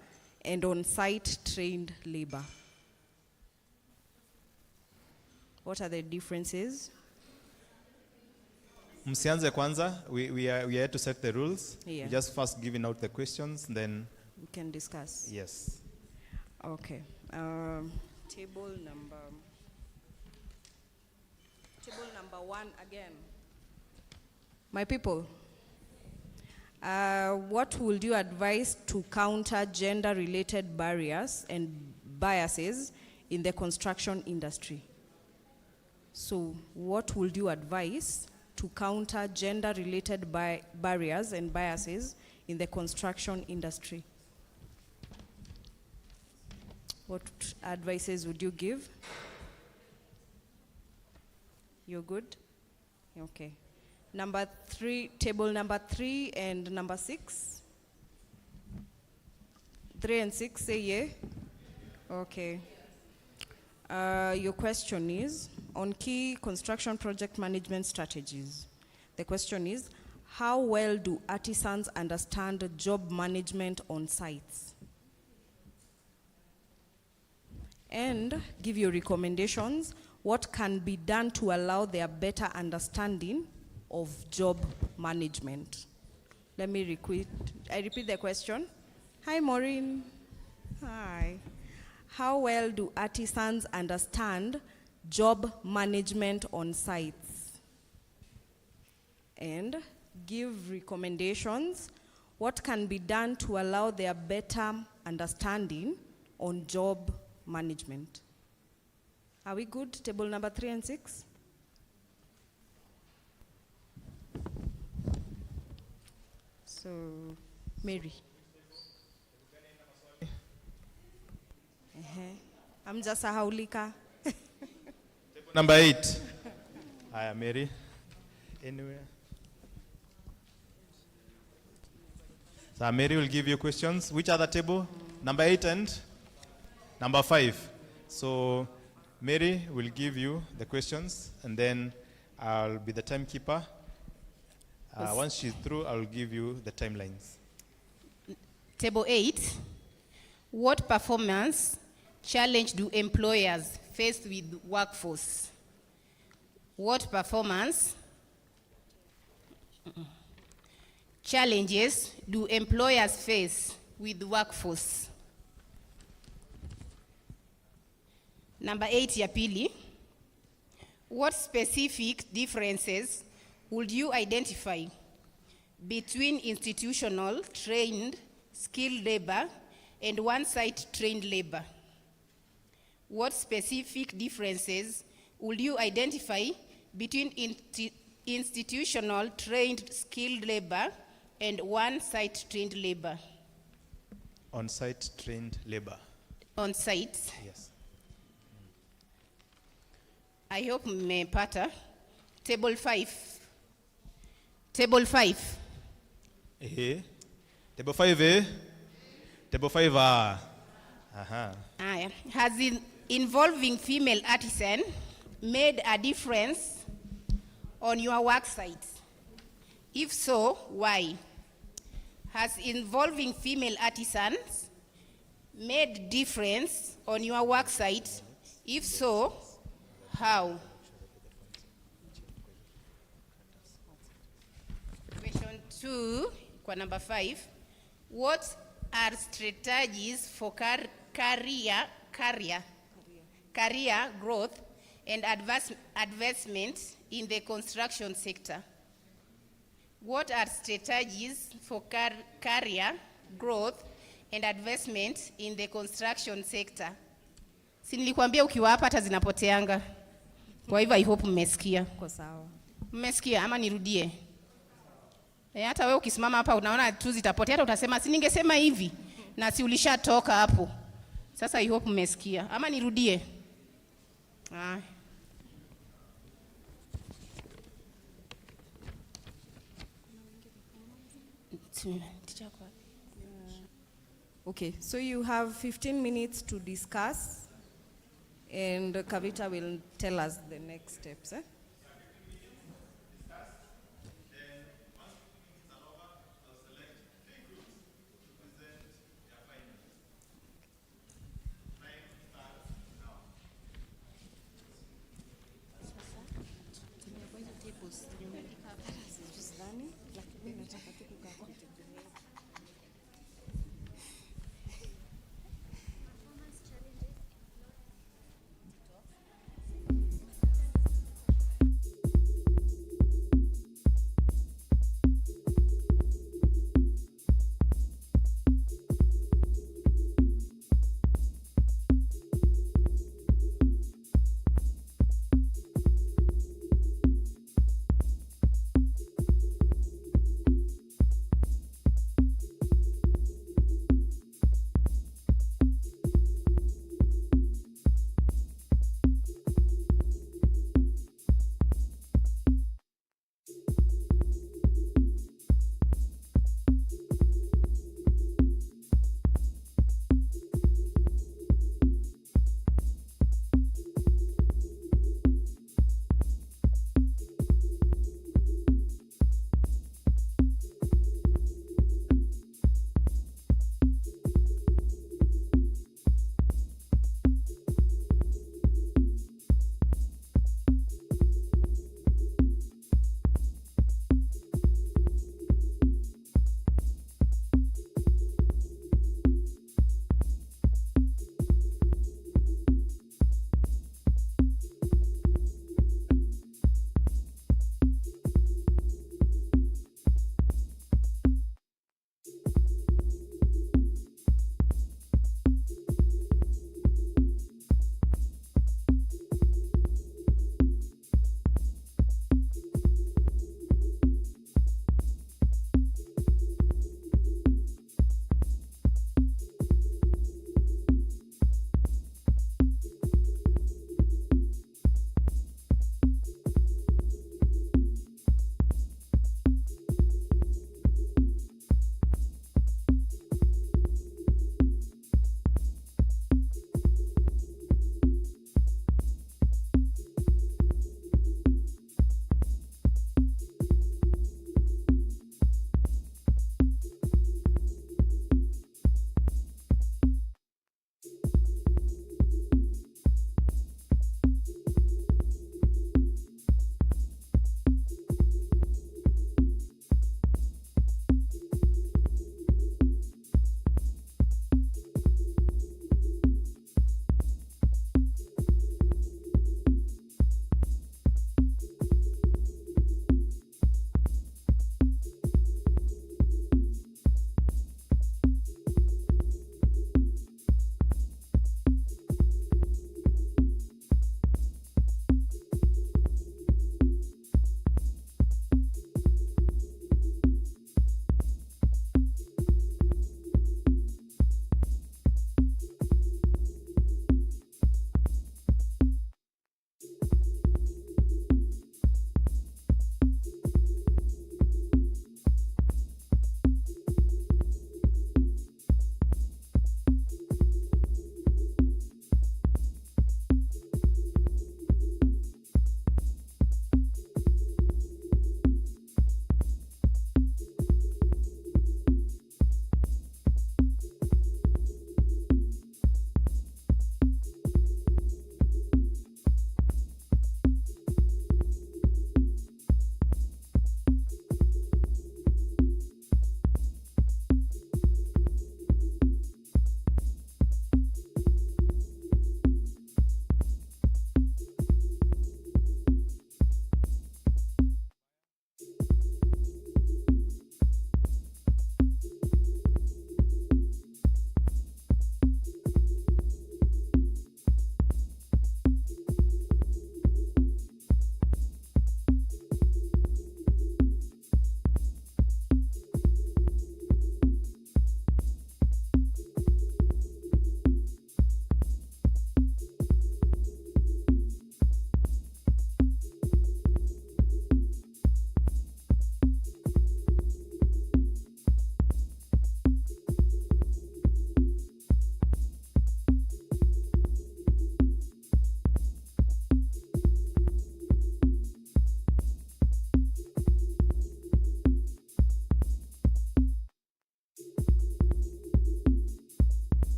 and on-site trained labor? What are the differences? Msianze kwanza, we are here to set the rules. Yeah. We just first giving out the questions, then We can discuss. yes. Okay. Table number 1 again. My people, what would you advise to counter gender-related barriers and biases in the construction industry? So, what would you advise to counter gender-related barriers and biases in the construction industry? What advices would you give? You're good? Okay. Number 3, table number 3 and number 6. 3 and 6, say yeah. Okay. Your question is on key construction project management strategies. The question is, how well do artisans understand job management on sites? And give your recommendations. What can be done to allow their better understanding of job management? Let me repeat the question. Hi, Maureen. Hi. How well do artisans understand job management on sites? And give recommendations. What can be done to allow their better understanding on job management? Are we good? Table number 3 and 6? So, Mary. I'm just a haulika. Number 8. Hi, Mary. Anywhere? So Mary will give you questions. Which other table? Number 8 and number 5. So Mary will give you the questions, and then I'll be the timekeeper. Yes. Once she's through, I'll give you the timelines. Table 8. What performance challenge do employers face with workforce? What performance challenges do employers face with workforce? Number 8 ya pili. What specific differences would you identify between institutional trained skilled labor and one-site trained labor? What specific differences would you identify between institutional trained skilled labor and one-site trained labor? On-site trained labor. On-site? Yes. I hope mmepata. Table 5. Table 5. Eh? Table 5, eh? Table 5, ah. Aya. Has involving female artisan made a difference on your work site? If so, why? Has involving female artisans made difference on your work site? If so, how? Question 2, kwa number 5. What are strategies for career growth and advancement in the construction sector? What are strategies for career growth and advancement in the construction sector? Si nilikwambia ukiwa hapa hata zinapoteanga. Kwa hivyo I hope mmesikia. Kwa sawa. Mmesikia ama nirudie? Hata wewe ukisimama hapa unaona tu zitapotea, hata utasema si ningesema hivi na si ulishatoka hapo. Sasa I hope mmesikia. Ama nirudie? Okay, so you have 15 minutes to discuss, and Kavita will tell us the next steps.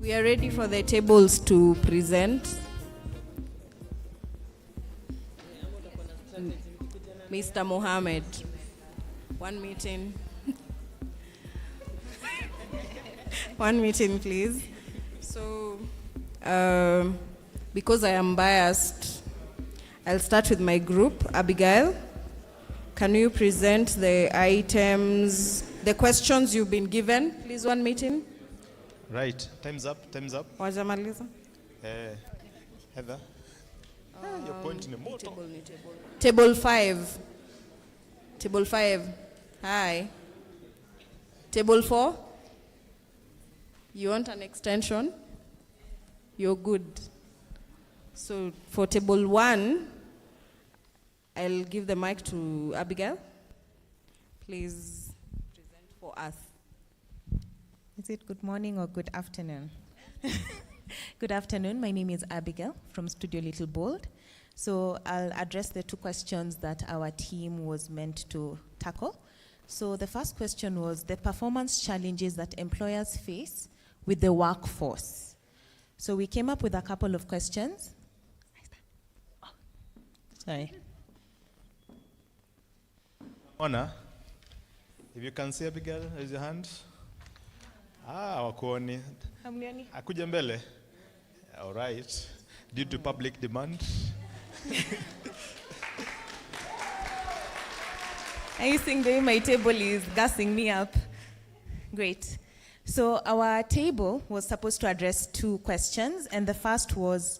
We are ready for the tables to present. Mr. Mohammed, one meeting. One meeting, please. So, because I am biased, I'll start with my group. Abigail, can you present the items, the questions you've been given? Please, one meeting. Right, time's up, time's up. Wajamaliza? Heather, your point in the motor. Table 5. Table 5. Hi. Table 4. You want an extension? You're good. So for table 1, I'll give the mic to Abigail. Please present for us. Is it good morning or good afternoon? Good afternoon. My name is Abigail from Studio Little Bold. So I'll address the two questions that our team was meant to tackle. So the first question was the performance challenges that employers face with the workforce. So we came up with a couple of questions. Sorry. Honor, if you can see Abigail, raise your hand. Wakuoni. Akuja mbele. All right. Due to public demand. Are you seeing the way my table is gassing me up? Great. So our table was supposed to address two questions, and the first was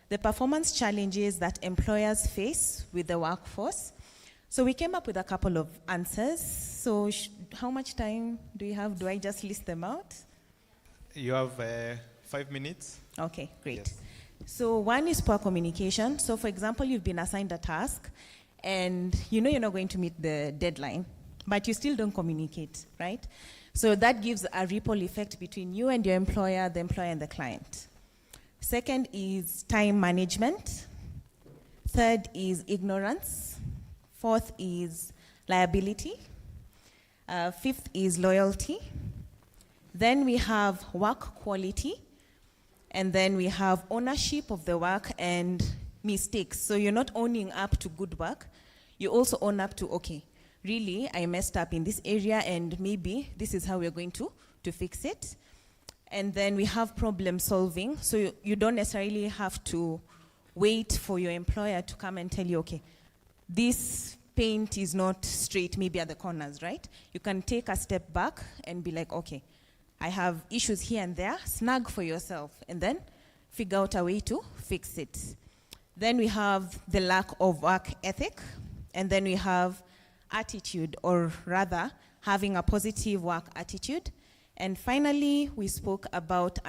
the performance challenges that employers face with the workforce. So we came up with a couple of answers. So how much time do you have? Do I just list them out? You have 5 minutes. Okay, great. Yes. So one is poor communication. So for example, you've been assigned a task and you know you're not going to meet the deadline, but you still don't communicate, right? So that gives a ripple effect between you and your employer, the employer and the client. Second is time management. Third is ignorance. Fourth is liability. Fifth is loyalty. Then we have work quality. And then we have ownership of the work and mistakes. So you're not owning up to good work. You also own up to, okay, really, I messed up in this area and maybe this is how we're going to fix it. And then we have problem solving. So you don't necessarily have to wait for your employer to come and tell you, okay, this paint is not straight, maybe at the corners, right? You can take a step back and be like, okay, I have issues here and there, snag for yourself, and then figure out a way to fix it. Then we have the lack of work ethic, and then we have attitude, or rather, having a positive work attitude. And finally, we spoke about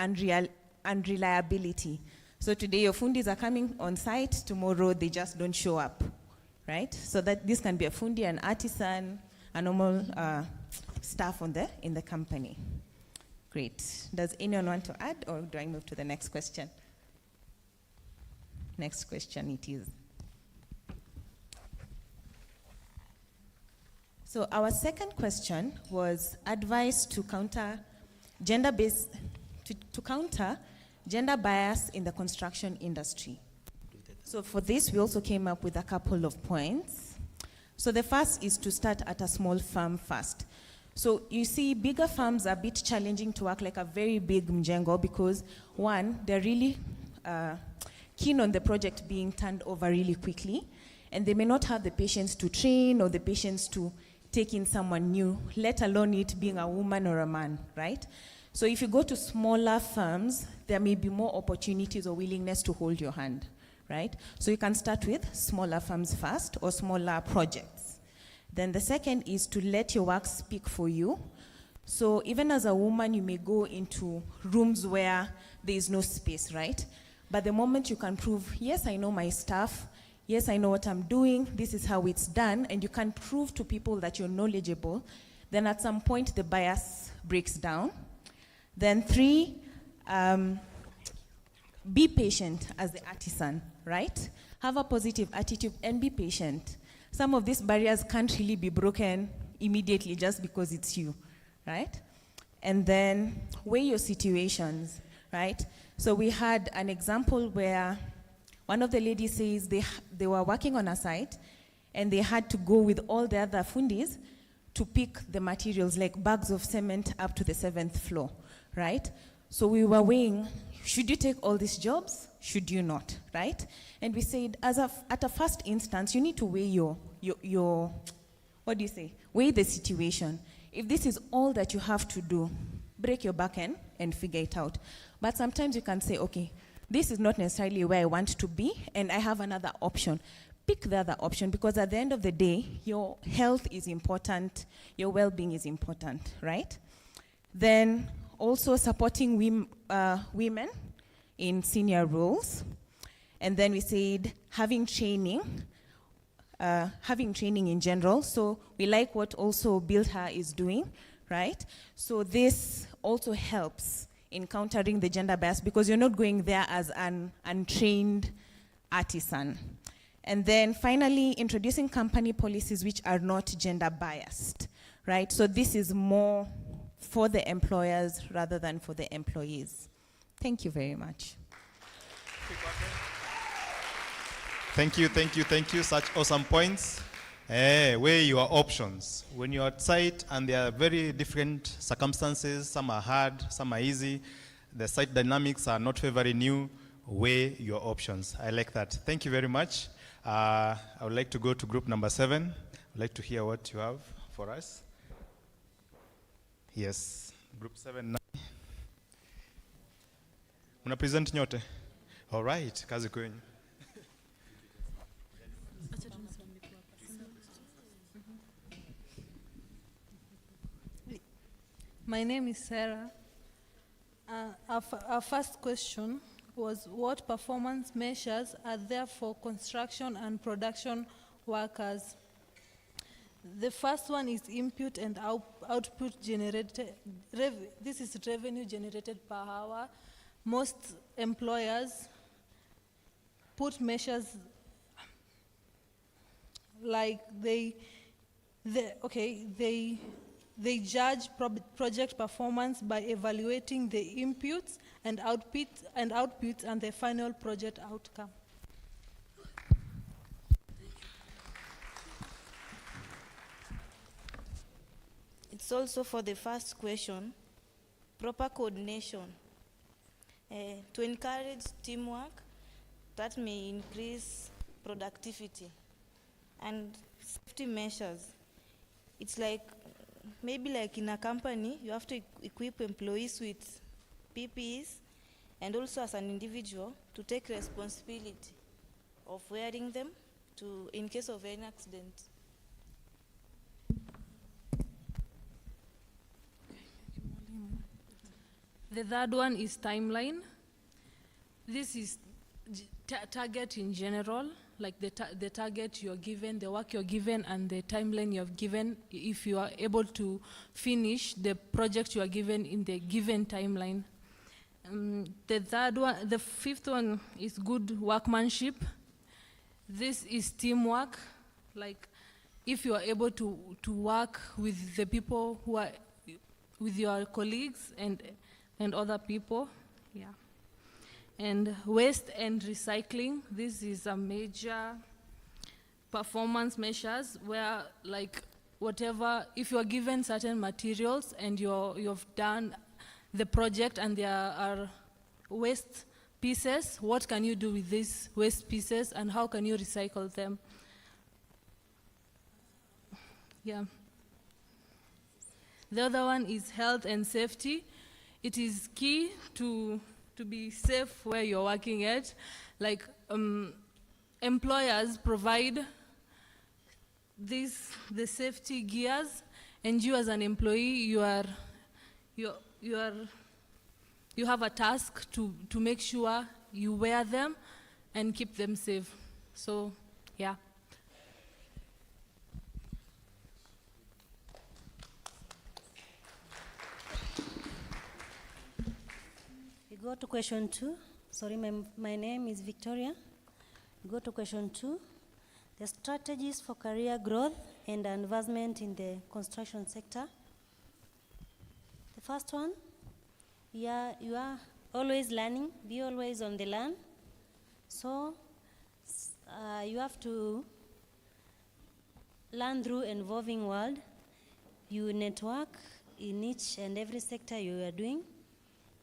unreliability. So today your fundis are coming on site, tomorrow they just don't show up, right? So that this can be a fundi, an artisan, a normal staff in the company. Great. Does anyone want to add, or do I move to the next question? Next question it is. So our second question was advice to counter gender bias in the construction industry. So for this, we also came up with a couple of points. So the first is to start at a small firm first. So you see, bigger firms are a bit challenging to work like a very big mjengo because one, they're really keen on the project being turned over really quickly, and they may not have the patience to train or the patience to take in someone new, let alone it being a woman or a man, right? So if you go to smaller firms, there may be more opportunities or willingness to hold your hand, right? So you can start with smaller firms first or smaller projects. Then the second is to let your work speak for you. So even as a woman, you may go into rooms where there is no space, right? But the moment you can prove, yes, I know my stuff, yes, I know what I'm doing, this is how it's done, and you can prove to people that you're knowledgeable, then at some point the bias breaks down. Then 3, be patient as the artisan, right? Have a positive attitude and be patient. Some of these barriers can't really be broken immediately just because it's you, right? And then weigh your situations. right? So we had an example where one of the ladies says they were working on a site and they had to go with all the other fundis to pick the materials, like bags of cement up to the 7th floor, right? So we were weighing, should you take all these jobs? Should you not, right? And we said, at a first instance, you need to weigh your what do you say? Weigh the situation. If this is all that you have to do, break your back end and figure it out. But sometimes you can say, okay, this is not necessarily where I want to be, and I have another option. Pick the other option, because at the end of the day, your health is important, your well-being is important, right? Then also supporting women in senior roles. And then we said having training in general. So we like what also BuildHer is doing, right? So this also helps in countering the gender bias, because you're not going there as an untrained artisan. And then finally, introducing company policies which are not gender biased, right? So this is more for the employers rather than for the employees. Thank you very much. Thank you. Such awesome points. Weigh your options. When you're at site and there are very different circumstances, some are hard, some are easy, the site dynamics are not favoring you, weigh your options. I like that. Thank you very much. I would like to go to group number 7. I'd like to hear what you have for us. Yes, group 7. Una present nyote? All right, kazi kwenyu. My name is Sarah. Our first question was, what performance measures are there for construction and production workers? The first one is input and output generated. This is revenue generated per hour. Most employers put measures like they judge project performance by evaluating the inputs and outputs and the final project outcome. It's also for the first question, proper coordination. To encourage teamwork, that may increase productivity. And safety measures. It's like, maybe like in a company, you have to equip employees with PPEs, and also as an individual to take responsibility of wearing them in case of any accident. The third one is timeline. This is target in general, like the target you're given, the work you're given, and the timeline you're given, if you are able to finish the project you are given in the given timeline. The fifth one is good workmanship. This is teamwork, like if you are able to work with the people who are, with your colleagues and other people, yeah. And waste and recycling, this is a major performance measures where, like, whatever, if you are given certain materials and you've done the project and there are waste pieces, what can you do with these waste pieces and how can you recycle them? Yeah. The other one is health and safety. It is key to be safe where you're working at. Like employers provide the safety gears, and you as an employee, you have a task to make sure you wear them and keep them safe. So, yeah. We go to question 2. Sorry, my name is Victoria. We go to question 2. The strategies for career growth and advancement in the construction sector. The first one, you are always learning, be always on the learn. So you have to learn through evolving world. You network in each and every sector you are doing.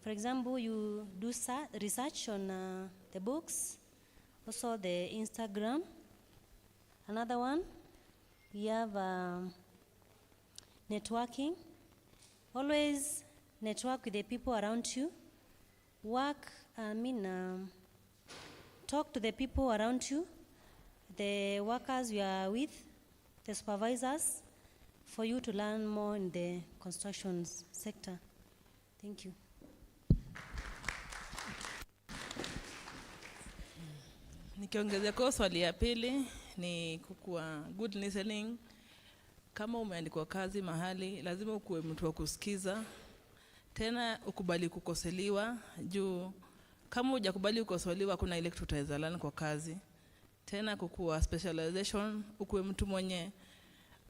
For example, you do research on the books, also the Instagram. Another one, we have networking. Always network with the people around you. Talk to the people around you, the workers you are with, the supervisors, for you to learn more in the construction sector. Thank you. Nikiongezea kwa swali ya pili ni kukuwa good listening. Kama umeandikwa kazi mahali, lazima ukuwe mtu wa kusikiza. Tena ukubali kukoseliwa juu kama hujakubali kukoseliwa kuna ile kitu utaweza learn kwa kazi. Tena kukuwa specialization, ukuwe mtu mwenye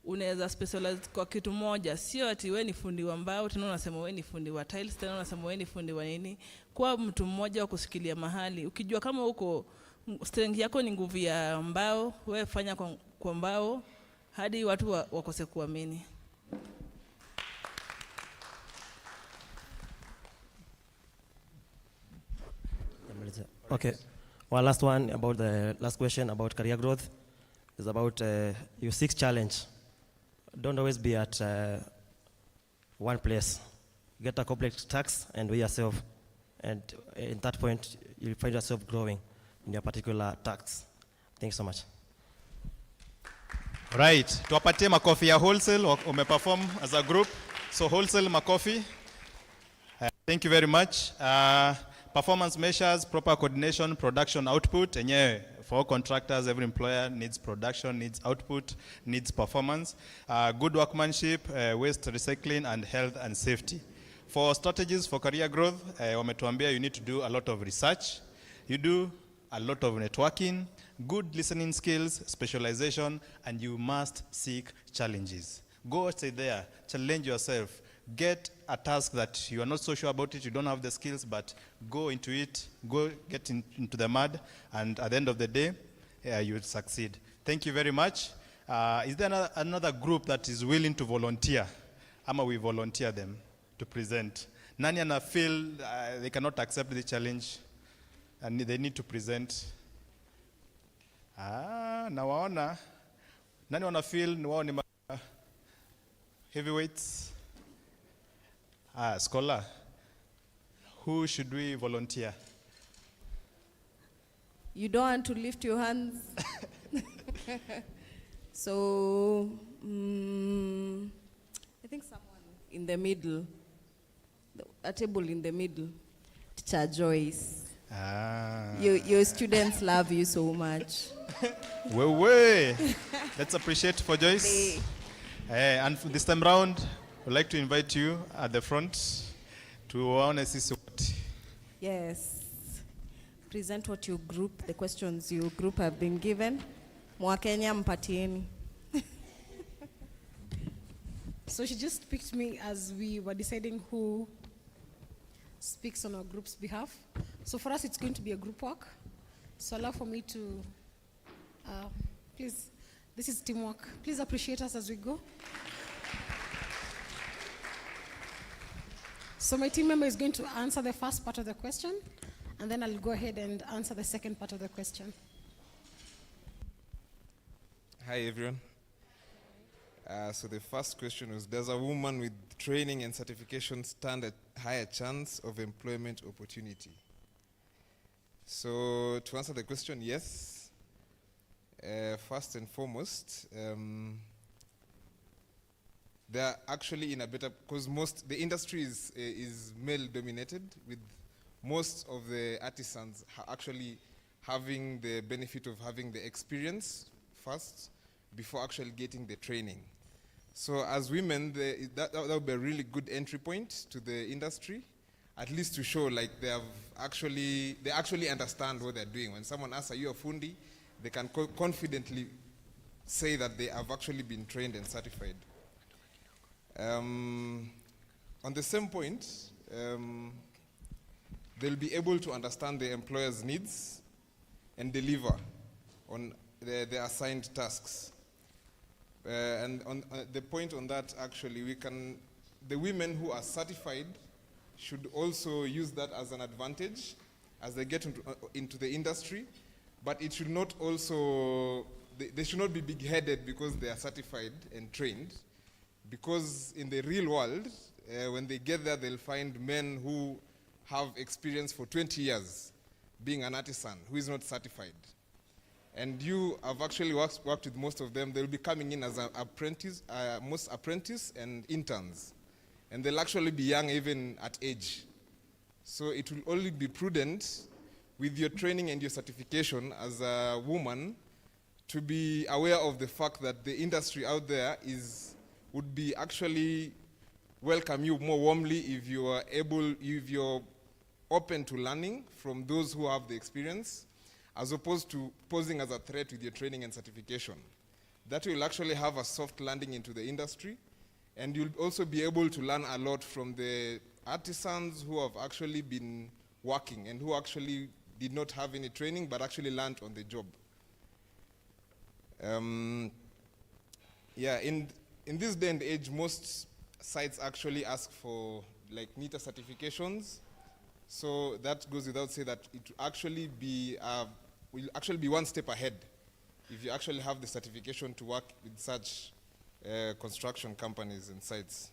unaweza specialize kwa kitu moja, sio ati wewe ni fundi wa mbao tena unasema wewe ni fundi wa tiles tena unasema wewe ni fundi wa nini. Kwa mtu mmoja wa kusikilia mahali, ukijua kama uko strength yako ni nguvu ya mbao, wewe fanya kwa mbao hadi watu wakose kuamini. Okay. One last one about the last question about career growth is about your 6 challenge. Don't always be at one place. Get a complex task and weigh yourself. And at that point, you'll find yourself growing in your particular task. Thanks so much. Right. Tuwapatie makofi ya Wholesale umeperform as a group. So Wholesale makofi. Thank you very much. Performance measures, proper coordination, production output. Enyewe, for all contractors, every employer needs production, needs output, needs performance. Good workmanship, waste recycling, and health and safety. For strategies for career growth, wametuambia you need to do a lot of research. You do a lot of networking, good listening skills, specialization, and you must seek challenges. Go stay there, challenge yourself. Get a task that you are not so sure about it, you don't have the skills, but go into it, go get into the mud, and at the end of the day, you will succeed. Thank you very much. Is there another group that is willing to volunteer? Ama we volunteer them to present. Nani ana feel they cannot accept the challenge and they need to present? Nawaona. Nani wana feel ni wao ni heavyweights? Scholar, who should we volunteer? You don't want to lift your hands? So, I think someone in the middle, a table in the middle, Teacher Joyce. Your students love you so much. Let's appreciate for Joyce. And this time round, we'd like to invite you at the front to honestly support. Yes. Present what your group, the questions your group have been given. Mwakenya mpatieni. So she just picked me as we were deciding who speaks on our group's behalf. So for us, it's going to be a group work. So allow for me to, please, this is teamwork. Please appreciate us as we go. So my team member is going to answer the first part of the question, and then I'll go ahead and answer the second part of the question. Hi, everyone. So the first question was, does a woman with training and certification stand a higher chance of employment opportunity? So to answer the question, yes. First and foremost, they're actually in a better, because the industry is male dominated, with most of the artisans actually having the benefit of having the experience first before actually getting the training. So as women, that would be a really good entry point to the industry, at least to show like they actually understand what they're doing. When someone asks, are you a fundi? They can confidently say that they have actually been trained and certified. On the same point, they'll be able to understand the employer's needs and deliver on the assigned tasks. And on the point on that, actually, the women who are certified should also use that as an advantage as they get into the industry, but it should not also, they should not be big-headed because they are certified and trained, because in the real world, when they get there, they'll find men who have experience for 20 years being an artisan who is not certified. And you have actually worked with most of them. They'll be coming in as an apprentice, most apprentice and interns. And they'll actually be young even at age. So it will only be prudent with your training and your certification as a woman to be aware of the fact that the industry out there would be actually welcome you more warmly if you're open to learning from those who have the experience, as opposed to posing as a threat with your training and certification. That will actually have a soft landing into the industry, and you'll also be able to learn a lot from the artisans who have actually been working and who actually did not have any training but actually learned on the job. In this day and age, most sites actually ask for like NITA certifications. So that goes without saying that it will actually be one step ahead if you actually have the certification to work with such construction companies and sites.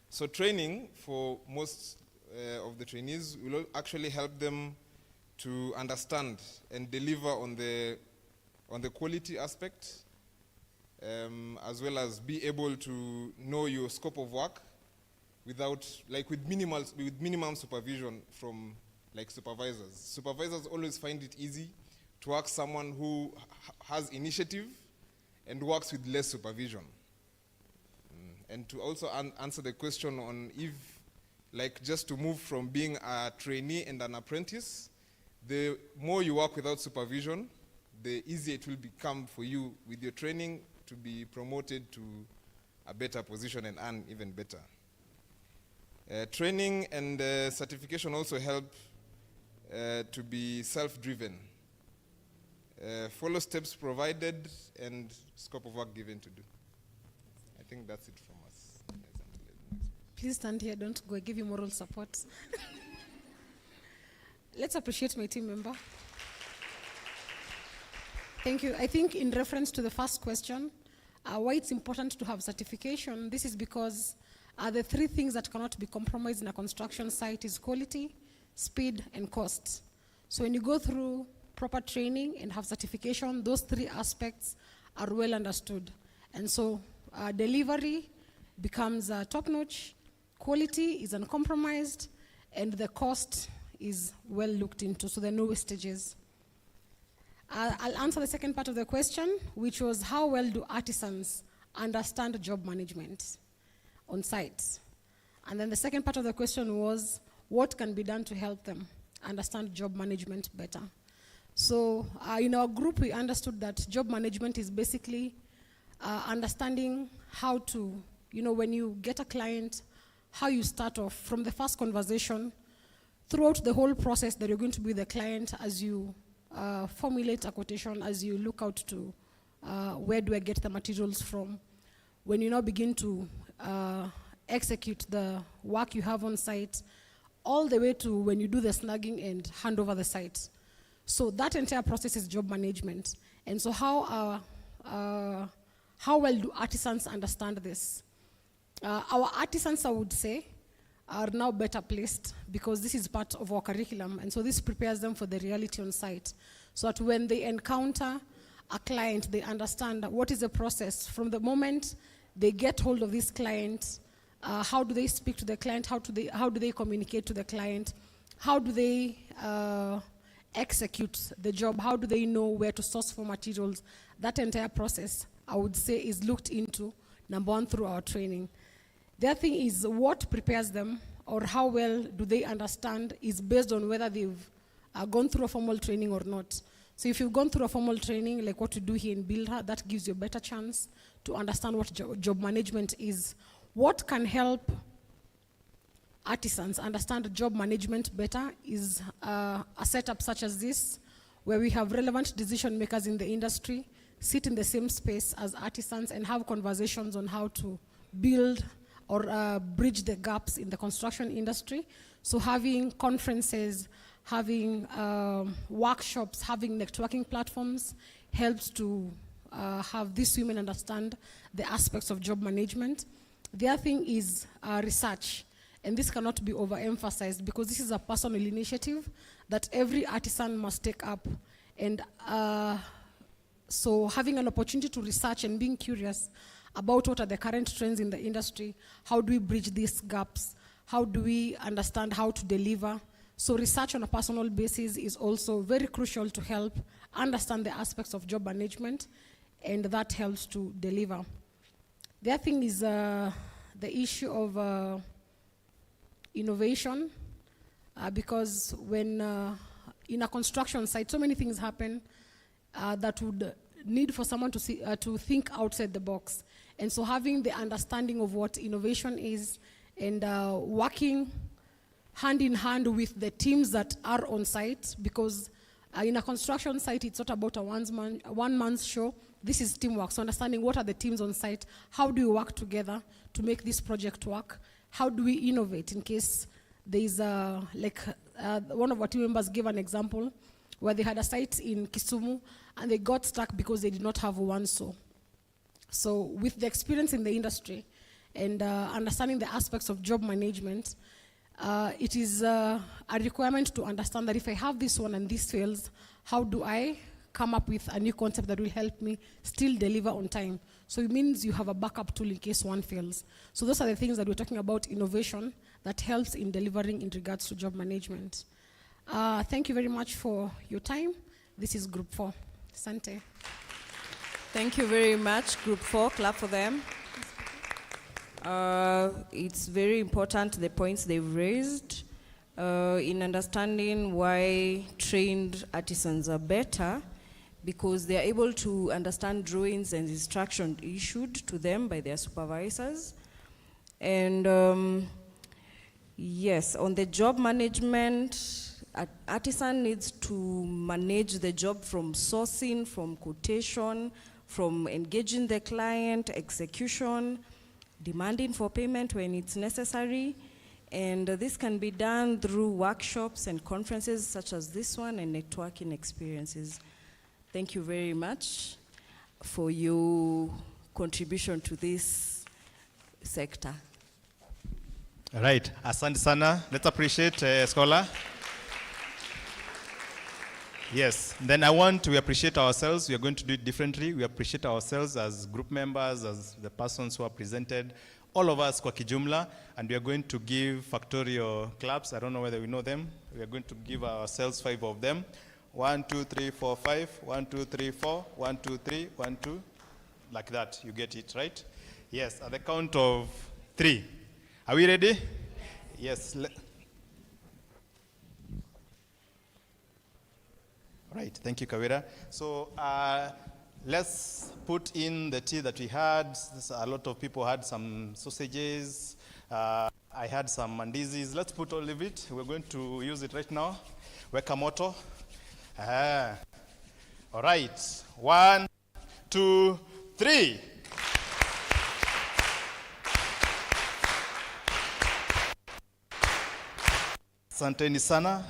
So training for most of the trainees will actually help them to understand and deliver on the quality aspect, as well as be able to know your scope of work with minimum supervision from supervisors. Supervisors always find it easy to work someone who has initiative and works with less supervision. And to also answer the question on if, just to move from being a trainee and an apprentice, the more you work without supervision, the easier it will become for you with your training to be promoted to a better position and earn even better. Training and certification also help to be self-driven. Follow steps provided and scope of work given to do. I think that's it from us. Please stand here, don't go, I give you moral support. Let's appreciate my team member. Thank you. I think in reference to the first question, why it's important to have certification, this is because the three things that cannot be compromised in a construction site is quality, speed, and cost. So when you go through proper training and have certification, those three aspects are well understood. And so delivery becomes top-notch, quality is uncompromised, and the cost is well looked into, so there are no wastages. I'll answer the second part of the question, which was how well do artisans understand job management on sites? And then the second part of the question was what can be done to help them understand job management better? So in our group, we understood that job management is basically understanding how to, when you get a client, how you start off from the first conversation throughout the whole process that you're going to be with the client as you formulate a quotation, as you look out to where do I get the materials from. When you now begin to execute the work you have on site, all the way to when you do the snagging and hand over the site. So that entire process is job management. And so how well do artisans understand this? Our artisans, I would say, are now better placed because this is part of our curriculum, and so this prepares them for the reality on site. So that when they encounter a client, they understand what is the process from the moment they get hold of this client. How do they speak to the client? How do they communicate to the client? How do they execute the job? How do they know where to source for materials? That entire process, I would say, is looked into, number one, through our training. The other thing is what prepares them or how well do they understand is based on whether they've gone through a formal training or not. So if you've gone through a formal training, like what you do here in Builder, that gives you a better chance to understand what job management is. What can help artisans understand job management better is a setup such as this, where we have relevant decision makers in the industry sit in the same space as artisans and have conversations on how to build or bridge the gaps in the construction industry. So having conferences, having workshops, having networking platforms helps to have these women understand the aspects of job management. The other thing is research. And this cannot be overemphasized because this is a personal initiative that every artisan must take up. And so having an opportunity to research and being curious about what are the current trends in the industry, how do we bridge these gaps, how do we understand how to deliver. So research on a personal basis is also very crucial to help understand the aspects of job management, and that helps to deliver. The other thing is the issue of innovation, because when in a construction site, so many things happen that would need for someone to think outside the box. And so having the understanding of what innovation is and working hand in hand with the teams that are on site, because in a construction site, it's not about a one-man show. This is teamwork. So understanding what are the teams on site, how do we work together to make this project work, how do we innovate in case there is one of our team members gave an example where they had a site in Kisumu and they got stuck because they did not have one saw. So with the experience in the industry and understanding the aspects of job management, it is a requirement to understand that if I have this one and this fails, how do I come up with a new concept that will help me still deliver on time? So it means you have a backup tool in case one fails. So those are the things that we're talking about, innovation that helps in delivering in regards to job management. Thank you very much for your time. This is Group 4. Sante. Thank you very much, Group 4. Clap for them. It's very important, the points they've raised, in understanding why trained artisans are better, because they're able to understand drawings and instructions issued to them by their supervisors. And yes, on the job management, an artisan needs to manage the job from sourcing, from quotation, from engaging the client, execution, demanding for payment when it's necessary. And this can be done through workshops and conferences such as this one and networking experiences. Thank you very much for your contribution to this sector. All right, asante sana. Let's appreciate Scholar. Yes, then we appreciate ourselves. We are going to do it differently. We appreciate ourselves as group members, as the persons who are presented, all of us kwa kijumla, and we are going to give factorial claps. I don't know whether we know them. We are going to give ourselves 5 of them. 1, 2, 3, 4, 5. 1, 2, 3, 4. 1, 2, 3. 1, 2. Like that. You get it, right? Yes, at the count of 3. Are we ready? Yes. Right, thank you, Kawira. So let's put in the tea that we had. A lot of people had some sausages. I had some mandizis. Let's put all of it. We're going to use it right now. Weka moto. All right, 1, 2, 3. Asanteni sana.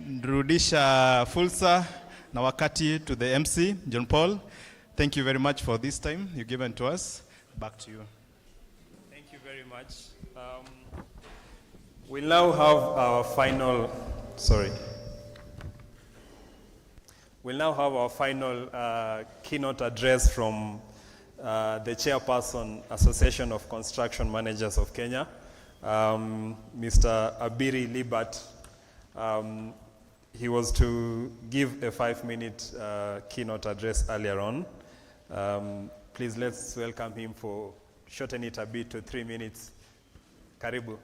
Nrudisha fursa na wakati to the MC, John Paul. Thank you very much for this time you've given to us. Back to you. Thank you very much. We'll now have our final, We'll now have our final keynote address from the chairperson, Association of Construction Managers of Kenya, Mr. Abiri Libat. He was to give a 5-minute keynote address earlier on. Please let's welcome him for shorten it a bit to 3 minutes. Karibu.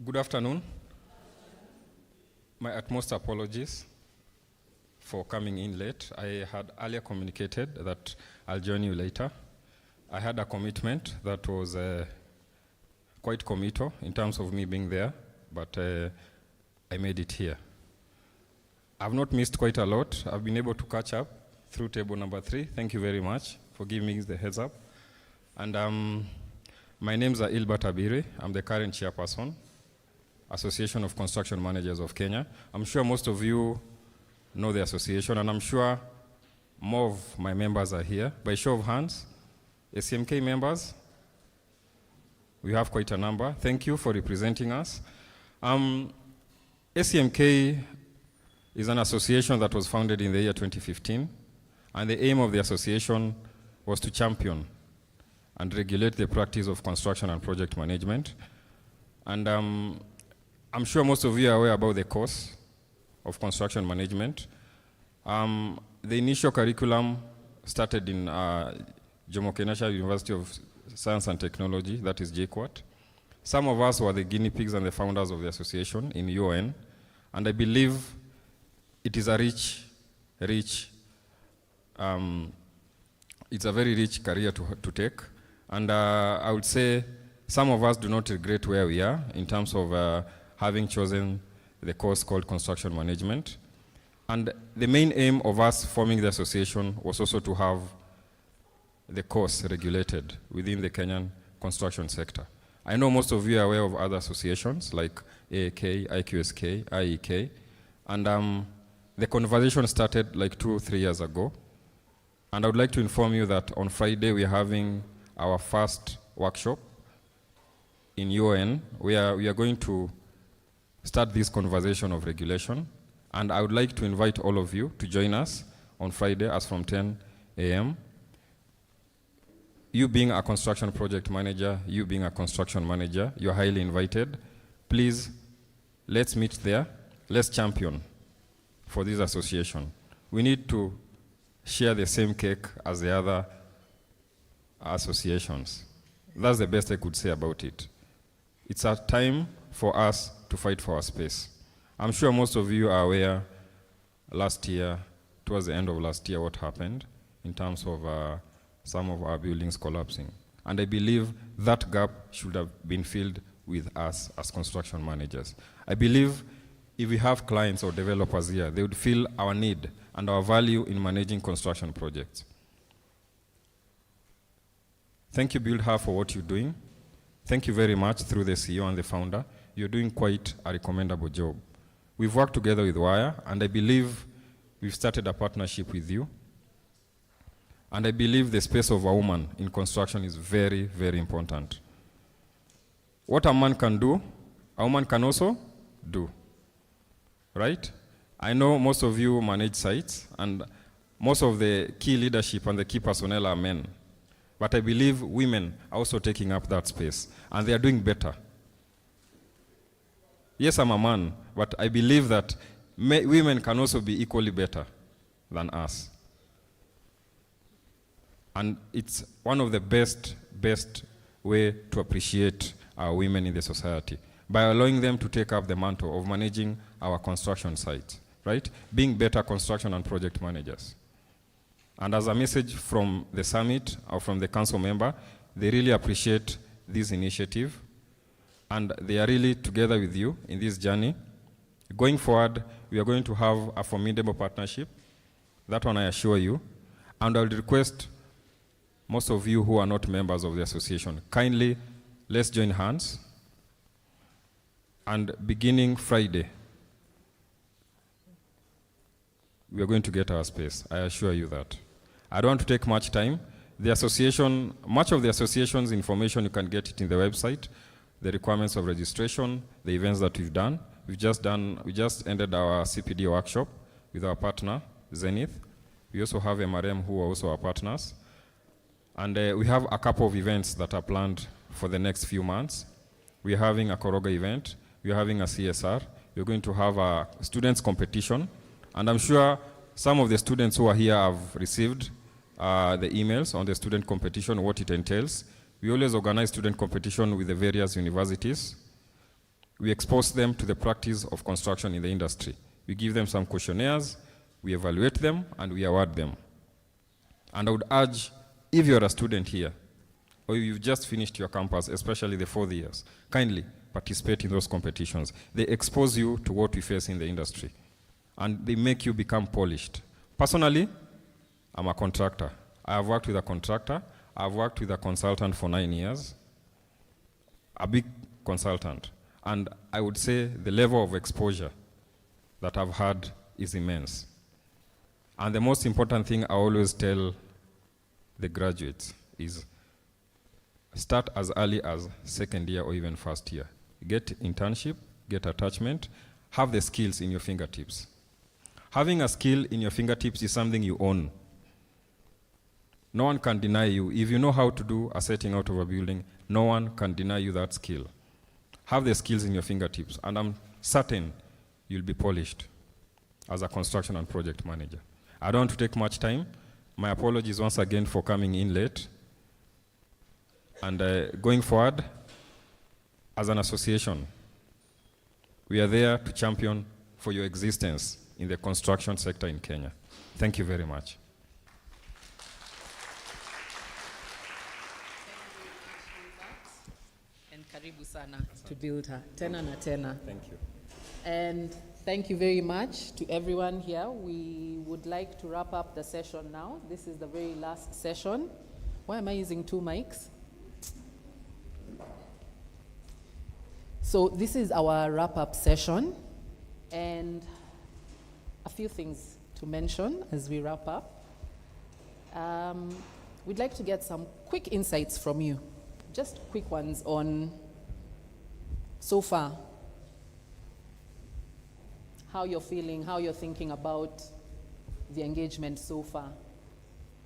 Good afternoon. My utmost apologies for coming in late. I had earlier communicated that I'll join you later. I had a commitment that was quite committal in terms of me being there, but I made it here. I've not missed quite a lot. I've been able to catch up through table number 3. Thank you very much for giving me the heads up. And my name's Ilbert Abiri. I'm the current chairperson, Association of Construction Managers of Kenya. I'm sure most of you know the association, and I'm sure more of my members are here. By show of hands, ACMK members, we have quite a number. Thank you for representing us. ACMK is an association that was founded in the year 2015, and the aim of the association was to champion and regulate the practice of construction and project management. And I'm sure most of you are aware about the course of construction management. The initial curriculum started in Jomo Kenyatta University of Science and Technology, that is JKUAT. Some of us were the guinea pigs and the founders of the association in UN, and I believe it is a it's a very rich career to take. And I would say some of us do not regret where we are in terms of having chosen the course called construction management. And the main aim of us forming the association was also to have the course regulated within the Kenyan construction sector. I know most of you are aware of other associations like AAK, IQSK, IEK, and the conversation started like 2 or 3 years ago. And I would like to inform you that on Friday we are having our first workshop in UN, where we are going to start this conversation of regulation. And I would like to invite all of you to join us on Friday as from 10 a.m. You being a construction project manager, you being a construction manager, you're highly invited. Please, let's meet there. Let's champion for this association. We need to share the same cake as the other associations. That's the best I could say about it. It's a time for us to fight for our space. I'm sure most of you are aware last year, towards the end of last year, what happened in terms of some of our buildings collapsing. And I believe that gap should have been filled with us as construction managers. I believe if we have clients or developers here, they would feel our need and our value in managing construction projects. Thank you, BuildHer, for what you're doing. Thank you very much through the CEO and the founder. You're doing quite a recommendable job. We've worked together with Wire, and I believe we've started a partnership with you. And I believe the space of a woman in construction is very, very important. What a man can do, a woman can also do, right? I know most of you manage sites, and most of the key leadership and the key personnel are men. But I believe women are also taking up that space, and they are doing better. Yes, I'm a man, but I believe that women can also be equally better than us. And it's one of the best way to appreciate our women in the society, by allowing them to take up the mantle of managing our construction sites, right? Being better construction and project managers. And as a message from the summit or from the council member, they really appreciate this initiative, and they are really together with you in this journey. Going forward, we are going to have a formidable partnership. That one I assure you. And I would request most of you who are not members of the association, kindly, let's join hands. And beginning Friday, we are going to get our space. I assure you that. I don't want to take much time. The association, much of the association's information, you can get it in the website, the requirements of registration, the events that we've done. We just ended our CPD workshop with our partner, Zenith. We also have MRM, who are also our partners. And we have a couple of events that are planned for the next few months. We're having a Koroga event. We're having a CSR. We're going to have a students' competition. And I'm sure some of the students who are here have received the emails on the student competition, what it entails. We always organize student competition with the various universities. We expose them to the practice of construction in the industry. We give them some questionnaires. We evaluate them and we award them. And I would urge, if you're a student here, or you've just finished your campus, especially the 4th years, kindly participate in those competitions. They expose you to what we face in the industry, and they make you become polished. Personally, I'm a contractor. I have worked with a contractor. I've worked with a consultant for 9 years, a big consultant. And I would say the level of exposure that I've had is immense. And the most important thing I always tell the graduates is start as early as 2nd year or even 1st year. Get internship, get attachment, have the skills in your fingertips. Having a skill in your fingertips is something you own. No one can deny you. If you know how to do a setting out of a building, no one can deny you that skill. Have the skills in your fingertips, and I'm certain you'll be polished as a construction and project manager. I don't want to take much time. My apologies once again for coming in late. And going forward, as an association, we are there to champion for your existence in the construction sector in Kenya. Thank you very much. And karibu sana to build her. Tena na tena. Thank you. And thank you very much to everyone here. We would like to wrap up the session now. This is the very last session. Why am I using 2 mics? So this is our wrap-up session, and a few things to mention as we wrap up. We'd like to get some quick insights from you, just quick ones on so far, how you're feeling, how you're thinking about the engagement so far.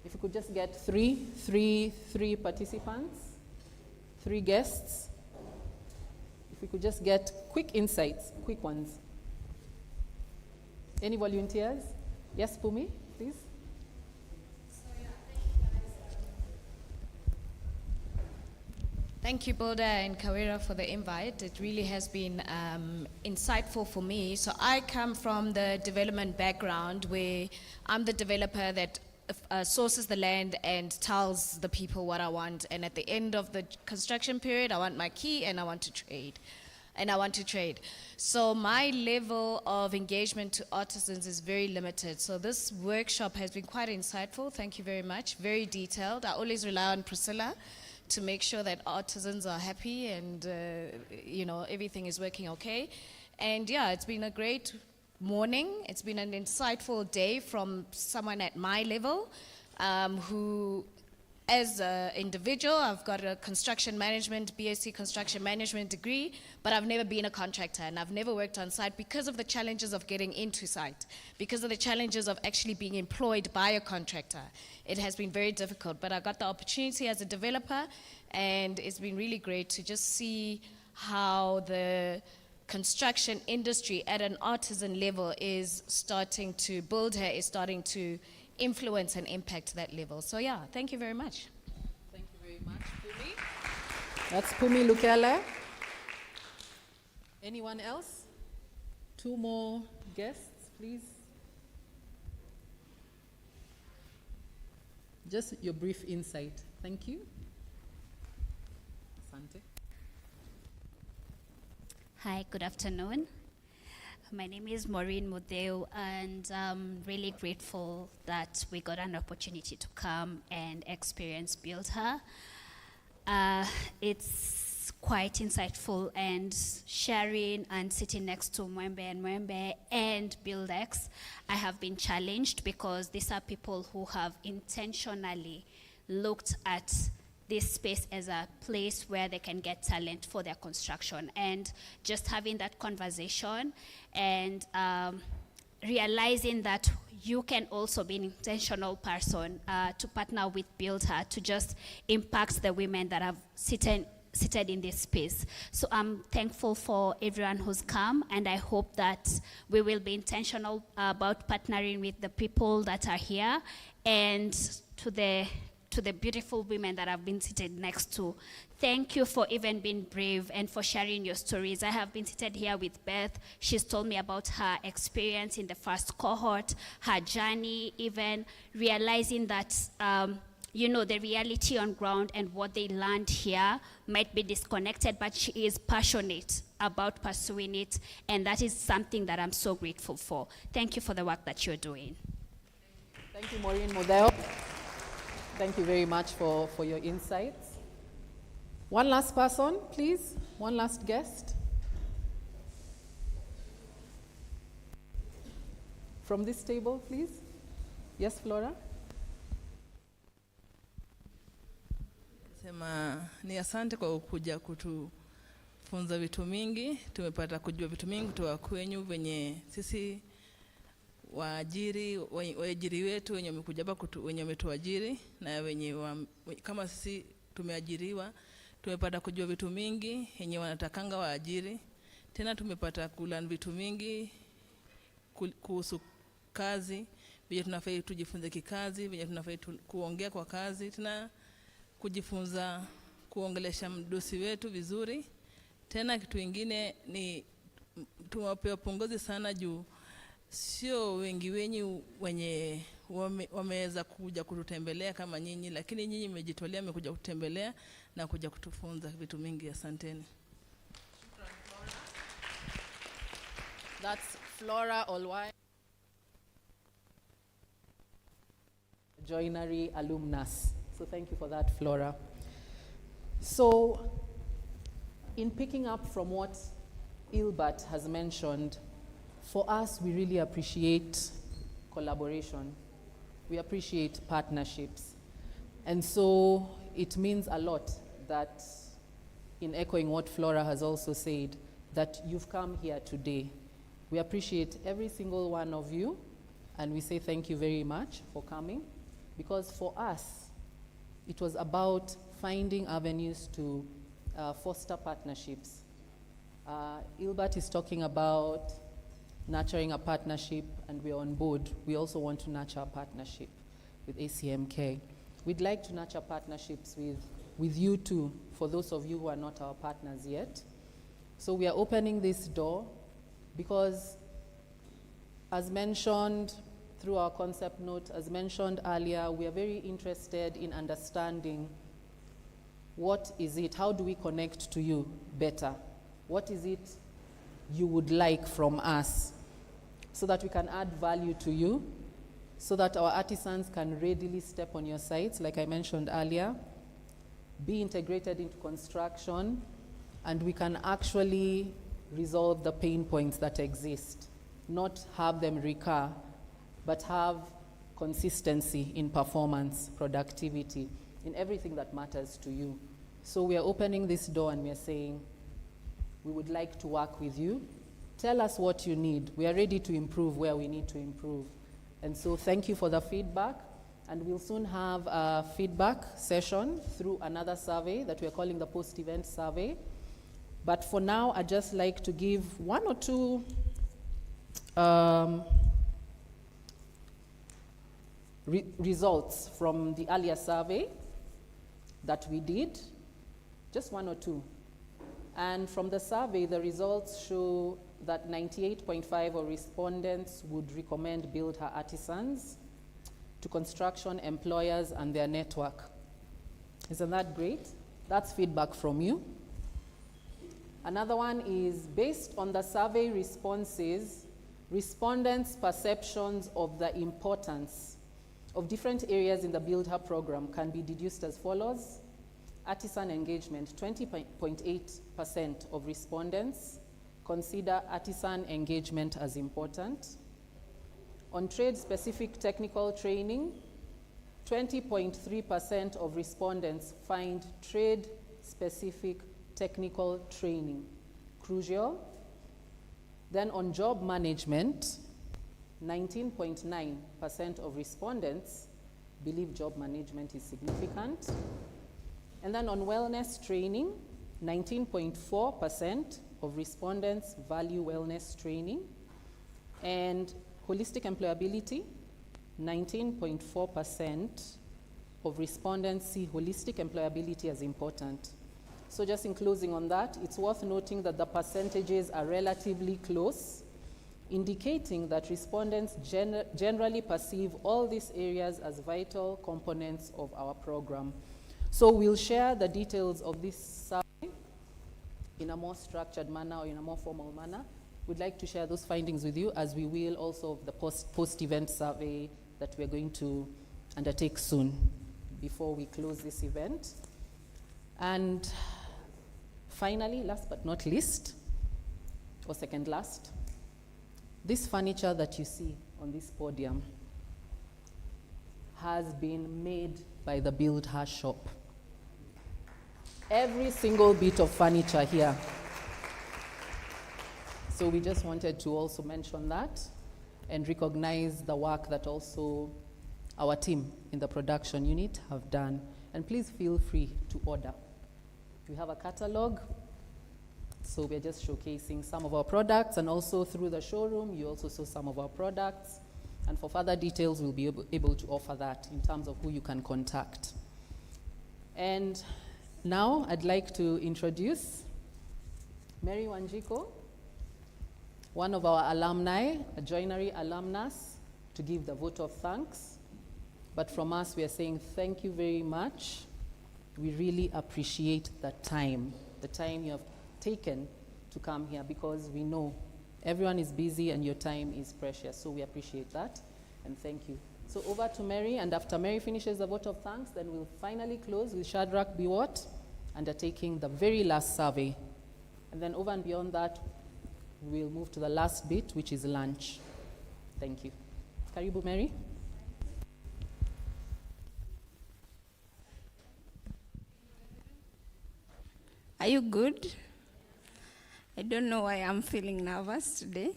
If you could just get three participants, 3 guests. If we could just get quick insights, quick ones. Any volunteers? Yes, Pumi, please. Thank you, Boda and Kawira, for the invite. It really has been insightful for me. So I come from the development background where I'm the developer that sources the land and tells the people what I want. And at the end of the construction period, I want my key and I want to trade. So my level of engagement to artisans is very limited. So this workshop has been quite insightful. Thank you very much. Very detailed. I always rely on Priscilla to make sure that artisans are happy and everything is working okay. And yeah, it's been a great morning. It's been an insightful day from someone at my level who, as an individual, I've got a construction management, BSc construction management degree, but I've never been a contractor and I've never worked on site because of the challenges of getting into site, because of the challenges of actually being employed by a contractor. It has been very difficult, but I got the opportunity as a developer, and it's been really great to just see how the construction industry at an artisan level is starting to build her, is starting to influence and impact that level. So yeah, thank you very much. Thank you very much, Pumi. That's Pumi Lukele. Anyone else? 2 more guests, please. Just your brief insight. Thank you. Asante. Hi, good afternoon. My name is Maureen Mudeu, and I'm really grateful that we got an opportunity to come and experience Build Her. It's quite insightful, and sharing and sitting next to Mwembe and BuildX, I have been challenged because these are people who have intentionally looked at this space as a place where they can get talent for their construction. And just having that conversation and realizing that you can also be an intentional person to partner with Build Her to just impact the women that have seated in this space. So I'm thankful for everyone who's come, and I hope that we will be intentional about partnering with the people that are here, and to to the beautiful women that I've been seated next to. Thank you for even being brave and for sharing your stories. I have been seated here with Beth. She's told me about her experience in the first cohort, her journey, even realizing that the reality on ground and what they learned here might be disconnected, but she is passionate about pursuing it, and that is something that I'm so grateful for. Thank you for the work that you're doing. Thank you, Maureen Model. Thank you very much for your insights. One last person, please. One last guest. From this table, please. Yes, Flora? Sema ni asante kwa kuja kutufunza vitu mingi. Tumepata kujua vitu mingi kutoka kwenyu venye sisi waajiri wetu wenye wamekuja hapa wenye wametuajiri na wenye kama sisi tumeajiriwa, tumepata kujua vitu mingi yenye wanatakanga waajiri. Tena tumepata kulearn vitu mingi kuhusu kazi, vile tunafai tujifunze kikazi, vile tunafai kuongea kwa kazi, tena kujifunza kuongelesha mdosi wetu vizuri. Tena kitu kingine ni tumepewa pongezi sana juu sio wengi wenye wameweza kuja kututembelea kama nyinyi, lakini nyinyi mmejitolea, mmekuja kutembelea na kuja kutufunza vitu mingi. Asanteni. That's Flora Olwai, Joinery alumnus. So thank you for that, Flora. So in picking up from what Ilbert has mentioned, for us, we really appreciate collaboration. We appreciate partnerships. And so it means a lot that, in echoing what Flora has also said, that you've come here today. We appreciate every single one of you, and we say thank you very much for coming, because for us, it was about finding avenues to foster partnerships. Ilbert is talking about nurturing a partnership, and we're on board. We also want to nurture a partnership with ACMK. We'd like to nurture partnerships with you too, for those of you who are not our partners yet. So we are opening this door because, as mentioned through our concept note, as mentioned earlier, we are very interested in understanding what is it, how do we connect to you better? What is it you would like from us, so that we can add value to you, so that our artisans can readily step on your sites, like I mentioned earlier, be integrated into construction, and we can actually resolve the pain points that exist, not have them recur, but have consistency in performance, productivity, in everything that matters to you. So we are opening this door and we are saying, we would like to work with you. Tell us what you need. We are ready to improve where we need to improve. And so thank you for the feedback. And we'll soon have a feedback session through another survey that we're calling the post-event survey. But for now, I'd just like to give one or two results from the earlier survey that we did. Just one or two. And from the survey, the results show that 98.5% of respondents would recommend Build Her Artisans to construction employers and their network. Isn't that great? That's feedback from you. Another one is, based on the survey responses, respondents' perceptions of the importance of different areas in the Build Her program can be deduced as follows. Artisan engagement, 20.8% of respondents consider artisan engagement as important. On trade-specific technical training, 20.3% of respondents find trade-specific technical training crucial. Then on job management, 19.9% of respondents believe job management is significant. And then on wellness training, 19.4% of respondents value wellness training. And holistic employability, 19.4% of respondents see holistic employability as important. So just in closing on that, it's worth noting that the percentages are relatively close, indicating that respondents generally perceive all these areas as vital components of our program. So we'll share the details of this survey in a more structured manner or in a more formal manner. We'd like to share those findings with you, as we will also of the post-event survey that we're going to undertake soon before we close this event. And finally, last but not least, or second last, this furniture that you see on this podium has been made by the Build Her shop. Every single bit of furniture here. So we just wanted to also mention that and recognize the work that also our team in the production unit have done. And please feel free to order. We have a catalog, so we're just showcasing some of our products, and also through the showroom, you also saw some of our products. And for further details, we'll be able to offer that in terms of who you can contact. And now I'd like to introduce Mary Wanjiko, one of our alumni, a joinery alumnus, to give the vote of thanks. But from us, we are saying thank you very much. We really appreciate the time you have taken to come here, because we know everyone is busy and your time is precious. So we appreciate that and thank you. So over to Mary, and after Mary finishes the vote of thanks, then we'll finally close with Shadrach Biwott undertaking the very last survey. And then over and beyond that, we'll move to the last bit, which is lunch. Thank you. Karibu, Mary. Are you good? I don't know why I'm feeling nervous today.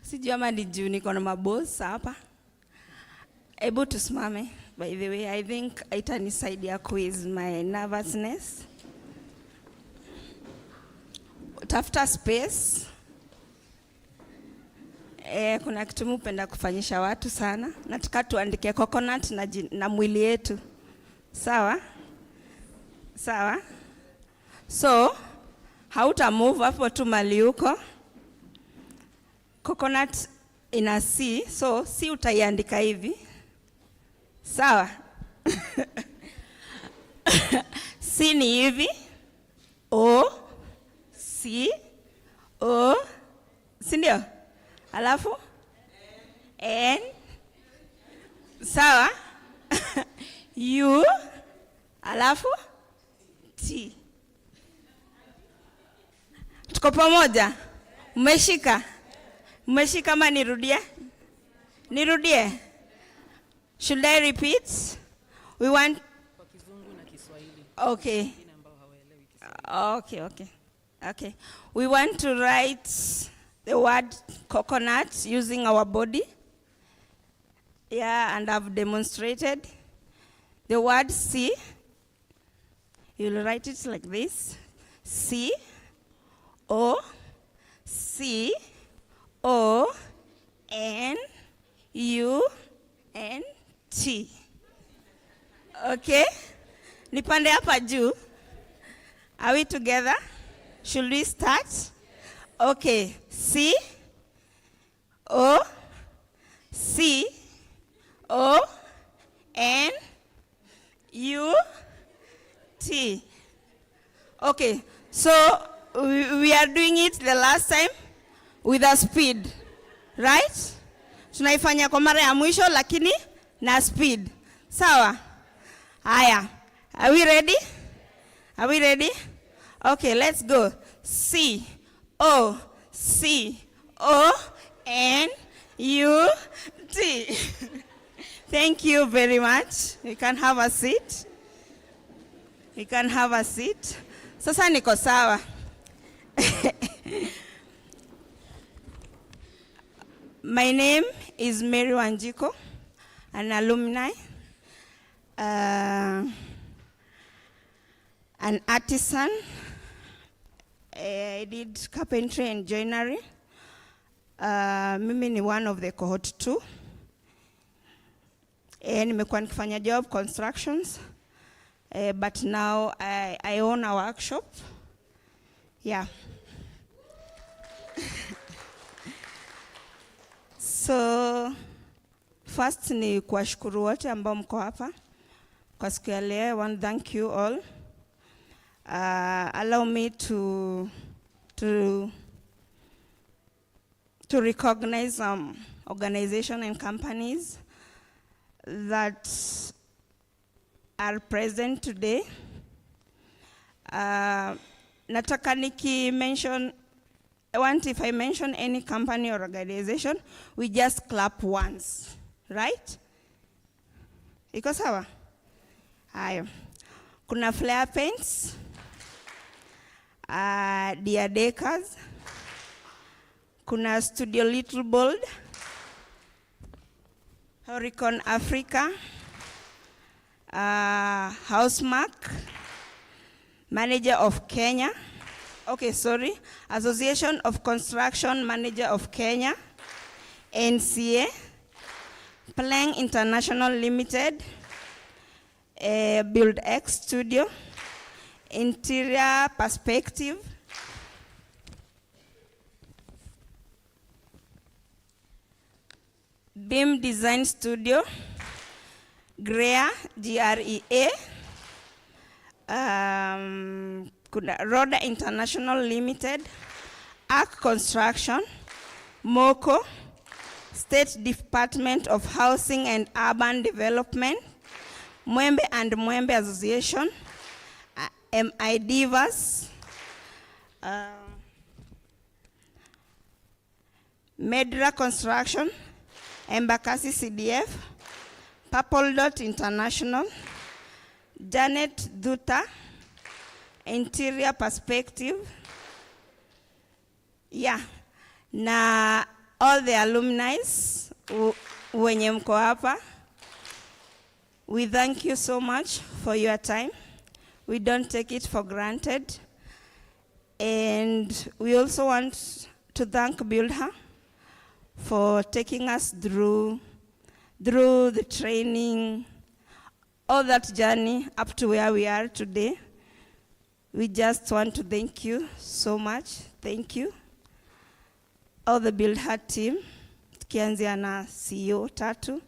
Sijui ama ni juu niko na maboss hapa. Able to smame. By the way, I think itanisaidia quiz my nervousness. Tafuta space. Kuna kitu mpenda kufanyisha watu sana. Nataka tuandike coconut na mwili yetu. Sawa? Sawa? So, hauta move hapo tu mali uko. Coconut ina C, so C utaiandika hivi. Sawa? C ni hivi. O, C, O, si ndio? Alafu? N. Sawa? U, alafu? T. Tuko pamoja? Umeshika? Umeshika ama nirudie? Nirudie? Should I repeat? We want... Okay. Okay. We want to write the word coconut using our body. Yeah, and I've demonstrated. The word C, you'll write it like this. C, O, C, O, N, U, N, T. Okay? Nipande hapa juu. Are we together? Should we start? Okay. C, O, C, O, N, U, T. Okay. So we are doing it the last time with a speed. Right? Tunaifanya kwa mara ya mwisho lakini na speed. Sawa? Haya. Are we ready? Are we ready? Okay, let's go. C, O, C, O, N, U, T. Thank you very much. You can have a seat. You can have a seat. Sasa niko sawa. My name is Mary Wanjiko, an alumni, an artisan. I did carpentry and joinery. Mimi ni one of the cohort 2. Nimekuwa nikifanya job constructions, but now I own a workshop. Yeah. So first ni kuwashukuru wote ambao mko hapa kwa siku ya leo. I want to thank you all. Allow me to recognize some organizations and companies that are present today. Nataka mention, if I mention any company or organization, we just clap once, right? Iko sawa? Haya. Kuna Flare Paints, Dear Decas, kuna Studio Little Bold, Horicon Africa, Housemark, Manager of Kenya, Association of Construction Manager of Kenya, NCA, Plang International Limited, BuildX Studio, Interior Perspective, Beam Design Studio, GREA, GREA, Roda International Limited, Arc Construction, MOCO, State Department of Housing and Urban Development, Mwembe and Mwembe Association, MI Divas, Medra Construction, Embakasi CDF, Purple Dot International, Janet Duta, Interior Perspective. Yeah. Na all the alumni wenye mko hapa, we thank you so much for your time. We don't take it for granted. And we also want to thank BuildHer for taking us through the training, all that journey up to where we are today. We just want to thank you so much. Thank you. All the BuildHer team, tukianzia na CEO Tatu,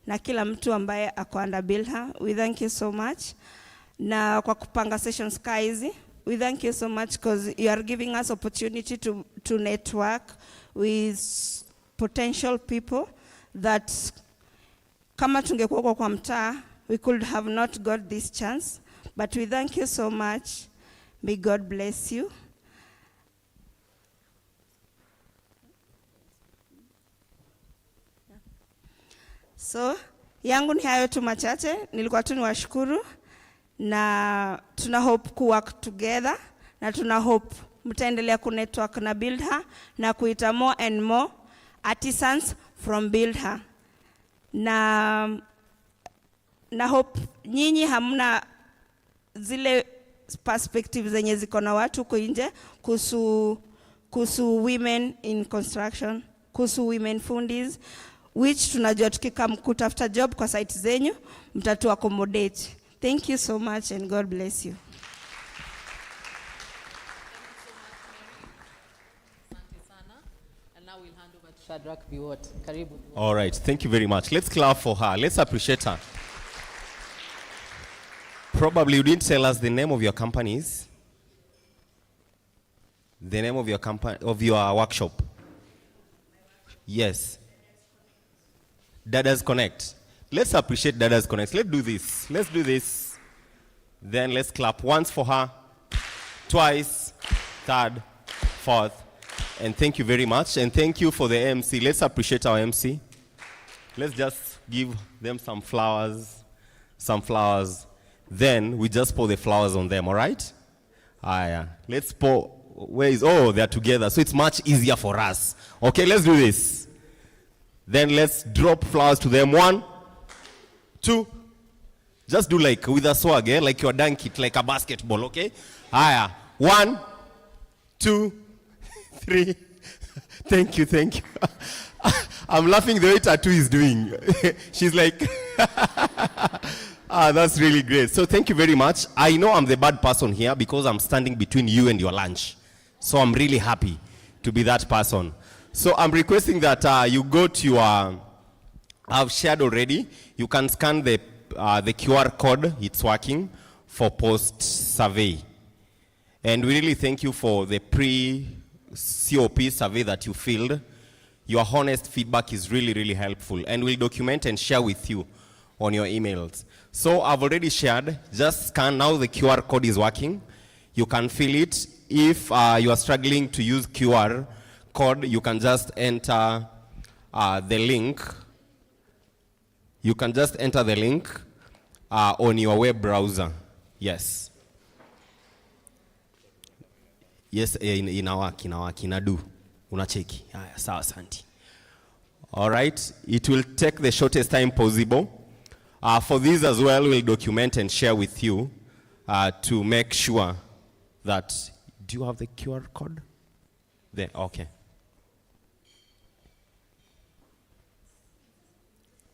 na kila mtu ambaye ako under BuildHer, we thank you so much. Na kwa kupanga sessions hizi, we thank you so much because you are giving us opportunity to network with potential people that kama tungekuwa kwa mtaa, we could have not got this chance. But we thank you so much. May God bless you. So, yangu ni hayo tu machache, nilikuwa tu niwashukuru na tuna hope ku work together na tuna hope mtaendelea ku network na BuildHer na kuita more and more artisans from BuildHer. Na hope nyinyi hamna zile perspectives zenye ziko na watu huko nje kuhusu women in construction, kuhusu women fundis, which tunajua tukikam kutafuta job kwa site zenyu mtatu accommodate. Thank you so much and God bless you. And now we'll hand over to Shadrach Biwott. Karibu. All right, thank you very much. Let's clap for her. Let's appreciate her. Probably you didn't tell us the name of your companies. The name of your company, of your workshop. Yes. Dadas Connect. Let's appreciate Dadas Connect. Let's do this. Let's do this. Then let's clap once for her, twice, third, fourth. And thank you very much. And thank you for the MC. Let's appreciate our MC. Let's just give them some flowers. Some flowers. Then we just pour the flowers on them, all right? Let's pour. Where is, oh, they're together. So it's much easier for us. Okay, let's do this. Then let's drop flowers to them. 1, 2. Just do like with a swag, eh? Like you're dunking it, like a basketball, okay? 1, 2, 3. Thank you, thank you. I'm laughing the way Tattoo is doing. She's like, that's really great. So thank you very much. I know I'm the bad person here because I'm standing between you and your lunch. So I'm really happy to be that person. So I'm requesting that you go to your, I've shared already. You can scan the QR code. It's working for post-survey. And we really thank you for the pre-COP survey that you filled. Your honest feedback is really, really helpful. And we'll document and share with you on your emails. So I've already shared. Just scan. Now the QR code is working. You can fill it. If you are struggling to use QR code, you can just enter the link. You can just enter the link on your web browser. Yes. Yes, inadu. Unacheki. Sawa, asante. All right. It will take the shortest time possible. For this as well, we'll document and share with you to make sure that, do you have the QR code? There, okay.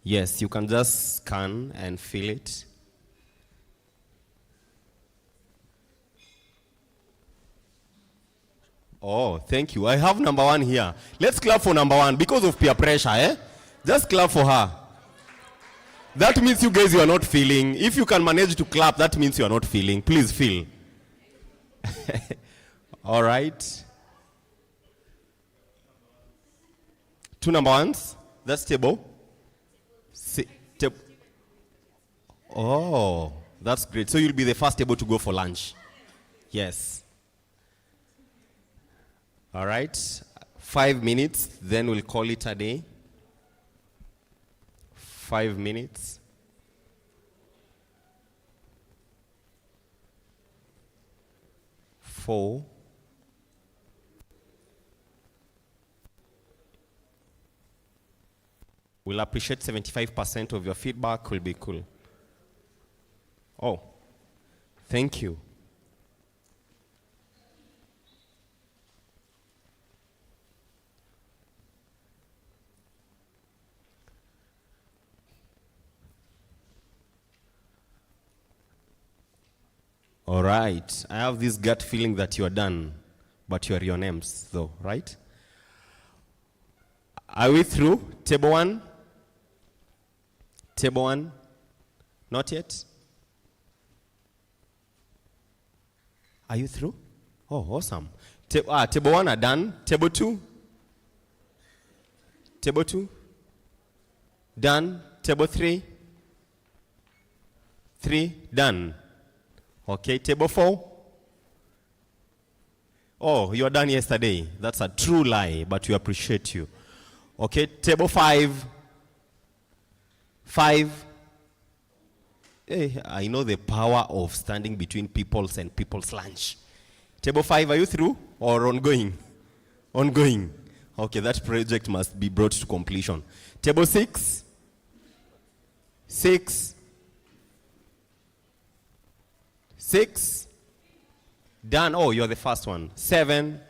Yes, you can just scan and fill it. Oh, thank you. I have number 1 here. Let's clap for number 1 because of peer pressure, eh? Just clap for her. That means you guys, you are not feeling. If you can manage to clap, that means you are not feeling. Please feel. All right. 2 number 1s. That's table. Oh, that's great. So you'll be the first table to go for lunch. Yes. All right. 5 minutes, then we'll call it a day. 5 minutes. Four. We'll appreciate 75% of your feedback. Will be cool. Oh, thank you. All right. I have this gut feeling that you are done, but you are your names, though, right? Are we through? Table 1? Table 1? Not yet? Are you through? Oh, awesome. Table 1 are done. Table 2? Table 2? Done. Table 3? 3? Done. Okay, table 4? Oh, you were done yesterday. That's a true lie, but we appreciate you. Okay, table 5? 5? Hey, I know the power of standing between people's and people's lunch. Table 5, are you through or ongoing? Ongoing. Okay, that project must be brought to completion. Table 6? 6? 6? Done. Oh, you're the first one. 7?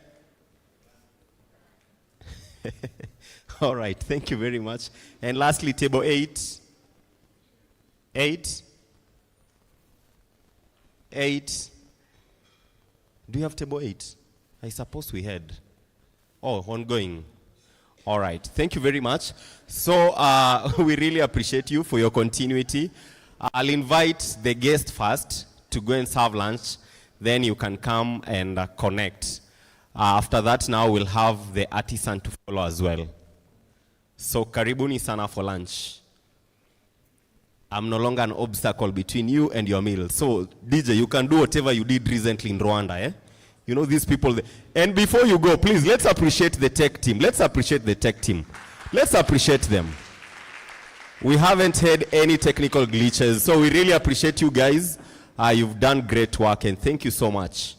All right, thank you very much. And lastly, table 8? 8? 8? Do you have table 8? I suppose we had. Oh, ongoing. All right, thank you very much. So we really appreciate you for your continuity. I'll invite the guest first to go and serve lunch. Then you can come and connect. After that, now we'll have the artisan to follow as well. So karibuni sana for lunch. I'm no longer an obstacle between you and your meal. So DJ, you can do whatever you did recently in Rwanda, eh? You know these people. And before you go, please, let's appreciate the tech team. Let's appreciate the tech team. Let's appreciate them. We haven't had any technical glitches, so we really appreciate you guys. You've done great work, and thank you so much.